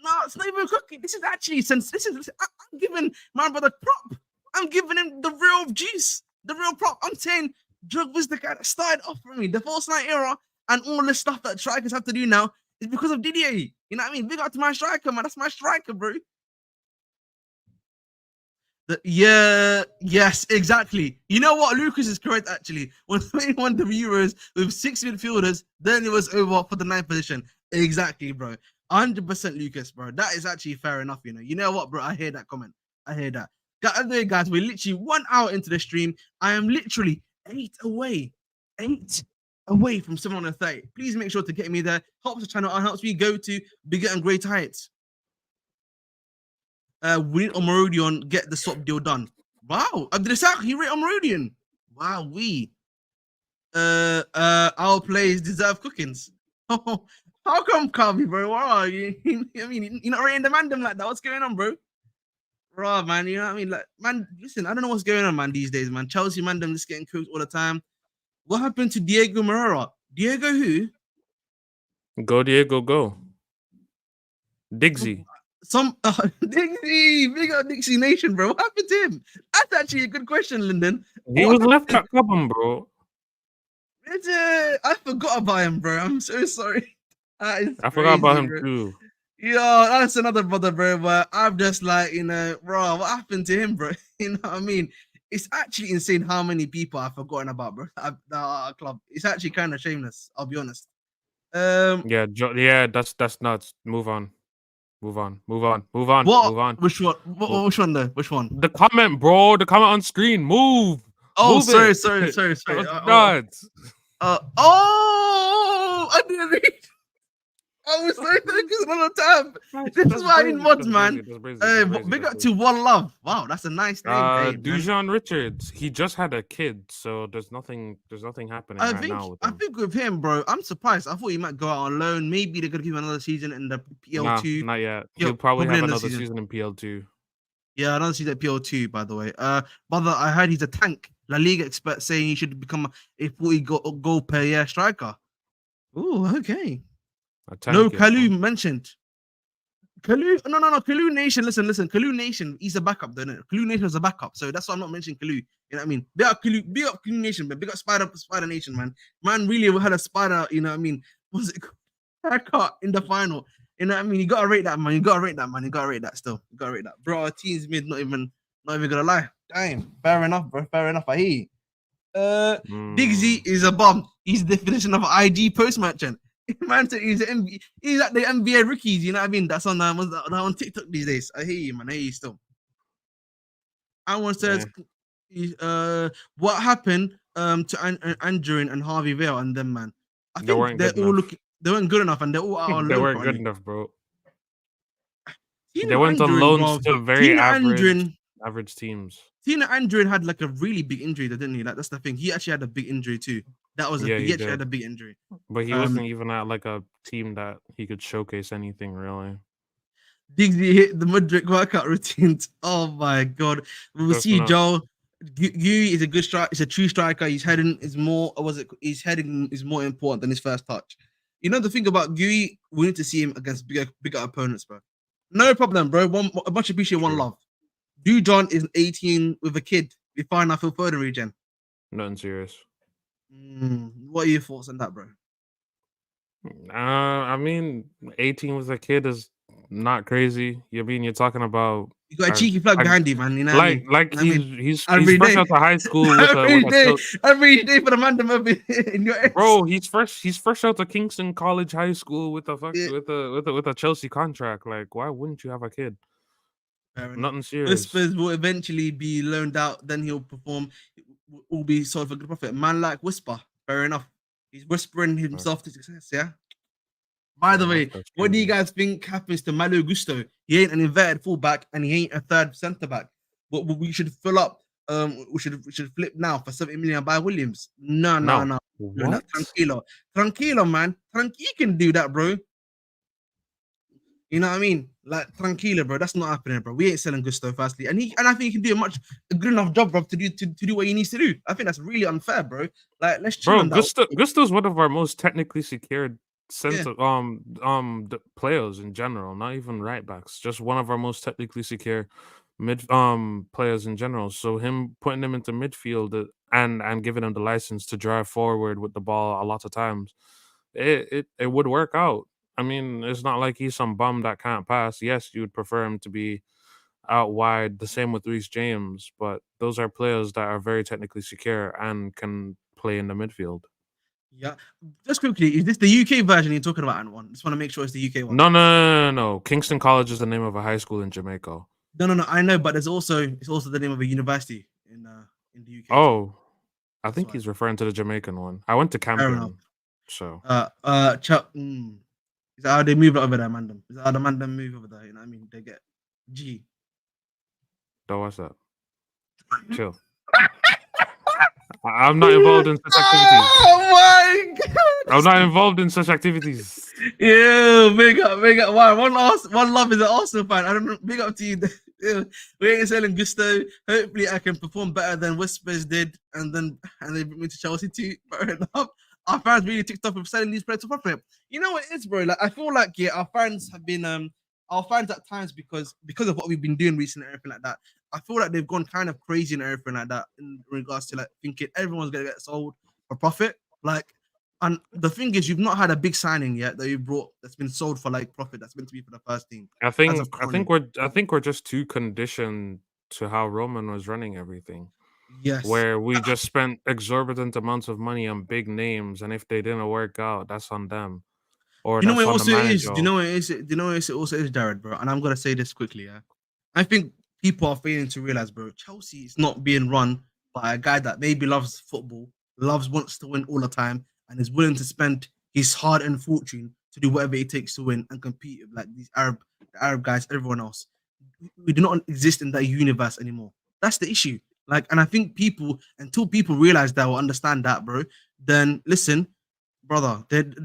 Speaker 1: No, it's not even cooking. This is actually, I'm giving my brother prop. I'm giving him the real juice, the real prop. I'm saying Drogba's the guy that started off for me, the false nine era, and all the stuff that strikers have to do now is because of Didier. You know what I mean? Big up to my striker, man. That's my striker, bro. Yes, exactly. You know what? Lucas is correct, actually. When they won the Euros with 6 midfielders, then it was over for the 9th position. Exactly, bro. 100% Lucas, bro. That is actually fair enough, You know what, bro? I hear that comment. I hear that. Guys, we're literally 1 hour into the stream. I am literally 8 away from 730. Please make sure to get me there. Helps the channel and helps me go to bigger and greater heights. We need Omorodion get the swap deal done. Wow, he rate Omorodion. Wow, our players deserve cookings. How come, Carby, bro? Wow, I mean, you're not rating the mandem like that. What's going on, bro? Bro, man, you know what I mean? Like, man, listen, I don't know what's going on, man, these days, man. Chelsea mandem just getting cooked all the time. What happened to Diego Moreira? Diego who?
Speaker 2: Go, Diego, go. Diggsy.
Speaker 1: Dixie, big up Dixie Nation, bro. What happened to him? That's actually a good question, Lyndon.
Speaker 2: He was left at Cobham, bro.
Speaker 1: I forgot about him, bro. I'm so sorry.
Speaker 2: I forgot about him too.
Speaker 1: Yeah, that's another brother, bro. But I'm just like, bro, what happened to him, bro? You know what I mean? It's actually insane how many people I've forgotten about, bro. Our club. It's actually kind of shameless. I'll be honest.
Speaker 2: Yeah, that's nuts. Move on.
Speaker 1: What?
Speaker 2: Move on.
Speaker 1: Which one? Which one though? Which one?
Speaker 2: The comment, bro. The comment on screen. Move.
Speaker 1: Oh,
Speaker 2: Move
Speaker 1: sorry.
Speaker 2: Nuts.
Speaker 1: I didn't read. I was so focused on the tab. This is why I need mods, man. Big up to One Love. Wow, that's a nice name.
Speaker 2: Dujon Richards. He just had a kid, so there's nothing happening now with him.
Speaker 1: I think with him, bro, I'm surprised. I thought he might go out on loan. Maybe they're gonna give him another season in the PL2.
Speaker 2: Nah, not yet. He'll probably have another season in PL2.
Speaker 1: Yeah, another season at PL2, by the way. Brother, I heard he's a tank. La Liga expert saying he should become a 40 goal per year striker. Oh, okay. No, Kalu mentioned. Kalu, no. Kalu Nation, listen. Kalu Nation, he's a backup, don't it? Kalu Nation is a backup, so that's why I'm not mentioning Kalu. You know what I mean? Big up Kalu Nation, man. Big up Spider Nation, man. Man really had a spider, you know what I mean? Was it haircut in the final? You know what I mean? You gotta rate that, man. You gotta rate that still. You gotta rate that. Bro, our team's mid, not even gonna lie. Damn, fair enough, bro. Fair enough. I hear you. Diggsy is a bum. He's the definition of an IG post merchant. Man said he's like the NBA rookies, you know what I mean? That's on on TikTok these days. I hear you, man. I hear you still. One says, what happened to Andrew and Harvey Vale and them, man? I think they weren't good enough, and they're all out on loan.
Speaker 2: They weren't good enough, bro. They went on loans to very average teams.
Speaker 1: Tina Andrew had like a really big injury, didn't he? Like, that's the thing. He actually had a big injury too. That was he actually had a big injury.
Speaker 2: But he wasn't even at like a team that he could showcase anything really.
Speaker 1: Diggsy hit the Mudrick workout routines. Oh my god. We'll see Joel. Gui is a good striker, he's a true striker. His heading is more important than his first touch. You know the thing about Gui, we need to see him against bigger opponents, bro. No problem, bro. Much appreciate, one love. Dujon is 18 with a kid. We find our Phil Foden regen.
Speaker 2: Nothing serious.
Speaker 1: What are your thoughts on that, bro?
Speaker 2: I mean, 18 with a kid is not crazy. You mean you're talking about
Speaker 1: You got a
Speaker 2: uh,
Speaker 1: cheeky plug
Speaker 2: like
Speaker 1: behind you, man. You know what I
Speaker 2: like
Speaker 1: mean?
Speaker 2: like
Speaker 1: I mean,
Speaker 2: he's
Speaker 1: every
Speaker 2: fresh
Speaker 1: day,
Speaker 2: out of high school with a
Speaker 1: every day,
Speaker 2: chill.
Speaker 1: every day for the man them over in your ex.
Speaker 2: Bro, he's fresh out of Kingston College High School with a
Speaker 1: Yeah,
Speaker 2: with a Chelsea contract. Like, why wouldn't you have a kid?
Speaker 1: fair enough.
Speaker 2: Nothing serious.
Speaker 1: Whispers will eventually be loaned out. Then he'll perform. Will be sold for good profit. Man like Whisper. Fair enough. He's whispering
Speaker 2: Uh,
Speaker 1: himself to success. Yeah. By
Speaker 2: Fair
Speaker 1: the
Speaker 2: enough.
Speaker 1: way,
Speaker 2: That's
Speaker 1: what do you
Speaker 2: crazy.
Speaker 1: guys think happens to Malo Gusto? He ain't an inverted fullback and he ain't a third centre back. But we should fill up. We should flip now for 70 million and buy Williams. No, no,
Speaker 2: No.
Speaker 1: no. Doing that.
Speaker 2: What?
Speaker 1: Tranquilo, man. You can do that, bro. You know what I mean? Like tranquilo, bro. That's not happening, bro. We ain't selling Gusto firstly, and I think he can do a good enough job, bro, to do what he needs to do. I think that's really unfair, bro. Like let's chill
Speaker 2: Bro,
Speaker 1: on that.
Speaker 2: Gusto's one of our most technically secured
Speaker 1: Yeah,
Speaker 2: center players in general, not even right backs. Just one of our most technically secure mid players in general. So him putting him into midfield and giving him the license to drive forward with the ball a lot of times, it would work out. I mean, it's not like he's some bum that can't pass. Yes, you would prefer him to be out wide. The same with Reece James, but those are players that are very technically secure and can play in the midfield.
Speaker 1: yeah. Just quickly, is this the UK version you're talking about, Antoine? Just want to make sure it's the UK one.
Speaker 2: No. Kingston College is the name of a high school in Jamaica.
Speaker 1: No. I know, but it's also the name of a university in the UK as well.
Speaker 2: Oh, I
Speaker 1: That's
Speaker 2: think
Speaker 1: why.
Speaker 2: he's referring to the Jamaican one. I went to
Speaker 1: Fair enough.
Speaker 2: Campion, so
Speaker 1: Is that how they move it over there, Mandem? Is that how the Mandem move over there? You know what I mean? They get G.
Speaker 2: don't watch that. Chill. I'm not involved in such activities.
Speaker 1: Oh my
Speaker 2: I'm
Speaker 1: god!
Speaker 2: not involved in such activities.
Speaker 1: Yeah, big up. Wow, one love is an Arsenal fan. I don't know. Big up to you. Yeah, we ain't selling Gusto. Hopefully, I can perform better than Whispers did, and they bring me to Chelsea too. Fair enough. Our fans really ticked off with selling these players to profit. You know what it is, bro? Like I feel like our fans have been our fans at times because of what we've been doing recently and everything like that. I feel like they've gone kind of crazy and everything like that in regards to like thinking everyone's gonna get sold for profit. Like, and the thing is, you've not had a big signing yet that you brought that's been sold for like profit. That's meant to be for the first team
Speaker 2: I
Speaker 1: as of
Speaker 2: think I think
Speaker 1: currently.
Speaker 2: we're just too conditioned to how Roman was running everything,
Speaker 1: Yes.
Speaker 2: where we just spent exorbitant amounts of money on big names, and if they didn't work out, that's on them or
Speaker 1: Do you know what
Speaker 2: that's
Speaker 1: it
Speaker 2: on the
Speaker 1: also is? Do you
Speaker 2: manager.
Speaker 1: know what it is? Do you know what it also is, Jared, bro? And I'm gonna say this quickly, yeah. I think people are failing to realize, bro, Chelsea is not being run by a guy that maybe loves football, wants to win all the time, and is willing to spend his hard-earned fortune to do whatever it takes to win and compete with like these Arab guys, everyone else. We do not exist in that universe anymore. That's the issue. Like, and I think until people realize that or understand that, bro, then listen, brother, then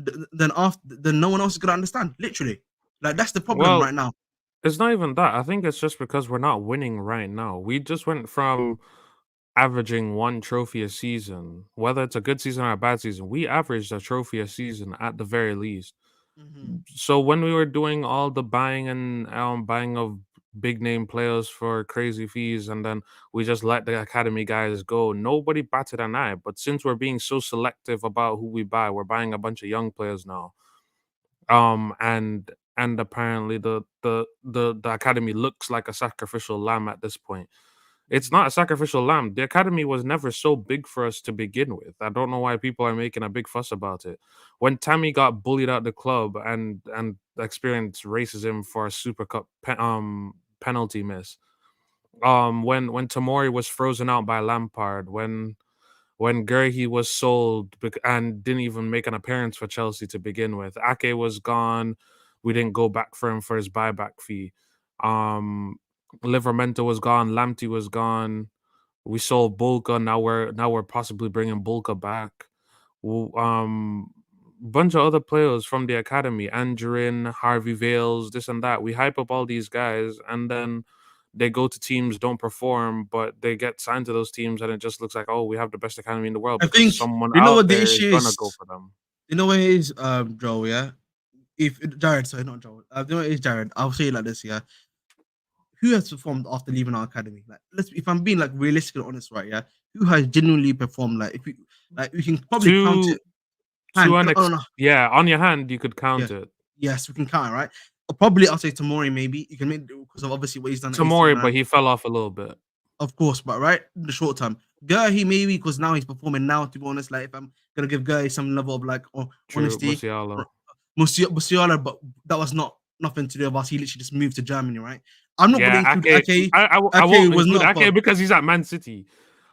Speaker 1: no one else is gonna understand. Literally, like that's the problem
Speaker 2: Well,
Speaker 1: right now.
Speaker 2: it's not even that. I think it's just because we're not winning right now. We just went from averaging one trophy a season, whether it's a good season or a bad season. We averaged a trophy a season at the very least.
Speaker 1: Mhm.
Speaker 2: So when we were doing all the buying and buying of big name players for crazy fees, and then we just let the academy guys go, nobody batted an eye. But since we're being so selective about who we buy, we're buying a bunch of young players now. And apparently the academy looks like a sacrificial lamb at this point. It's not a sacrificial lamb. The academy was never so big for us to begin with. I don't know why people are making a big fuss about it. When Tammy got bullied out the club and experienced racism for a Super Cup penalty miss. When Tamori was frozen out by Lampard, when Gerhi was sold and didn't even make an appearance for Chelsea to begin with. Ake was gone. We didn't go back for him for his buyback fee. Um, Livermento was gone. Lamptey was gone. We sold Bulka. Now we're possibly bringing Bulka back. Bunch of other players from the academy, Angerin, Harvey Vales, this and that. We hype up all these guys, and then they go to teams, don't perform, but they get signed to those teams, and it just looks like, oh, we have the best academy in the world
Speaker 1: I
Speaker 2: because
Speaker 1: think
Speaker 2: someone
Speaker 1: you know
Speaker 2: out
Speaker 1: what the
Speaker 2: there is
Speaker 1: issue
Speaker 2: gonna
Speaker 1: is.
Speaker 2: go for them.
Speaker 1: You know what it is, Joel. Yeah, if Jared, sorry, not Joel. You know what it is, Jared. I'll say it like this. Yeah, who has performed after leaving our academy? Like, if I'm being like realistic and honest, right? Yeah, who has genuinely performed? Like, if we like, we can probably count
Speaker 2: To
Speaker 1: it. Hand, no, no, no,
Speaker 2: yeah, on your hand you could
Speaker 1: yeah,
Speaker 2: count it.
Speaker 1: yes, we can count it, right? Probably I'll say Tamori maybe. You can make because of obviously what he's done at AC
Speaker 2: Tomori, but
Speaker 1: Milan,
Speaker 2: he fell off a little bit.
Speaker 1: of course, but right in the short term, Gurhi maybe because now he's performing now. To be honest, like if I'm gonna give Gurhi some level of like
Speaker 2: True,
Speaker 1: honesty,
Speaker 2: Musiala.
Speaker 1: Musiala, but that was not nothing to do with us. He literally just moved to Germany, right? I'm not gonna
Speaker 2: Yeah,
Speaker 1: include
Speaker 2: Ake.
Speaker 1: Ake.
Speaker 2: I
Speaker 1: Ake
Speaker 2: won't
Speaker 1: was
Speaker 2: include
Speaker 1: not
Speaker 2: Ake because he's at Man City.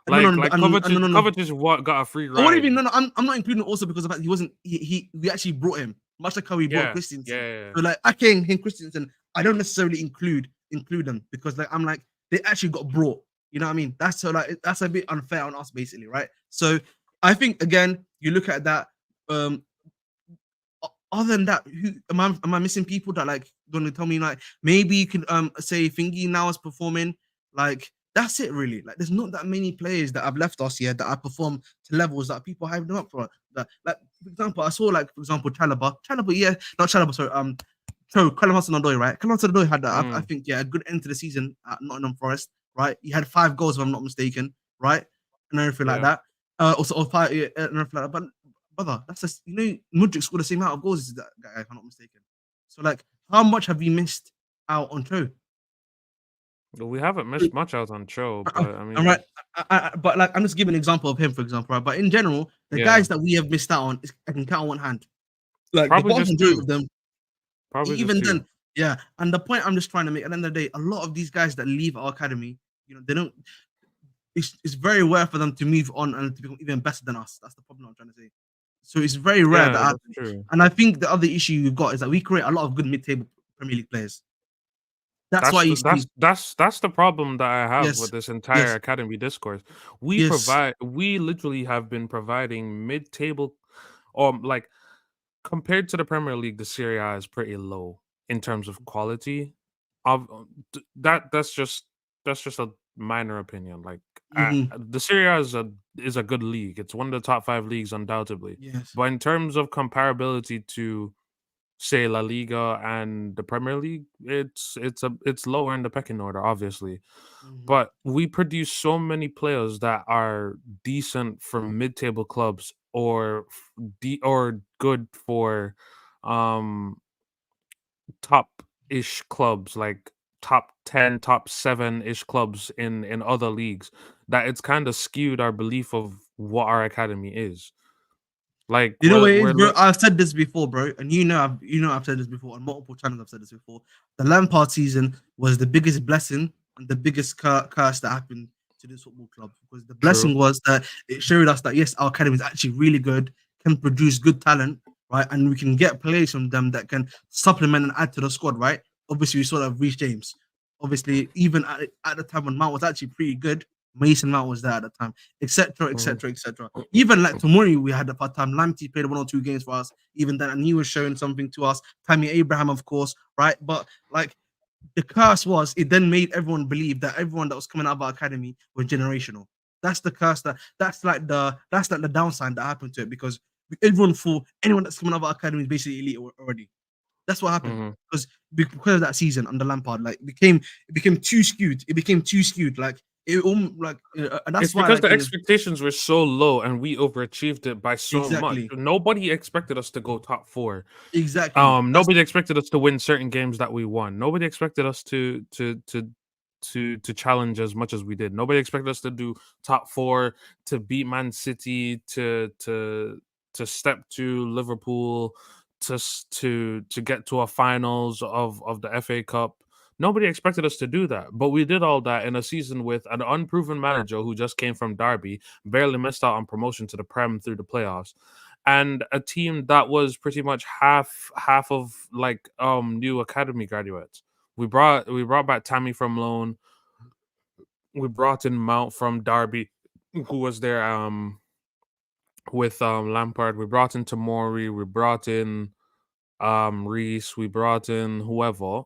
Speaker 1: no, no,
Speaker 2: Like
Speaker 1: no, no, no.
Speaker 2: Kovacic what got a free
Speaker 1: What do you
Speaker 2: ride.
Speaker 1: mean? No, no, I'm not including also because of that he wasn't. We actually brought him, much like how we brought
Speaker 2: Yeah,
Speaker 1: Christensen.
Speaker 2: yeah.
Speaker 1: So like Ake and him Christensen, I don't necessarily include them because like I'm like they actually got brought. You know what I mean? That's so like that's a bit unfair on us, basically, right? So I think again, you look at that. Um, Other than that, who am I missing people that like gonna tell me like maybe you can say Thingy now is performing like that's it really. Like there's not that many players that have left us yet that I perform to levels that people hype them up for. That like for example, I saw like for example Chalaba, yeah, not Chalaba, sorry, so Callum Hudson-Odoi, right? Callum Hudson-Odoi had that, I
Speaker 2: Mm,
Speaker 1: think, yeah, a good end to the season at Nottingham Forest, right? He had 5 goals, if I'm not mistaken, right? And everything like
Speaker 2: yeah.
Speaker 1: that. Also, or five, yeah, and everything like that. But brother, that's just Mudryk scored the same amount of goals as that guy, if I'm not mistaken. So like, how much have we missed out on Cho?
Speaker 2: We haven't missed much out on Cho, but I
Speaker 1: I'm
Speaker 2: mean,
Speaker 1: right, but like I'm just giving an example of him, for example, right? But in general, the
Speaker 2: yeah,
Speaker 1: guys that we have missed out on, I can count on one hand. Like the
Speaker 2: probably
Speaker 1: vast
Speaker 2: just
Speaker 1: majority
Speaker 2: two.
Speaker 1: of them,
Speaker 2: Probably just
Speaker 1: even
Speaker 2: two.
Speaker 1: then, yeah. And the point I'm just trying to make at the end of the day, a lot of these guys that leave our academy, they don't. It's very rare for them to move on and to become even better than us. That's the problem I'm trying to say. So it's very rare that
Speaker 2: Yeah, that's
Speaker 1: happens.
Speaker 2: true.
Speaker 1: And I think the other issue you've got is that we create a lot of good mid-table Premier League players. That's why
Speaker 2: That's
Speaker 1: you
Speaker 2: the
Speaker 1: see,
Speaker 2: that's the problem that I have with
Speaker 1: yes,
Speaker 2: this entire
Speaker 1: yes,
Speaker 2: academy discourse.
Speaker 1: yes,
Speaker 2: We literally have been providing mid-table, or like compared to the Premier League, the Serie A is pretty low in terms of quality. Of that's just a minor opinion. Like
Speaker 1: mm-hmm,
Speaker 2: the Serie A is a good league. It's one of the top 5 leagues undoubtedly.
Speaker 1: yes,
Speaker 2: But in terms of comparability to say La Liga and the Premier League, it's lower in the pecking order, obviously.
Speaker 1: mm-hmm,
Speaker 2: But we produce so many players that are decent for mid-table clubs or or good for um top-ish clubs, like top 10, top 7-ish clubs in other leagues, that it's kind of skewed our belief of what our academy is. Like
Speaker 1: You know what it is,
Speaker 2: we're
Speaker 1: bro? I've said this before, bro, and I've said this before on multiple channels. I've said this before. The Lampard season was the biggest blessing and the biggest curse that happened to this football club because the
Speaker 2: true.
Speaker 1: blessing was that it showed us that yes, our academy is actually really good, can produce good talent, right, and we can get players from them that can supplement and add to the squad, right? Obviously, we saw that Reece James. Obviously, even at the time when Mount was actually pretty good, Mason Mount was there at the time, etc.,
Speaker 2: Mhm.
Speaker 1: etc., etc. Even like Tomori, we had at that time. Lamptey played 1 or 2 games for us, even then, and he was showing something to us. Tammy Abraham, of course, right? But like the curse was, it then made everyone believe that everyone that was coming out of our academy was generational. That's the curse. That's like the downside that happened to it because everyone thought anyone that's coming out of our academy is basically elite already. That's what happened
Speaker 2: Mhm.
Speaker 1: because of that season under Lampard. Like it became too skewed. It became too skewed. Like and that's
Speaker 2: It's
Speaker 1: why
Speaker 2: because
Speaker 1: like
Speaker 2: the expectations were so low and we overachieved it by so much.
Speaker 1: exactly,
Speaker 2: Nobody expected us to go top 4.
Speaker 1: exactly. That's
Speaker 2: Nobody expected us to win certain games that we won. Nobody expected us to challenge as much as we did. Nobody expected us to do top 4, to beat Man City, to step to Liverpool, to get to a finals of the FA Cup. Nobody expected us to do that, but we did all that in a season with an unproven manager who just came from Derby, barely missed out on promotion to the Prem through the playoffs, and a team that was pretty much half of like new academy graduates. We brought back Tammy from loan. We brought in Mount from Derby, who was there with Lampard. We brought in Tamori. We brought in Reese. We brought in whoever.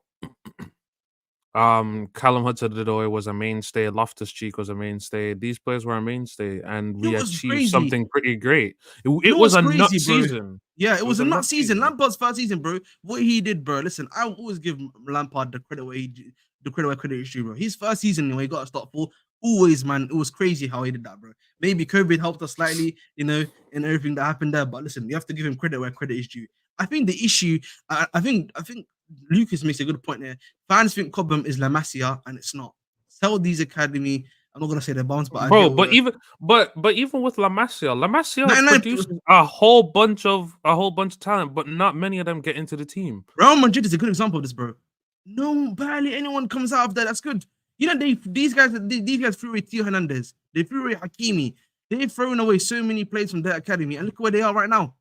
Speaker 2: Callum Hudson-Odoi was a mainstay. Loftus-Cheek was a mainstay. These players were a mainstay, and
Speaker 1: it
Speaker 2: we
Speaker 1: was
Speaker 2: achieved
Speaker 1: crazy.
Speaker 2: something pretty great.
Speaker 1: You
Speaker 2: It
Speaker 1: know
Speaker 2: was
Speaker 1: what's
Speaker 2: a nut
Speaker 1: crazy, bro?
Speaker 2: season.
Speaker 1: Yeah, it
Speaker 2: It
Speaker 1: was
Speaker 2: was
Speaker 1: a
Speaker 2: a
Speaker 1: nut
Speaker 2: nut
Speaker 1: season.
Speaker 2: season.
Speaker 1: Lampard's first season, bro. What he did, bro. Listen, I always give Lampard the credit where he the credit where credit is due, bro. His first season, he got a start for. Always, man, it was crazy how he did that, bro. Maybe COVID helped us slightly, in everything that happened there. But listen, you have to give him credit where credit is due. I think the issue, I think Lucas makes a good point there. Fans think Cobham is La Masia, and it's not. Saudis Academy. I'm not gonna say the bounce, but I get
Speaker 2: Bro,
Speaker 1: all
Speaker 2: but
Speaker 1: the
Speaker 2: even with La Masia
Speaker 1: 99.
Speaker 2: produces a whole bunch of talent, but not many of them get into the team.
Speaker 1: Real Madrid is a good example of this, bro. No, barely anyone comes out of there. That's good. These guys threw away Theo Hernandez. They threw away Hakimi. They've thrown away so many players from their academy, and look where they are right now.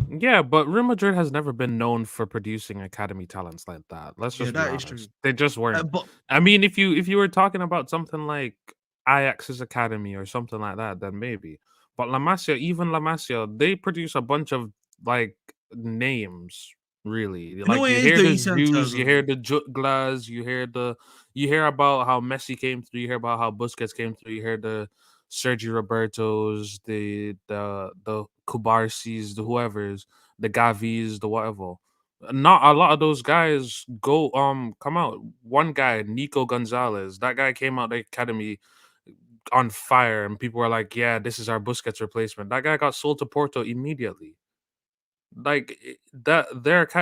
Speaker 2: Yeah, but Real Madrid has never been known for producing academy talents like that. Let's
Speaker 1: Yeah,
Speaker 2: just be
Speaker 1: that is true.
Speaker 2: honest. They just weren't.
Speaker 1: But
Speaker 2: I mean, if you were talking about something like Ajax's academy or something like that, then maybe. But La Masia, they produce a bunch of like names, really.
Speaker 1: you know
Speaker 2: Like
Speaker 1: what
Speaker 2: you
Speaker 1: it is
Speaker 2: hear
Speaker 1: though,
Speaker 2: the
Speaker 1: Santos.
Speaker 2: Jews, you hear the Jutglas, you hear about how Messi came through, you hear about how Busquets came through, you hear the Sergio Robertos, the Kubarsis, the whoever's, the Gavis, the whatever. Not a lot of those guys come out. One guy, Nico Gonzalez, that guy came out the academy on fire, and people were like, "Yeah, this is our Busquets replacement." That guy got sold to Porto immediately. Like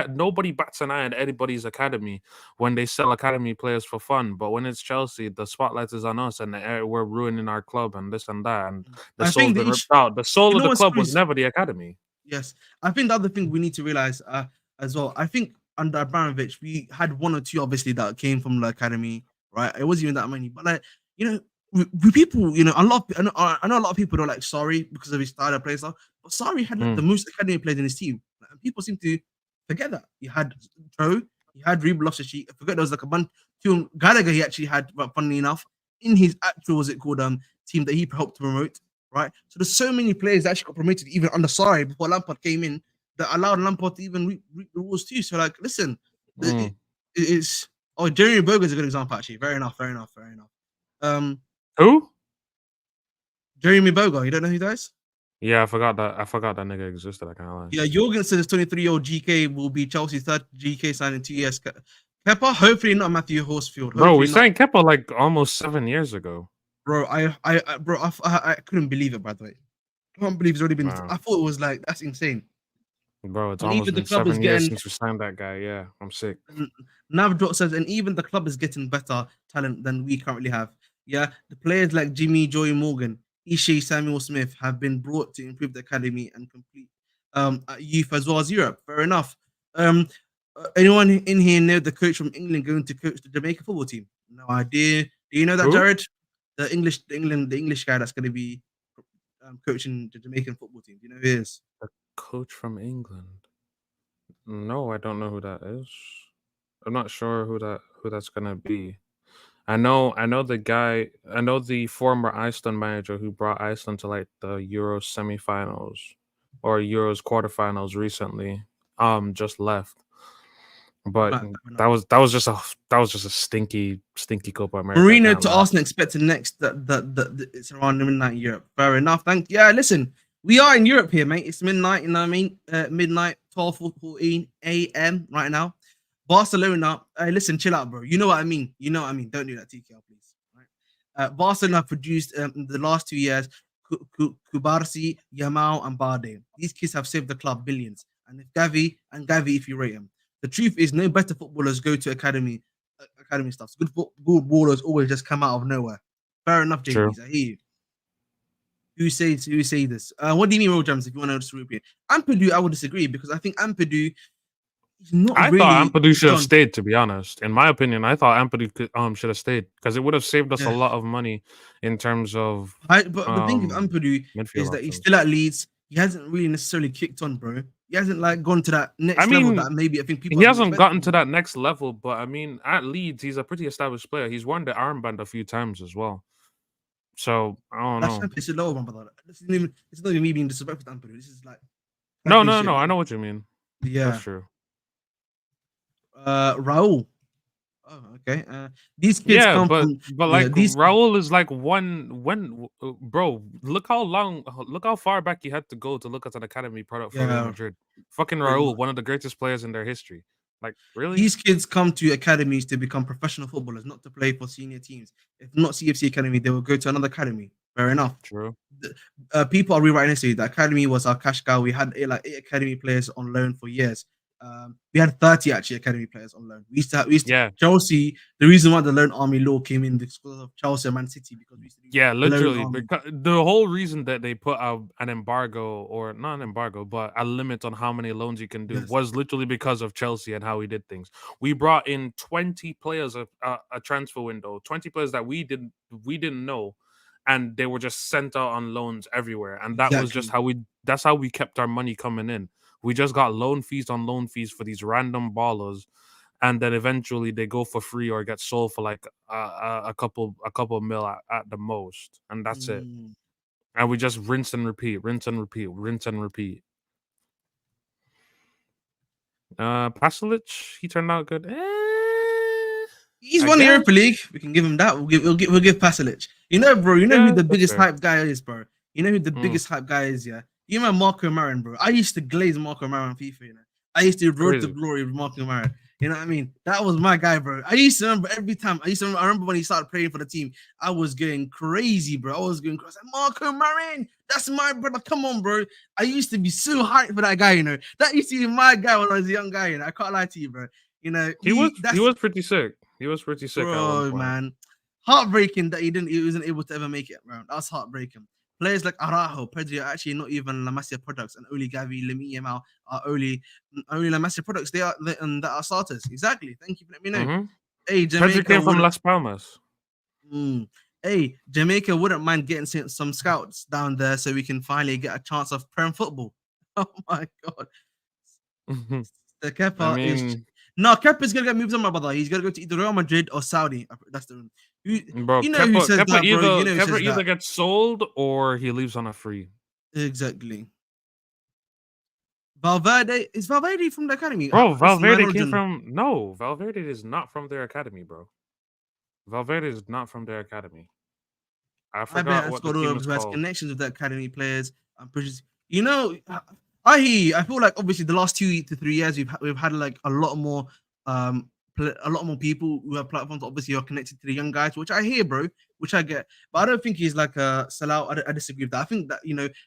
Speaker 2: nobody bats an eye at anybody's academy when they sell academy players for fun. But when it's Chelsea, the spotlight is on us, and we're ruining our club and this and that. And the
Speaker 1: I
Speaker 2: soul's
Speaker 1: think
Speaker 2: been
Speaker 1: the
Speaker 2: ripped
Speaker 1: issue.
Speaker 2: out. The soul
Speaker 1: You
Speaker 2: of
Speaker 1: know
Speaker 2: the
Speaker 1: what's
Speaker 2: club was
Speaker 1: crazy?
Speaker 2: never the academy.
Speaker 1: Yes, I think the other thing we need to realize as well. I think under Abramovich, we had one or two obviously that came from the academy, right? It wasn't even that many, but like we people, a lot. I know a lot of people don't like Sorry because of his style of play stuff, but Sorry had like the
Speaker 2: Mm.
Speaker 1: most academy players in his team, and people seem to forget that. He had Joe, he had Reeb Loftus-Cheek. I forget there was like a bunch. Gallagher he actually had, but funnily enough, in his actual what's it called team that he helped promote, right? So there's so many players that actually got promoted even under Sarri before Lampard came in that allowed Lampard to even reap the rules too. So like, listen,
Speaker 2: Mm.
Speaker 1: it's Jeremy Boga is a good example actually. Fair enough, fair enough, fair enough. Um,
Speaker 2: Who?
Speaker 1: Jeremy Boga, you don't know who that is?
Speaker 2: Yeah, I forgot that nigga existed. I can't lie.
Speaker 1: Yeah, Jorgensen is 23-year-old GK will be Chelsea's third GK sign in 2 years. Kepa, hopefully not Matthew Horsfield.
Speaker 2: Bro, we
Speaker 1: Hopefully not,
Speaker 2: signed Kepa like almost 7 years ago.
Speaker 1: bro. I couldn't believe it. By the way, I can't believe it's already been.
Speaker 2: Wow.
Speaker 1: I thought it was like that's insane.
Speaker 2: Bro, it's
Speaker 1: And
Speaker 2: almost
Speaker 1: even the
Speaker 2: been
Speaker 1: club is
Speaker 2: 7 years
Speaker 1: getting
Speaker 2: since we signed that guy. Yeah, I'm sick.
Speaker 1: Navdot says, and even the club is getting better talent than we currently have. Yeah, the players like Jimmy, Joey Morgan, Ishe, Samuel Smith have been brought to improve the academy and complete youth as well as Europe. Fair enough. Anyone in here know the coach from England going to coach the Jamaica football team? No idea. Do you know that,
Speaker 2: Who?
Speaker 1: Jared? The English guy that's going to be coaching the Jamaican football team. Do you know who he is?
Speaker 2: A coach from England. No, I don't know who that is. I'm not sure who that's gonna be. I know the guy. I know the former Iceland manager who brought Iceland to like the Euros semifinals or Euros quarterfinals recently. Just left, but
Speaker 1: Fair enough.
Speaker 2: that was just a stinky Copa America. I
Speaker 1: Marino
Speaker 2: can't
Speaker 1: to
Speaker 2: lie.
Speaker 1: Arsenal expected next. That it's around midnight Europe. Fair enough. Yeah, listen, we are in Europe here, mate. It's midnight. You know what I mean? Midnight, 12:14 a.m. right now. Barcelona. Listen, chill out, bro. You know what I mean. You know what I mean. Don't do that, TKL, please. Right? Barcelona produced in the last 2 years Kubarsi, Yamal, and Barde. These kids have saved the club billions. And if Gavi, if you rate him, the truth is, no better footballers go to academy stuff. So good ballers always just come out of nowhere. Fair enough,
Speaker 2: True.
Speaker 1: JBs. I hear you. Who say this? What do you mean, Will James? If you want to just repeat, Ampadu, I would disagree because I think Ampadu is not
Speaker 2: I thought
Speaker 1: really
Speaker 2: Ampadu should have
Speaker 1: done.
Speaker 2: stayed. To be honest, in my opinion, I thought should have stayed because it would have saved us a
Speaker 1: Yeah,
Speaker 2: lot of money in terms of
Speaker 1: but the thing with Ampadu is
Speaker 2: midfield
Speaker 1: that he's
Speaker 2: options.
Speaker 1: still at Leeds. He hasn't really necessarily kicked on, bro. He hasn't like gone to that
Speaker 2: I
Speaker 1: next level
Speaker 2: mean,
Speaker 1: that maybe I think people
Speaker 2: he
Speaker 1: have been
Speaker 2: hasn't gotten
Speaker 1: expecting.
Speaker 2: to that next level, but I mean, at Leeds, he's a pretty established player. He's worn the armband a few times as well. So I don't
Speaker 1: That's
Speaker 2: know.
Speaker 1: championship is low, man, brother. It's not even me being disrespectful to Ampadu. This is like
Speaker 2: No, no,
Speaker 1: championship.
Speaker 2: no. I know what you mean. That's
Speaker 1: Yeah.
Speaker 2: true.
Speaker 1: Raul. Oh, okay. These kids
Speaker 2: Yeah,
Speaker 1: come
Speaker 2: but
Speaker 1: from
Speaker 2: but
Speaker 1: yeah.
Speaker 2: like
Speaker 1: These
Speaker 2: Raul is like bro. Look how far back you had to go to look at an academy product for Real
Speaker 1: yeah.
Speaker 2: Madrid. Fucking
Speaker 1: Pretty
Speaker 2: Raul,
Speaker 1: much.
Speaker 2: one of the greatest players in their history. Like, really?
Speaker 1: These kids come to academies to become professional footballers, not to play for senior teams. If not CFC Academy, they will go to another academy. Fair enough.
Speaker 2: True.
Speaker 1: People are rewriting history. The academy was our cash cow. We had like 8 academy players on loan for years. We had 30 actually academy players on loan.
Speaker 2: Yeah.
Speaker 1: Chelsea. The reason why the loan army law came in because of Chelsea and Man City, because we used to do
Speaker 2: Yeah,
Speaker 1: the loan
Speaker 2: literally.
Speaker 1: army.
Speaker 2: Because the whole reason that they put out an embargo, or not an embargo, but a limit on how many loans you can do,
Speaker 1: Yes,
Speaker 2: was literally because of Chelsea and how we did things. We brought in 20 players a transfer window, 20 players that we didn't know, and they were just sent out on loans everywhere. And that was just
Speaker 1: exactly.
Speaker 2: that's how we kept our money coming in. We just got loan fees on loan fees for these random ballers, and then eventually they go for free or get sold for like a couple mil at the most, and that's it.
Speaker 1: Mm.
Speaker 2: And we just rinse and repeat, rinse and repeat, rinse and repeat. Pasalic, he turned out good.
Speaker 1: He's
Speaker 2: I
Speaker 1: won the
Speaker 2: guess.
Speaker 1: Europa League. We can give him that. We'll give Pasalic. You know, bro. You know who
Speaker 2: Yeah,
Speaker 1: the
Speaker 2: that's
Speaker 1: biggest
Speaker 2: fair.
Speaker 1: hype guy is, bro. You know who the
Speaker 2: Mm,
Speaker 1: biggest hype guy is, yeah. You remember Marco Marin, bro. I used to glaze Marco Marin on FIFA. You know, I used to road to
Speaker 2: crazy.
Speaker 1: glory with Marco Marin. You know what I mean? That was my guy, bro. I used to remember every time. I remember when he started playing for the team. I was going crazy, bro. I was going crazy. Like, Marco Marin, that's my brother. Come on, bro. I used to be so hyped for that guy. You know, that used to be my guy when I was a young guy. You know, I can't lie to you, bro. You know,
Speaker 2: He was he
Speaker 1: that's
Speaker 2: was pretty sick. He was pretty sick at one
Speaker 1: bro,
Speaker 2: point.
Speaker 1: man. Heartbreaking that he wasn't able to ever make it, bro. That's heartbreaking. Players like Araujo, Pedri are actually not even La Masia products, and only Gavi, Lamine Yamal are only La Masia products. They are that are starters. Exactly. Thank you for letting me know.
Speaker 2: Mm-hmm.
Speaker 1: Hey,
Speaker 2: Pedri
Speaker 1: Jamaica
Speaker 2: came from
Speaker 1: wouldn't.
Speaker 2: Las Palmas.
Speaker 1: Mm, hey, Jamaica wouldn't mind getting some scouts down there so we can finally get a chance of Prem football. Oh my god. The
Speaker 2: I
Speaker 1: Kepa is
Speaker 2: mean,
Speaker 1: no Kepa's gonna get moved on, my brother. He's gonna go to either Real Madrid or Saudi. That's the you,
Speaker 2: bro,
Speaker 1: you know who says
Speaker 2: Kepa
Speaker 1: that, bro. You
Speaker 2: either
Speaker 1: know who
Speaker 2: Kepa
Speaker 1: says
Speaker 2: either
Speaker 1: that.
Speaker 2: gets sold or he leaves on a free.
Speaker 1: Exactly. Valverde is Valverde from the academy.
Speaker 2: Bro,
Speaker 1: This is my
Speaker 2: Valverde
Speaker 1: knowledge
Speaker 2: came
Speaker 1: on.
Speaker 2: from no, Valverde is not from their academy, bro. Valverde is not from their academy. I
Speaker 1: I bet
Speaker 2: forgot
Speaker 1: I
Speaker 2: what the
Speaker 1: scored
Speaker 2: team is
Speaker 1: who has
Speaker 2: called.
Speaker 1: connections with the academy players. I'm pretty. You know, I hear you. I feel like obviously the last 2 to 3 years we've had like a lot more people who have platforms obviously are connected to the young guys, which I hear, bro, which I get. But I don't think he's like a sellout. I disagree with that. I think that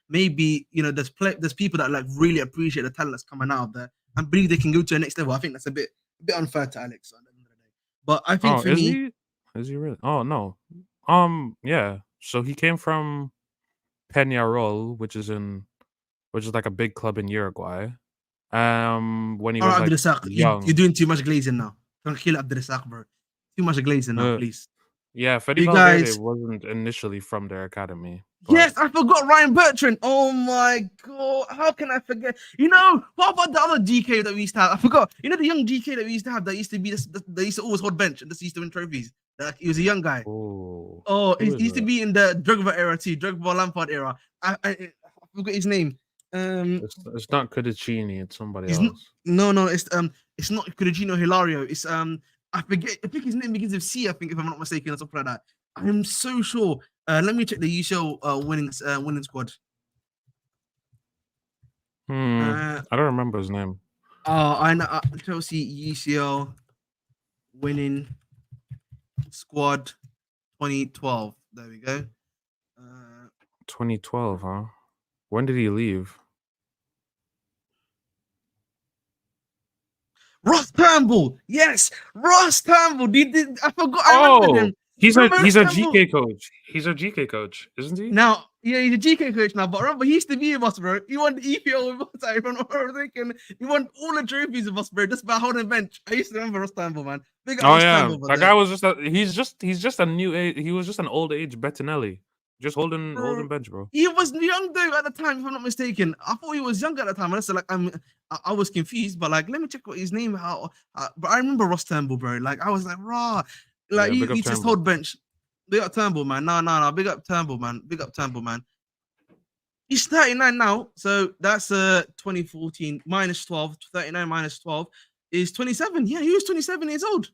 Speaker 1: maybe there's people that like really appreciate the talent that's coming out of there and believe they can go to the next level. I think that's a bit unfair to Alex at the end of the day. But I think
Speaker 2: Oh,
Speaker 1: for
Speaker 2: is
Speaker 1: me,
Speaker 2: he? Is he really? Oh no. Yeah. So he came from Peñarol, which is like a big club in Uruguay. When he
Speaker 1: all
Speaker 2: was
Speaker 1: right,
Speaker 2: like
Speaker 1: Abdurrassaq, you're
Speaker 2: young.
Speaker 1: doing too much glazing now. Don't kill Abdurrassaq, bro. Too much glazing now,
Speaker 2: Uh,
Speaker 1: please.
Speaker 2: yeah, Fede
Speaker 1: You
Speaker 2: Valverde
Speaker 1: guys,
Speaker 2: wasn't initially from their academy, but
Speaker 1: yes, I forgot Ryan Bertrand. Oh my god, how can I forget? You know, what about the other GK that we used to have? I forgot. You know the young GK that we used to have that used to be that used to always hold bench and just used to win trophies. Like he was a young guy.
Speaker 2: oh,
Speaker 1: Oh,
Speaker 2: who
Speaker 1: he
Speaker 2: is
Speaker 1: used to
Speaker 2: that?
Speaker 1: be in the Drogba era too, Drogba Lampard era. I forgot his name.
Speaker 2: It's not Cudicini, it's somebody
Speaker 1: He's not,
Speaker 2: else.
Speaker 1: no, it's not Cudicino Hilario. It's I forget. I think his name begins with C. I think if I'm not mistaken, or something like that. I'm so sure. Let me check the UCL winning squad. Uh,
Speaker 2: I don't remember his name.
Speaker 1: I know Chelsea UCL winning squad 2012. There we go.
Speaker 2: 2012, huh? When did he leave?
Speaker 1: Ross Turnbull. Yes, Ross Turnbull. I forgot. I remembered
Speaker 2: Oh,
Speaker 1: him.
Speaker 2: he's a
Speaker 1: Remember Ross
Speaker 2: he's a
Speaker 1: Turnbull?
Speaker 2: GK coach. He's a GK coach, isn't he?
Speaker 1: Now, yeah, he's a GK coach now, but remember, he used to be with us, bro. He won the EPL with us. If I'm not thinking, he won all the trophies with us, bro, just by holding bench. I used to remember Ross Turnbull, man. Big up
Speaker 2: Oh
Speaker 1: Ross
Speaker 2: yeah,
Speaker 1: Turnbull over
Speaker 2: that guy
Speaker 1: there.
Speaker 2: was he's just a new age. He was just an old age Bettinelli, just holding
Speaker 1: Bro,
Speaker 2: bench, bro.
Speaker 1: he was young though at the time, if I'm not mistaken. I thought he was young at the time. And so like I was confused, but like let me check what his name but I remember Ross Turnbull, bro. Like I was like, raw. Like
Speaker 2: Yeah,
Speaker 1: you,
Speaker 2: big up
Speaker 1: you just
Speaker 2: Turnbull.
Speaker 1: hold bench. Big up Turnbull, man. No. Big up Turnbull, man. Big up Turnbull, man. He's 39 now, so that's 2014 minus 12, 39 minus 12 is 27. Yeah, he was 27 years old.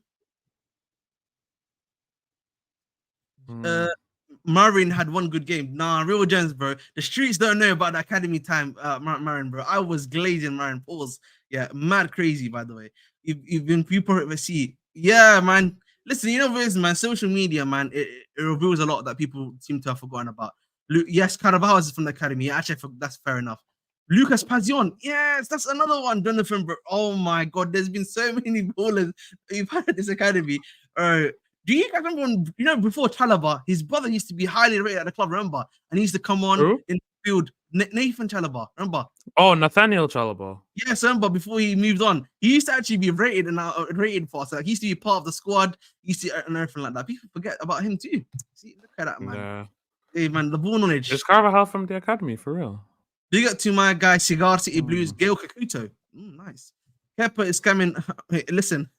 Speaker 1: Uh,
Speaker 2: Hmm.
Speaker 1: Marin had one good game. Nah, real gems, bro. The streets don't know about the academy time, Marin, bro. I was glazing Marin. Pause. Yeah, mad crazy, by the way. You've been people ever see. Yeah, man. Listen, you know what it is, man. Social media, man, it reveals a lot that people seem to have forgotten about. Yes, Carabao is from the academy. Actually, that's fair enough. Lucas Pazion, yes, that's another one. Jonathan, bro. Oh my god, there's been so many ballers you've had at this academy. Do you guys remember when, before Chalaba, his brother used to be highly rated at the club, remember? And he used to come on
Speaker 2: Who?
Speaker 1: in the field. Nathan Chalaba, remember?
Speaker 2: Oh, Nathaniel Chalobah.
Speaker 1: Yes, remember before he moved on, he used to actually be rated and rated for us. Like he used to be part of the squad, he used to and everything like that. People forget about him too. See, look at that, man.
Speaker 2: Yeah.
Speaker 1: Hey, man, the ball knowledge.
Speaker 2: Is Carvajal from the academy for real?
Speaker 1: Big up to my guy, Cigar City Blues, Gail Kakuto. Nice. Kepa is scamming. Hey, listen,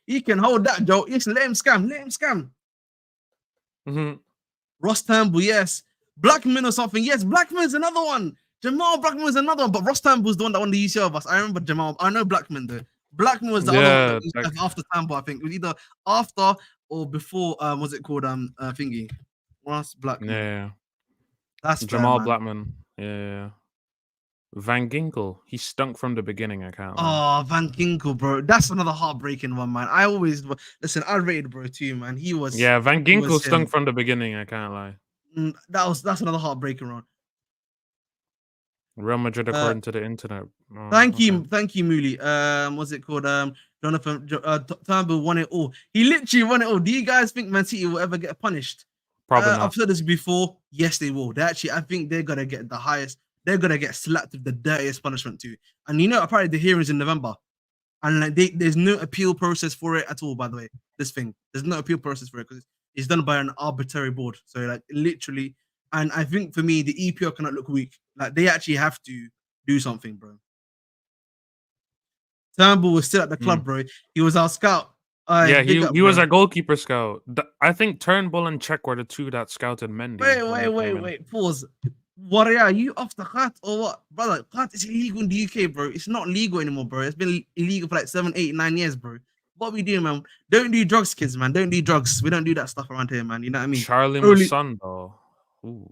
Speaker 1: he can hold that, Joe. Yes, let him scam. Let him scam.
Speaker 2: Mm-hmm.
Speaker 1: Ross Turnbull, yes. Blackman or something. Yes, Blackman's another one. Jamal Blackman was another one, but Ross Turnbull's the one that won the UCL of us. I remember Jamal. I know Blackman though. Blackman was the other one that was after Turnbull, I think. It was either after or before, what's it called? Thingy. Ross Blackman.
Speaker 2: Yeah.
Speaker 1: That's
Speaker 2: Jamal
Speaker 1: fair,
Speaker 2: Blackman. Yeah. Van Ginkel. He stunk from the beginning, I can't
Speaker 1: lie. Oh, Van Ginkel, bro. That's another heartbreaking one, man. I always listen, I rated bro too, man. He was
Speaker 2: Van Ginkel stunk from the beginning, I can't lie.
Speaker 1: That's another heartbreaking one.
Speaker 2: Real Madrid according to the internet.
Speaker 1: Thank you, Mooley. What's it called? Jonathan Turnbull won it all. He literally won it all. Do you guys think Man City will ever get punished?
Speaker 2: Probably not.
Speaker 1: I've said this before. Yes, they will. I think they're gonna get the highest. They're gonna get slapped with the dirtiest punishment too. And apparently the hearing's in November, and like there's no appeal process for it at all. By the way, there's no appeal process for it because it's done by an arbitrary board. So like literally. And I think for me, the EPL cannot look weak. Like they actually have to do something, bro. Turnbull was still at the club, bro. He was our scout.
Speaker 2: He was our goalkeeper scout. I think Turnbull and Czech were the two that scouted Mendy.
Speaker 1: Wait. Pause. Warrior, are you off the cut or what? Brother, cut is illegal in the UK, bro. It's not legal anymore, bro. It's been illegal for like 7, 8, 9 years, bro. What we do, man? Don't do drugs, kids, man. Don't do drugs. We don't do that stuff around here, man. You know what I mean?
Speaker 2: Charlie Musundo.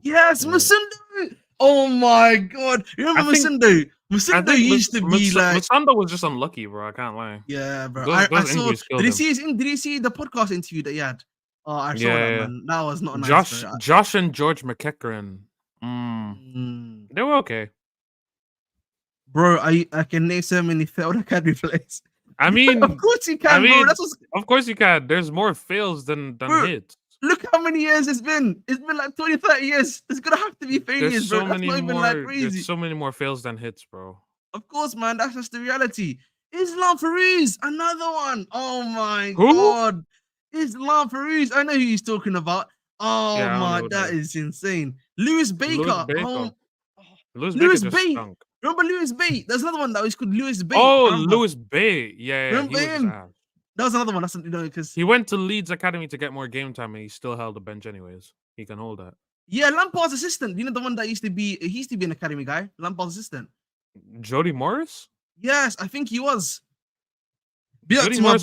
Speaker 1: Yes, Musundo. Oh my god. You remember Musundo? Musundo used to be like
Speaker 2: Musundo was just unlucky, bro. I can't lie.
Speaker 1: Yeah, bro. I saw. Did he see the podcast interview that he had? Oh, I saw that, man. That was not nice.
Speaker 2: Josh and George McEachran. They were okay.
Speaker 1: Bro, I can name so many failed academy players.
Speaker 2: I mean,
Speaker 1: of course you can, bro.
Speaker 2: Of course you can. There's more fails than hits.
Speaker 1: Look how many years it's been. It's been like 20, 30 years. There's gonna have to be failures, bro. That's not even like crazy.
Speaker 2: There's so many more fails than hits, bro.
Speaker 1: Of course, man. That's just the reality. Islam Farouz, another one. Oh my god. Islam Farouz. I know who he's talking about. Oh my, that is insane. Lewis Baker. Lewis Bate. Remember Lewis Bate? There's another one that was called Lewis Bate.
Speaker 2: Oh, Lewis Bate. Yeah.
Speaker 1: Remember him? That was another one. That's because
Speaker 2: he went to Leeds Academy to get more game time, and he still held the bench anyways. He can hold that.
Speaker 1: Yeah, Lampard's assistant. You know the one that used to be an academy guy. Lampard's assistant.
Speaker 2: Jody Morris.
Speaker 1: Yes, I think he was.
Speaker 2: Jody Morris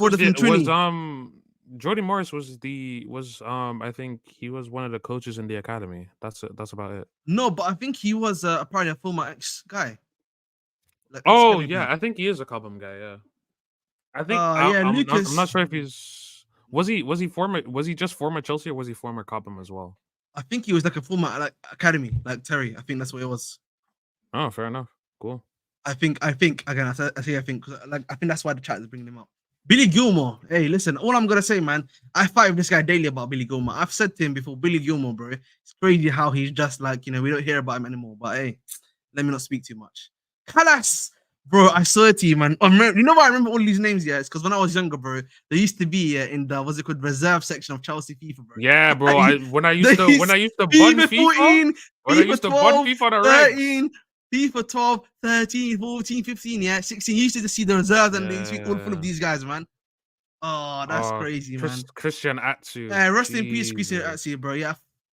Speaker 2: Jody Morris was I think he was one of the coaches in the academy. That's about it.
Speaker 1: No, but I think he was probably a former ex guy.
Speaker 2: Like, I think he is a Cobham guy. Yeah. I think I'm not sure if he's was he just former Chelsea or was he former Cobham as well?
Speaker 1: I think he was like a former academy, like Terry. I think that's what it was.
Speaker 2: Oh, fair enough. Cool.
Speaker 1: I think again. I think that's why the chat is bringing him up. Billy Gilmore. Hey, listen. All I'm gonna say, man. I fight with this guy daily about Billy Gilmore. I've said to him before, Billy Gilmore, bro. It's crazy how he's just like we don't hear about him anymore. But hey, let me not speak too much. Kalas. Bro, I swear to you, man. You know why I remember all these names? Yeah, it's because when I was younger, bro, they used to be in the what's it called reserve section of Chelsea FIFA, bro.
Speaker 2: Yeah, bro. When I used to bun FIFA, when I used to bun FIFA the
Speaker 1: 13, FIFA 12, 13, 14, 15, 16. You used to see the reserves and they used to be all full of these guys, man. Oh, that's crazy, man.
Speaker 2: Christian Atsu.
Speaker 1: Yeah, rest in peace, Christian Atsu, bro.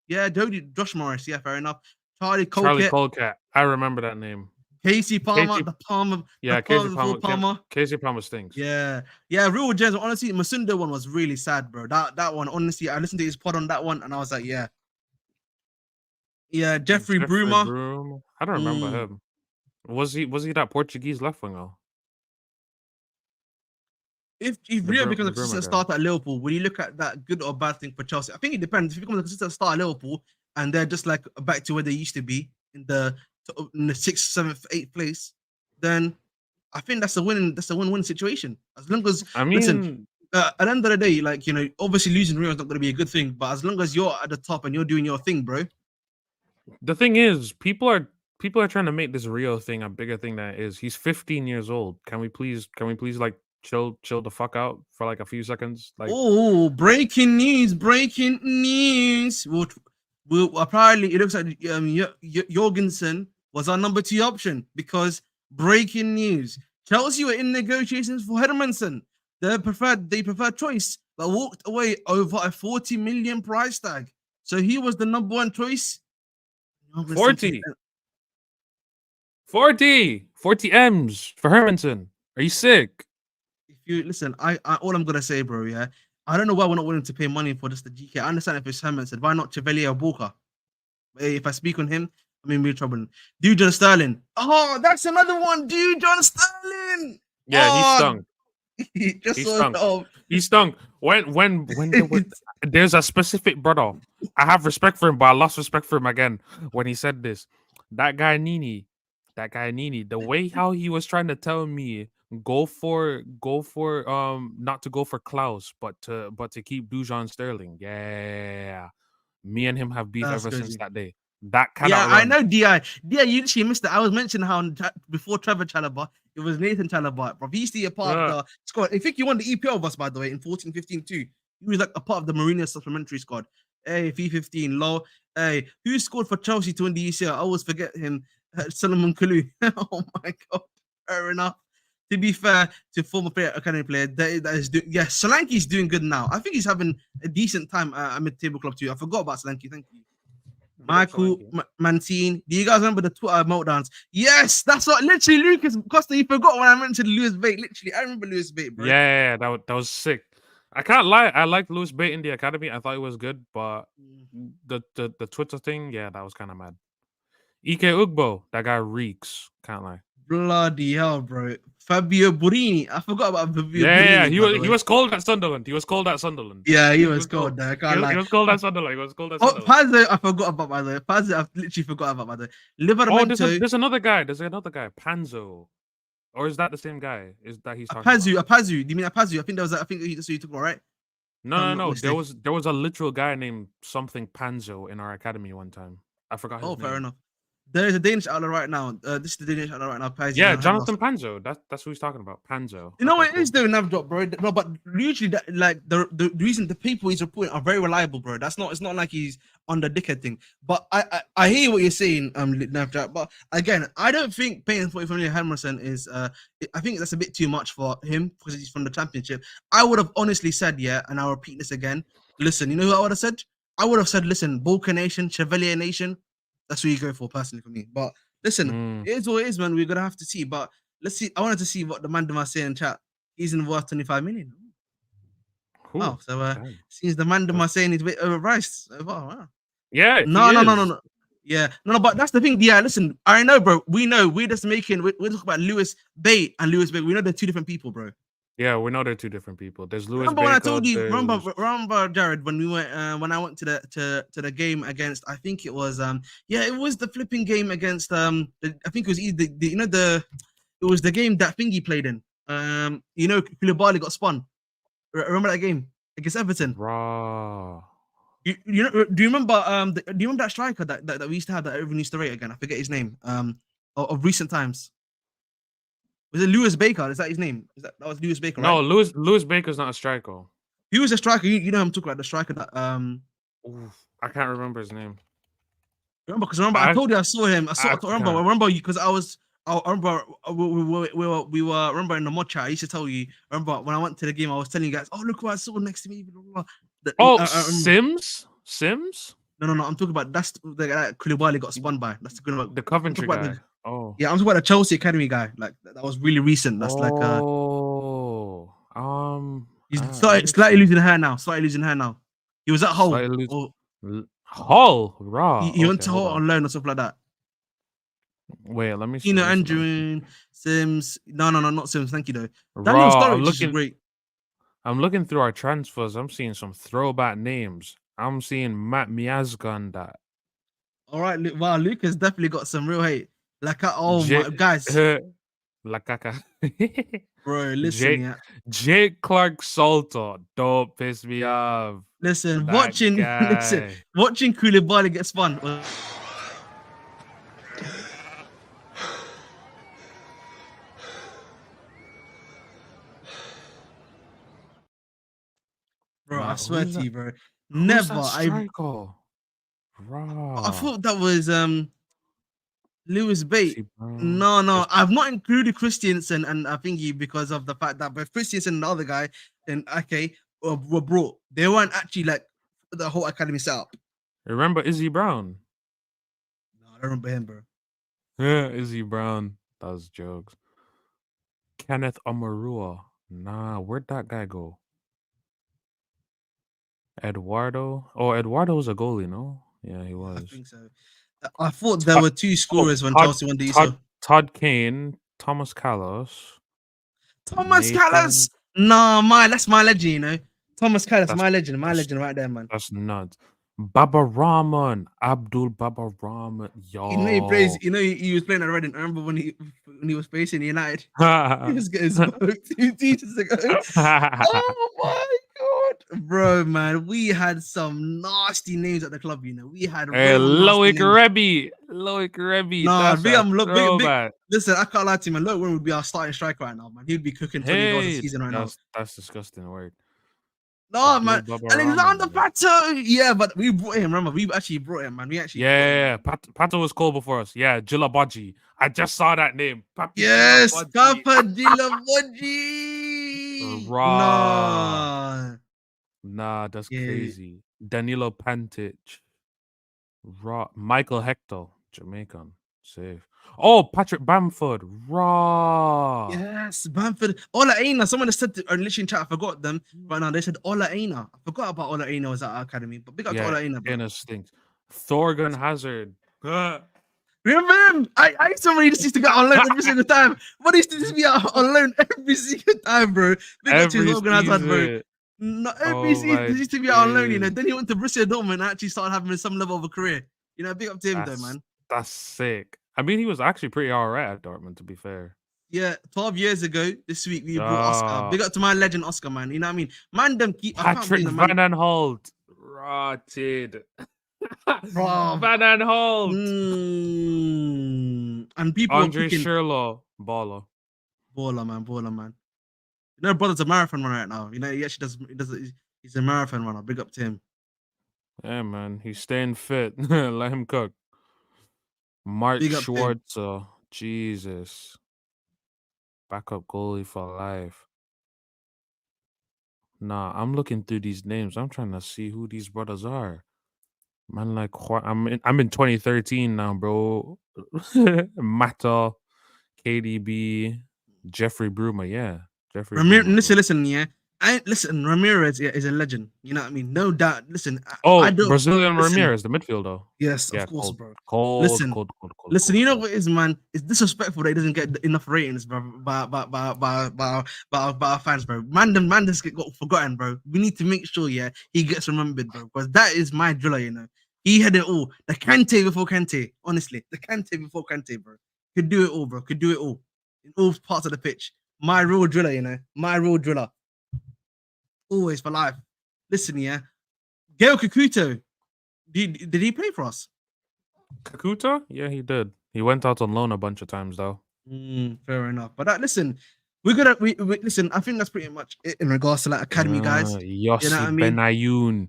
Speaker 1: Yeah, Josh Morris. Yeah, fair enough. Charlie
Speaker 2: Colcat. I remember that name.
Speaker 1: Casey Palmer, the Palmer.
Speaker 2: Yeah, Casey Palmer stinks.
Speaker 1: Yeah, real gems. Honestly, Masundo one was really sad, bro. That one, honestly, I listened to his pod on that one, and I was like, yeah, Yeah, Jeffrey
Speaker 2: Jeffrey
Speaker 1: Bruma.
Speaker 2: Broom. I don't remember
Speaker 1: Mm.
Speaker 2: him. Was he that Portuguese left winger?
Speaker 1: If Rio becomes a
Speaker 2: The Bruma
Speaker 1: consistent
Speaker 2: guy.
Speaker 1: starter at Liverpool, will you look at that good or bad thing for Chelsea? I think it depends. If he becomes a consistent starter at Liverpool and they're just like back to where they used to be in the sixth, seventh, eighth place, then I think that's a win-win situation. As long as
Speaker 2: I
Speaker 1: listen,
Speaker 2: mean,
Speaker 1: at the end of the day, like obviously losing Rio is not going to be a good thing, but as long as you're at the top and you're doing your thing, bro.
Speaker 2: the thing is, people are trying to make this Rio thing a bigger thing than it is. He's 15 years old. Can we please like chill the fuck out for like a few seconds? Like,
Speaker 1: Oh, breaking news! Breaking news! We'll apparently it looks like Jorgensen was our number 2 option because breaking news: Chelsea were in negotiations for Hermansen, their preferred choice, but walked away over a 40 million price tag. So he was the number 1 choice.
Speaker 2: 40 M's for Hermanson. Are you sick?
Speaker 1: If you listen, I all I'm gonna say, bro, yeah, I don't know why we're not willing to pay money for just the GK. I understand if it's Hermanson, why not Chevalier or Walker? If I speak on him, I'm in real trouble. Dude, John Sterling. Oh, that's another one. Dude, John Sterling.
Speaker 2: Yeah, he
Speaker 1: Oh,
Speaker 2: stung.
Speaker 1: just
Speaker 2: He
Speaker 1: so
Speaker 2: stung. He stung. When there was, there's a specific brother. I have respect for him, but I lost respect for him again when he said this. That guy Nini, the way how he was trying to tell me go for not to go for Klaus, but to keep Dujon Sterling. Yeah. Me and him have beef
Speaker 1: that's
Speaker 2: ever since
Speaker 1: crazy.
Speaker 2: that day. That
Speaker 1: Yeah,
Speaker 2: cannot
Speaker 1: I
Speaker 2: run.
Speaker 1: know Di. You literally missed it. I was mentioning how before Trevor Chalobah, it was Nathan Chalobah, bro. He used to be a part of
Speaker 2: Uh,
Speaker 1: the squad. I think he won the EPL with us, by the way, in 14-15 too. He was like a part of the Mourinho supplementary squad. Hey, F15, low. Hey, who scored for Chelsea to win the UCL? I always forget him. Solomon Kalou. Oh my god. Fair enough. To be fair to former player, academy player, that is doing. Yeah, Solanke's doing good now. I think he's having a decent time at mid-table club too. I forgot about Solanke. Thank you.
Speaker 2: big up
Speaker 1: Michael
Speaker 2: Solanke.
Speaker 1: Mancini. Do you guys remember the Twitter meltdowns? Yes, that's what literally Lucas Costa. You forgot when I mentioned Lewis Bate. Literally, I remember Lewis Bate, bro.
Speaker 2: Yeah, that was sick. I can't lie. I liked Lewis Bate in the academy. I thought it was good, but the Twitter thing, yeah, that was kind of mad. Ike Ugbo, that guy reeks. Can't lie.
Speaker 1: Bloody hell, bro. Fabio Borini. I forgot about Fabio
Speaker 2: Yeah,
Speaker 1: Borini, by the
Speaker 2: he
Speaker 1: way.
Speaker 2: was cold at Sunderland. He was cold at Sunderland.
Speaker 1: Yeah, he
Speaker 2: He
Speaker 1: was
Speaker 2: was
Speaker 1: cold
Speaker 2: cold.
Speaker 1: there. I can't lie.
Speaker 2: He was cold at Sunderland. He was cold at
Speaker 1: Oh,
Speaker 2: Sunderland.
Speaker 1: Pazzo, I forgot about, by the way. Pazzo, I've literally forgot about, by the way.
Speaker 2: Oh,
Speaker 1: Livermento.
Speaker 2: there's another guy. There's another guy, Panzo. Or is that the same guy? Is that he's talking
Speaker 1: Apazu.
Speaker 2: about?
Speaker 1: Apazu. Do you mean Apazu? I think I think that's who you took, all right? If I'm not
Speaker 2: No.
Speaker 1: mistaken.
Speaker 2: There was a literal guy named something Panzo in our academy one time. I forgot his
Speaker 1: Oh, fair
Speaker 2: name.
Speaker 1: enough. There is a Danish outlet right now. This is the Danish outlet right now. Apazu.
Speaker 2: Yeah, Jonathan Panzo. That's who he's talking about. Panzo.
Speaker 1: You know
Speaker 2: Okay,
Speaker 1: what it
Speaker 2: cool.
Speaker 1: is doing nav drop, bro. No, but usually that, like the reason the people he's reporting are very reliable, bro. It's not like he's on the dickhead thing. But I hear what you're saying, nav drop. But again, I don't think paying 45 million Hermansen is I think that's a bit too much for him because he's from the championship. I would have honestly said, yeah, and I'll repeat this again. Listen, you know who I would have said? I would have said, listen, Balkan Nation, Chevalier Nation, that's who you go for personally for me. But listen, it is what it is, man. We're gonna have to see. But let's see. I wanted to see what the man was saying in chat. He's in worth 25 million.
Speaker 2: Cool.
Speaker 1: Wow. So seems the man was saying he's a bit overpriced. So far. Wow.
Speaker 2: Yeah,
Speaker 1: No. Yeah, no, but that's the thing. Yeah, listen, I know, bro. We know we're just making we're talking about Lewis Bate and Lewis Bate. We know they're two different people, bro.
Speaker 2: Yeah, we know they're two different people. There's Lewis
Speaker 1: Remember when I
Speaker 2: Baker.
Speaker 1: told you?
Speaker 2: There's...
Speaker 1: Remember, Jared, when we went when I went to the game against? I think it was it was the flipping game against I think it was either it was the game that Thingy played in. Koulibaly got spun. Remember that game against Everton?
Speaker 2: Raw.
Speaker 1: Do you remember do you remember that striker that we used to have that everyone used to rate again? I forget his name. Of recent times. Was it Lewis Baker? Is that his name? That was Lewis Baker, right?
Speaker 2: No, Lewis Baker's not a striker.
Speaker 1: He was a striker. You know I'm talking about the striker that
Speaker 2: I can't remember his name.
Speaker 1: Remember I told you I saw him. I remember you because I remember we were remember in the mod chat. I used to tell you. Remember when I went to the game, I was telling you guys, "Oh, look what I saw next to me." Blah, blah, blah.
Speaker 2: Sims.
Speaker 1: No. I'm talking about that's the guy that Koulibaly got spun by. That's
Speaker 2: the Coventry guy.
Speaker 1: Yeah, I'm talking about the Chelsea Academy guy. Like that was really recent. That's he's slightly losing hair now. He was at Hull.
Speaker 2: Hull, raw.
Speaker 1: He went
Speaker 2: Okay,
Speaker 1: to
Speaker 2: hold
Speaker 1: Hull
Speaker 2: on.
Speaker 1: on loan or stuff like that.
Speaker 2: Wait, let me see.
Speaker 1: You know,
Speaker 2: Let me see. Let me see.
Speaker 1: Andrew Sims. No, not Sims. Thank you though. Daniel
Speaker 2: Raw.
Speaker 1: Sturridge is great.
Speaker 2: I'm looking through our transfers. I'm seeing some throwback names. I'm seeing Matt Miazga and that.
Speaker 1: All right, wow, Lucas definitely got some real hate. Like, oh
Speaker 2: J-
Speaker 1: my guys,
Speaker 2: Lakaka.
Speaker 1: bro, listen,
Speaker 2: Jake
Speaker 1: yeah,
Speaker 2: Jake Clark Salter. Don't piss me off.
Speaker 1: listen,
Speaker 2: That guy.
Speaker 1: watching Koulibaly get spun. Bro, I
Speaker 2: Nah,
Speaker 1: swear
Speaker 2: who's
Speaker 1: to
Speaker 2: that?
Speaker 1: you, bro.
Speaker 2: Who's
Speaker 1: Never.
Speaker 2: that striker?
Speaker 1: I
Speaker 2: Raw.
Speaker 1: thought that was Lewis Bate.
Speaker 2: See, bro.
Speaker 1: No, I've not included Christiansen and I think because of the fact that both Christiansen and the other guy, then okay, were brought. They weren't actually like the whole academy set up.
Speaker 2: Remember Izzy Brown?
Speaker 1: No, I don't remember him, bro.
Speaker 2: Izzy Brown. That was jokes. Kenneth Amarua. Nah, where'd that guy go? Eduardo. Oh, Eduardo was a goalie, no? Yeah, he
Speaker 1: Yeah, I
Speaker 2: was.
Speaker 1: think so. I thought there were two scorers when Chelsea won the ESO.
Speaker 2: Todd Kane, Thomas Callos,
Speaker 1: Thomas Callas.
Speaker 2: Nathan.
Speaker 1: Nah, that's my legend, you know. Thomas Callas,
Speaker 2: That's
Speaker 1: my legend
Speaker 2: that's
Speaker 1: right there, man.
Speaker 2: that's nuts. Baba Rahman, Abdul Baba Rahman,
Speaker 1: You know he plays.
Speaker 2: yo.
Speaker 1: You know he was playing at Reading. I remember when he was facing United. He was getting smoked 2 seasons ago. Oh my god, bro, man, we had some nasty names at the club. You know, we had
Speaker 2: Hey,
Speaker 1: real nasty
Speaker 2: Loic
Speaker 1: names.
Speaker 2: Rebby,
Speaker 1: Nah,
Speaker 2: that's a
Speaker 1: big.
Speaker 2: throwback.
Speaker 1: Listen, I can't lie to you, man. Look, when would be our starting striker right now, man. He'd be cooking 20 goals a
Speaker 2: Hey,
Speaker 1: season right now.
Speaker 2: that's disgusting word.
Speaker 1: No,
Speaker 2: Abdul
Speaker 1: man.
Speaker 2: Baba
Speaker 1: Alexander
Speaker 2: Rahman.
Speaker 1: Pato. Yeah, but we brought him. Remember, we actually brought him, man. We actually brought him.
Speaker 2: Yeah, Pato was cool before us. Yeah, Jilabaji. I just saw that name. Papi
Speaker 1: Yes,
Speaker 2: Jilabaji.
Speaker 1: Papa Dilavoji.
Speaker 2: Raw.
Speaker 1: Nah.
Speaker 2: Nah, that's
Speaker 1: Yeah.
Speaker 2: crazy. Danilo Pantic. Raw. Michael Hector, Jamaican. Safe. Oh, Patrick Bamford. Raw.
Speaker 1: Yes, Bamford. Ola Aina. Someone has said, literally in chat, I forgot them. Right now, they said Ola Aina. I forgot about Ola Aina was at our academy, but big up to Ola Aina, bro.
Speaker 2: Aina stinks. Thorgan Hazard.
Speaker 1: Remember him? I somebody just used to get on loan every single time. What used to just be out on loan every single time, bro? Big up to his organizer, bro. No, every season he used to be out on loan, you know. Then he went to Borussia Dortmund and actually started having some level of a career. You know, big up to him though, man.
Speaker 2: That's sick. I mean, he was actually pretty alright at Dortmund, to be fair.
Speaker 1: Yeah, 12 years ago this week we brought Oscar. Big up to my legend Oscar, man. You know what I mean? Man, them keep
Speaker 2: Patrick Van Aanholt. Rotted.
Speaker 1: Bro.
Speaker 2: Van Aanholt.
Speaker 1: And people
Speaker 2: Andre
Speaker 1: were cooking.
Speaker 2: Schürrle. Baller,
Speaker 1: man. You know, brother's a marathon runner right now. You know, he actually he's a marathon runner. Big up to him.
Speaker 2: Yeah, man. He's staying fit. Let him cook. Mark Schwarzer. Jesus. Backup goalie for life. Nah, I'm looking through these names. I'm trying to see who these brothers are. Man, like I'm in 2013 now, bro. Mata, KDB, Jeffrey Brumer, yeah. Jeffrey Brumer.
Speaker 1: Listen, yeah. Ramirez is a legend. You know what I mean? No doubt. Listen,
Speaker 2: I don't. Brazilian Ramirez, the midfielder.
Speaker 1: Yes, of course, bro.
Speaker 2: Cold.
Speaker 1: Listen, you know what it is, man? It's disrespectful that he doesn't get enough ratings, bro, by our fans, bro. Man just got forgotten, bro. We need to make sure, yeah, he gets remembered, bro, because that is my driller, you know. He had it all. The Kante before Kante, honestly. The Kante before Kante, bro. Could do it all, bro. Could do it all. In all parts of the pitch. My real driller, you know. My real driller. Always for life. Listen, yeah. Gail Kakuto. Did he play for us?
Speaker 2: Kakuta? Yeah, he did. He went out on loan a bunch of times, though.
Speaker 1: Fair enough. But listen, we're gonna we listen. I think that's pretty much it in regards to like academy guys.
Speaker 2: Yossi
Speaker 1: You know what I mean?
Speaker 2: Benayoun.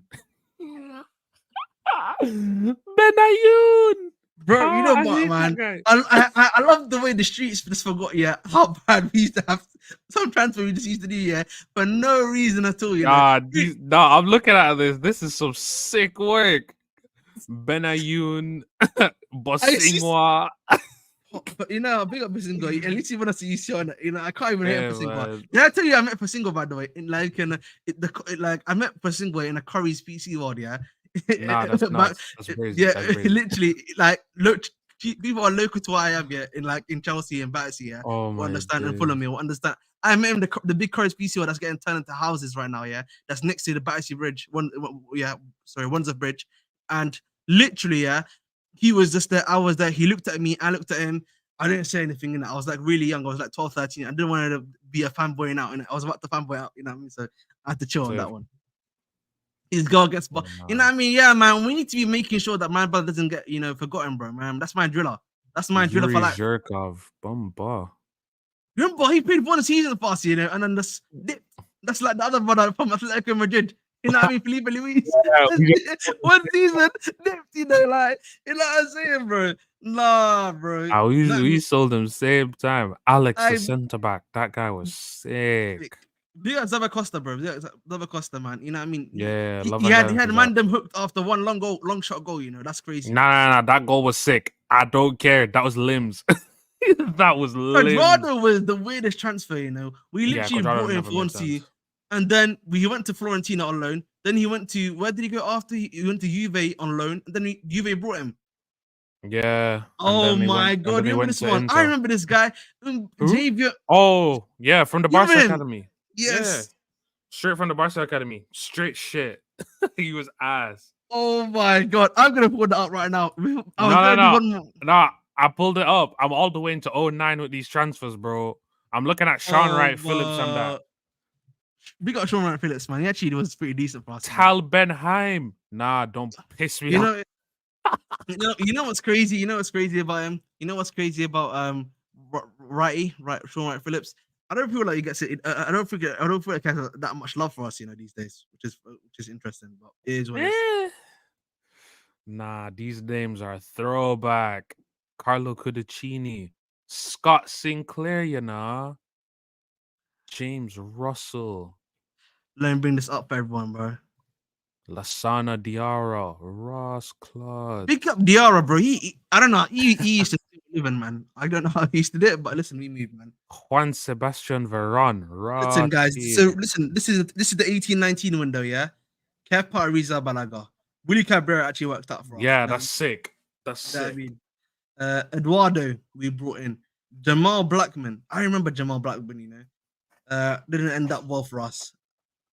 Speaker 2: Benayoun.
Speaker 1: Bro, you know what, man? I love the way the streets just forgot, yeah, how bad we used to have some transfer we just used to do, yeah, for no reason at all, you know.
Speaker 2: I'm looking at this. This is some sick work. Benayoun, Bosingwa.
Speaker 1: But you know, big up Bosingwa. At least you want to see you showing it. You know, I can't even hate Bosingwa. Did I tell you I met Bosingwa, by the way? I met Bosingwa in a Curry's PC world, yeah.
Speaker 2: Nah, that's
Speaker 1: But
Speaker 2: nuts. That's crazy.
Speaker 1: yeah,
Speaker 2: That's crazy.
Speaker 1: literally, like, look, people are local to where I am, yeah, in Chelsea and Battersea, yeah,
Speaker 2: Oh
Speaker 1: will
Speaker 2: my
Speaker 1: understand and follow
Speaker 2: days.
Speaker 1: me, will understand. I met him the big Courage PCO that's getting turned into houses right now, yeah, that's next to the Battersea Bridge, Wandsworth Bridge, and literally, yeah, he was just there. I was there. He looked at me. I looked at him. I didn't say anything. And I was like really young. I was like 12, 13. I didn't want to be a fanboy now. And I was about to fanboy out. You know what I mean? So I had to chill on that
Speaker 2: Safe.
Speaker 1: one. His girl gets,
Speaker 2: Yeah,
Speaker 1: you know what I mean? Yeah, man. We need to be making sure that my brother doesn't get, forgotten, bro. Man, that's my driller. That's my driller for
Speaker 2: Yuri
Speaker 1: life.
Speaker 2: Zhirkov. Bumba.
Speaker 1: Remember, he played one season for us, and then that's like the other brother from Atletico Madrid. You know what I mean? Felipe Luis. One season, dipped, you know what I'm saying, bro? Nah, bro. You know what I
Speaker 2: We
Speaker 1: mean?
Speaker 2: sold him same time. Alex, the
Speaker 1: I
Speaker 2: centre back. That guy was sick.
Speaker 1: Diego Costa, bro. Diego Costa, man. You know what I mean?
Speaker 2: Yeah,
Speaker 1: He had
Speaker 2: Lewandowski's
Speaker 1: man
Speaker 2: up.
Speaker 1: them hooked after one long shot goal. That's crazy.
Speaker 2: Nah. That goal was sick. I don't care. That was limbs. That was limbs.
Speaker 1: Cuadrado was the weirdest transfer. We
Speaker 2: Yeah,
Speaker 1: literally
Speaker 2: Quadrado
Speaker 1: brought him
Speaker 2: never made
Speaker 1: Fonzie,
Speaker 2: sense.
Speaker 1: and then he went to Fiorentina on loan. Then he went to where did he go after? He went to Juve on loan, and then Juve brought him.
Speaker 2: Yeah.
Speaker 1: Oh my god! You remember this one? I remember this guy, Javier.
Speaker 2: Oh yeah, from the
Speaker 1: You remember
Speaker 2: Barca
Speaker 1: him?
Speaker 2: Academy. Yeah,
Speaker 1: Yes.
Speaker 2: straight from the Barca Academy. Straight shit. He was ass.
Speaker 1: Oh my god! I'm gonna pull that up right now. I was gonna do one more.
Speaker 2: No. I pulled it up. I'm all the way into 09 with these transfers, bro. I'm looking at Sean Wright Phillips and that.
Speaker 1: We got Sean Wright Phillips, man. He actually was pretty decent for us.
Speaker 2: Tal Benheim. Nah, don't piss me off.
Speaker 1: You know what's crazy? You know what's crazy about him? You know what's crazy about Sean Wright Phillips? I don't feel like he gets it. I don't feel like he has that much love for us, these days, which is interesting. But it is what it is.
Speaker 2: Nah, these names are throwback. Carlo Cudicini, Scott Sinclair, James Russell.
Speaker 1: Let me bring this up for everyone, bro.
Speaker 2: Lasana Diarra, Ross Claude.
Speaker 1: Pick up Diarra, bro. I don't know. He used to live in, man. I don't know how he used to do it, but listen, we move, man.
Speaker 2: Juan Sebastian Veron.
Speaker 1: Listen, guys. So listen, this is the 18-19 window, yeah. Kepa Arrizabalaga. Willie Cabrera actually worked out for us.
Speaker 2: Yeah, that's sick. That's sick.
Speaker 1: I mean, Eduardo, we brought in Jamal Blackman. I remember Jamal Blackman. Didn't end up well for us.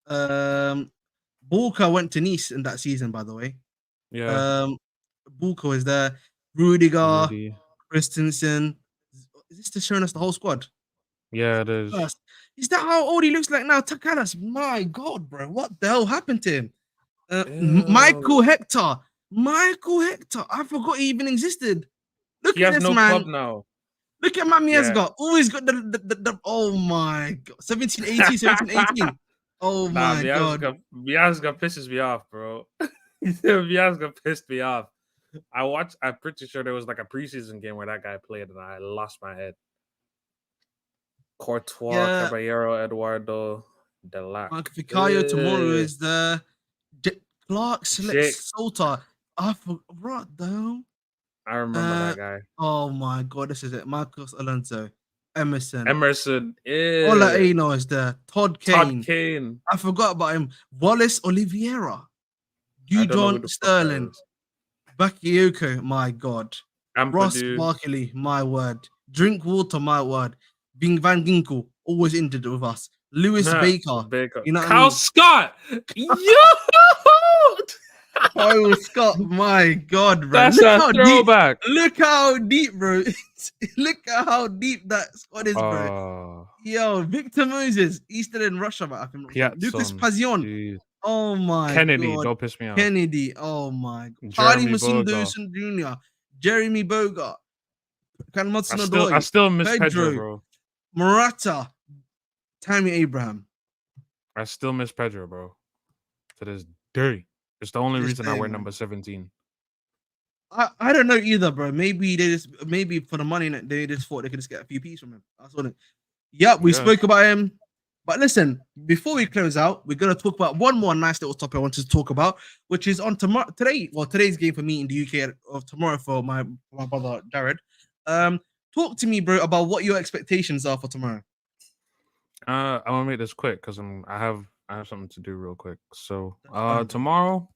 Speaker 1: Bulka went to Nice in that season, by the way.
Speaker 2: Yeah.
Speaker 1: Bulka was there. Rudiger, Christensen. Is this just showing us the whole squad?
Speaker 2: Yeah, it is.
Speaker 1: Is that how old he looks like now? Takalas, my God, bro, what the hell happened to him? Michael Hector. I forgot he even existed. Look at this man.
Speaker 2: Club now.
Speaker 1: Look at Mamiesga. Always got the oh my God. 17-18. Oh my God.
Speaker 2: Miazga pisses me off, bro. Miazga pissed me off. I'm pretty sure there was like a preseason game where that guy played and I lost my head. Courtois, Caballero, Eduardo, Delac.
Speaker 1: Ficayo tomorrow is the Clark selects Salter. I forgot though.
Speaker 2: I remember that guy.
Speaker 1: Oh my God, this is it. Marcos Alonso, Emerson.
Speaker 2: Ola
Speaker 1: Aino is there. Todd Kane. I forgot about him. Wallace Oliveira. Dujon Sterling. Bakayoko, my God. Ross Barkley, my word. Drinkwater, my word. Bing Van Ginkel, always injured with us. Lewis Baker. You know
Speaker 2: Kyle Scott. Yo!
Speaker 1: Oh, Scott, my God, bro.
Speaker 2: That's a throwback.
Speaker 1: Look how deep, bro. Look at how deep that squad is, bro. Yo, Victor Moses, he's still in Russia, but I think Lucas Pazion. Oh my
Speaker 2: Kennedy,
Speaker 1: God.
Speaker 2: Don't piss me off.
Speaker 1: Kennedy, oh my God. Charlie Masunduson Jr., Jeremy Bogart,
Speaker 2: I still miss Pedro, bro.
Speaker 1: Morata, Tammy Abraham.
Speaker 2: I still miss Pedro, bro. To this day. It's the only reason I wear number 17.
Speaker 1: I don't know either, bro. Maybe for the money they just thought they could just get a few pieces from him. That's what it. Yeah, we spoke about him. But listen, before we close out, we're gonna talk about one more nice little topic I wanted to talk about, which is on today. Well, today's game for me in the UK, or tomorrow for my brother Jared. Talk to me, bro, about what your expectations are for tomorrow.
Speaker 2: I want to make this quick because I have something to do real quick. So tomorrow,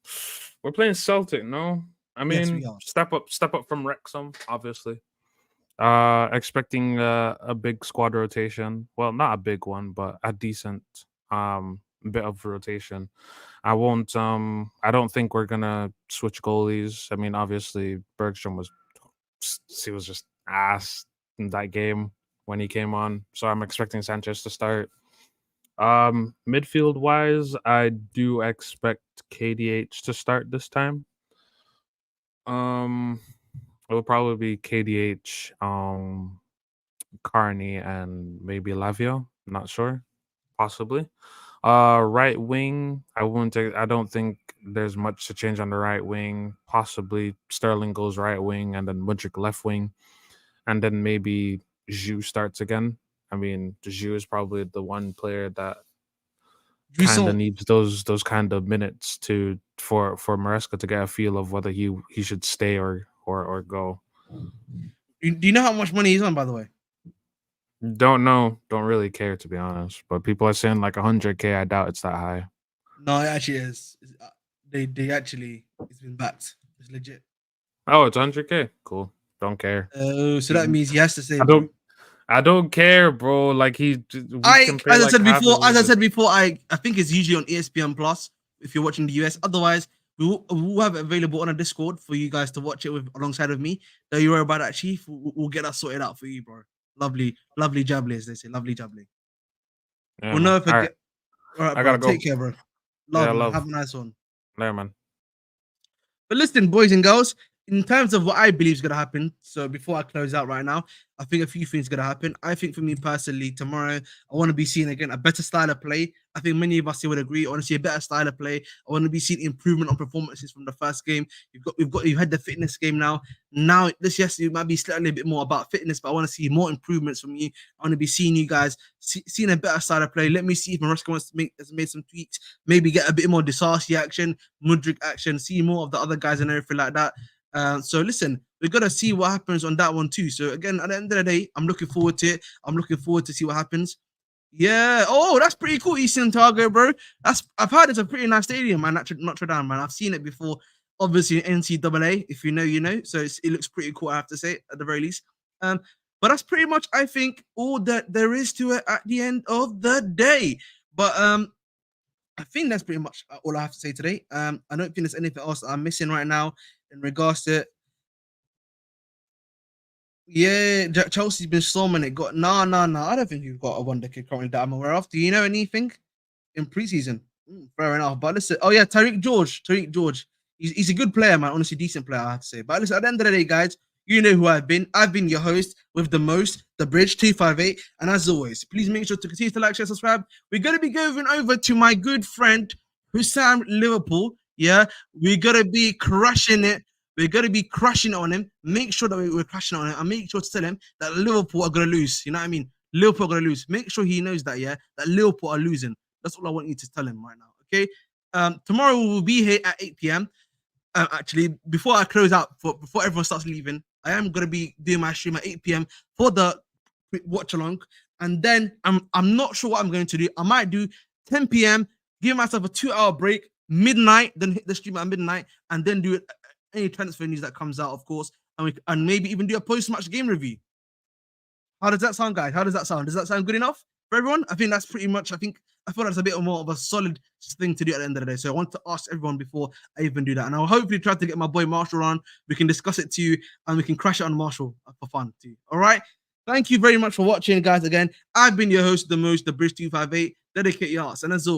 Speaker 2: We're playing Celtic, no? I
Speaker 1: Yes, we
Speaker 2: mean,
Speaker 1: are.
Speaker 2: step up from Wrexham, obviously. Expecting a big squad rotation. Well, not a big one, but a decent bit of rotation. I don't think we're gonna switch goalies. I mean, obviously Bergstrom was just ass in that game when he came on. So I'm expecting Sanchez to start. Midfield wise, I do expect KDH to start this time. Um it will probably be KDH, Carney, and maybe Lavio. Not sure. Possibly. Right wing, I don't think there's much to change on the right wing. Possibly Sterling goes right wing and then Mudryk left wing. And then maybe Zhu starts again. I mean, Zhu is probably the one player that kind of
Speaker 1: Juison,
Speaker 2: needs those kind of minutes for Maresca to get a feel of whether he should stay or go.
Speaker 1: do you know how much money he's on, by the way?
Speaker 2: Don't know. Don't really care, to be honest. But people are saying like 100K. I doubt it's that high.
Speaker 1: No, it actually is. They actually, it's been backed. It's legit.
Speaker 2: Oh, it's 100K. Cool. Don't care.
Speaker 1: Oh, so that means he has to stay,
Speaker 2: I
Speaker 1: bro.
Speaker 2: don't care, bro. Like we can pay
Speaker 1: As I
Speaker 2: like
Speaker 1: said
Speaker 2: half
Speaker 1: before,
Speaker 2: his wages.
Speaker 1: I think it's usually on ESPN Plus if you're watching the US. Otherwise, we'll have it available on a Discord for you guys to watch it with alongside of me. Don't you worry about that, Chief. We'll get that sorted out for you, bro. Lovely, lovely jubbly, as they say. Lovely jubbly.
Speaker 2: Yeah,
Speaker 1: We'll
Speaker 2: man.
Speaker 1: never
Speaker 2: All right.
Speaker 1: forget. All right,
Speaker 2: I
Speaker 1: bro.
Speaker 2: gotta go.
Speaker 1: Take care, bro.
Speaker 2: Yeah,
Speaker 1: Love, man.
Speaker 2: love.
Speaker 1: Have a nice one.
Speaker 2: There, man.
Speaker 1: But listen, boys and girls, in terms of what I believe is going to happen, so before I close out right now, I think a few things are going to happen. I think for me personally, tomorrow, I want to be seeing again a better style of play. I think many of us here would agree. I want to see a better style of play. I want to be seeing improvement on performances from the first game. You've had the fitness game now. Now, yes, it might be slightly a bit more about fitness, but I want to see more improvements from you. I want to be seeing you guys seeing a better style of play. Let me see if Maresca has made some tweaks, maybe get a bit more Disasi action, Mudryk action, see more of the other guys and everything like that. So listen, we're gonna see what happens on that one too. So again, at the end of the day, I'm looking forward to it. I'm looking forward to see what happens. Yeah. Oh, that's pretty cool, East Santiago, bro. I've heard it's a pretty nice stadium, man. Notre Dame, man. I've seen it before. Obviously, NCAA. If you know, you know. So it looks pretty cool. I have to say, at the very least. But that's pretty much, I think, all that there is to it at the end of the day. But I think that's pretty much all I have to say today. I don't think there's anything else I'm missing right now in regards to it. Yeah, Chelsea's been storming it. Got no. I don't think you've got a wonder kid currently that I'm aware of. Do you know anything in preseason? Fair enough. But listen, oh yeah, Tariq George. He's a good player, man. Honestly, decent player, I have to say. But listen, at the end of the day, guys, you know who I've been. I've been your host with the most, the Bridge 258. And as always, please make sure to continue to like, share, subscribe. We're gonna be going over to my good friend Hussam Liverpool. Yeah, we're gonna be crushing it. We're going to be crushing it on him. Make sure that we're crushing it on him and make sure to tell him that Liverpool are going to lose. You know what I mean? Liverpool are going to lose. Make sure he knows that, yeah, that Liverpool are losing. That's all I want you to tell him right now, okay? Tomorrow we'll be here at 8 p.m. Actually, before I close out, before everyone starts leaving, I am going to be doing my stream at 8 p.m. for the watch along. And then I'm not sure what I'm going to do. I might do 10 p.m., give myself a 2-hour break, midnight, then hit the stream at midnight, and then do it any transfer news that comes out, of course, and maybe even do a post-match game review. How does that sound, guys? How does that sound? Does that sound good enough for everyone? I think that's pretty much. I feel that's a bit more of a solid thing to do at the end of the day. So I want to ask everyone before I even do that, and I'll hopefully try to get my boy Marshall on. We can discuss it too, and we can crash it on Marshall for fun too. All right. Thank you very much for watching, guys. Again, I've been your host, the Bridge 258. Dedicate your hearts, and as always.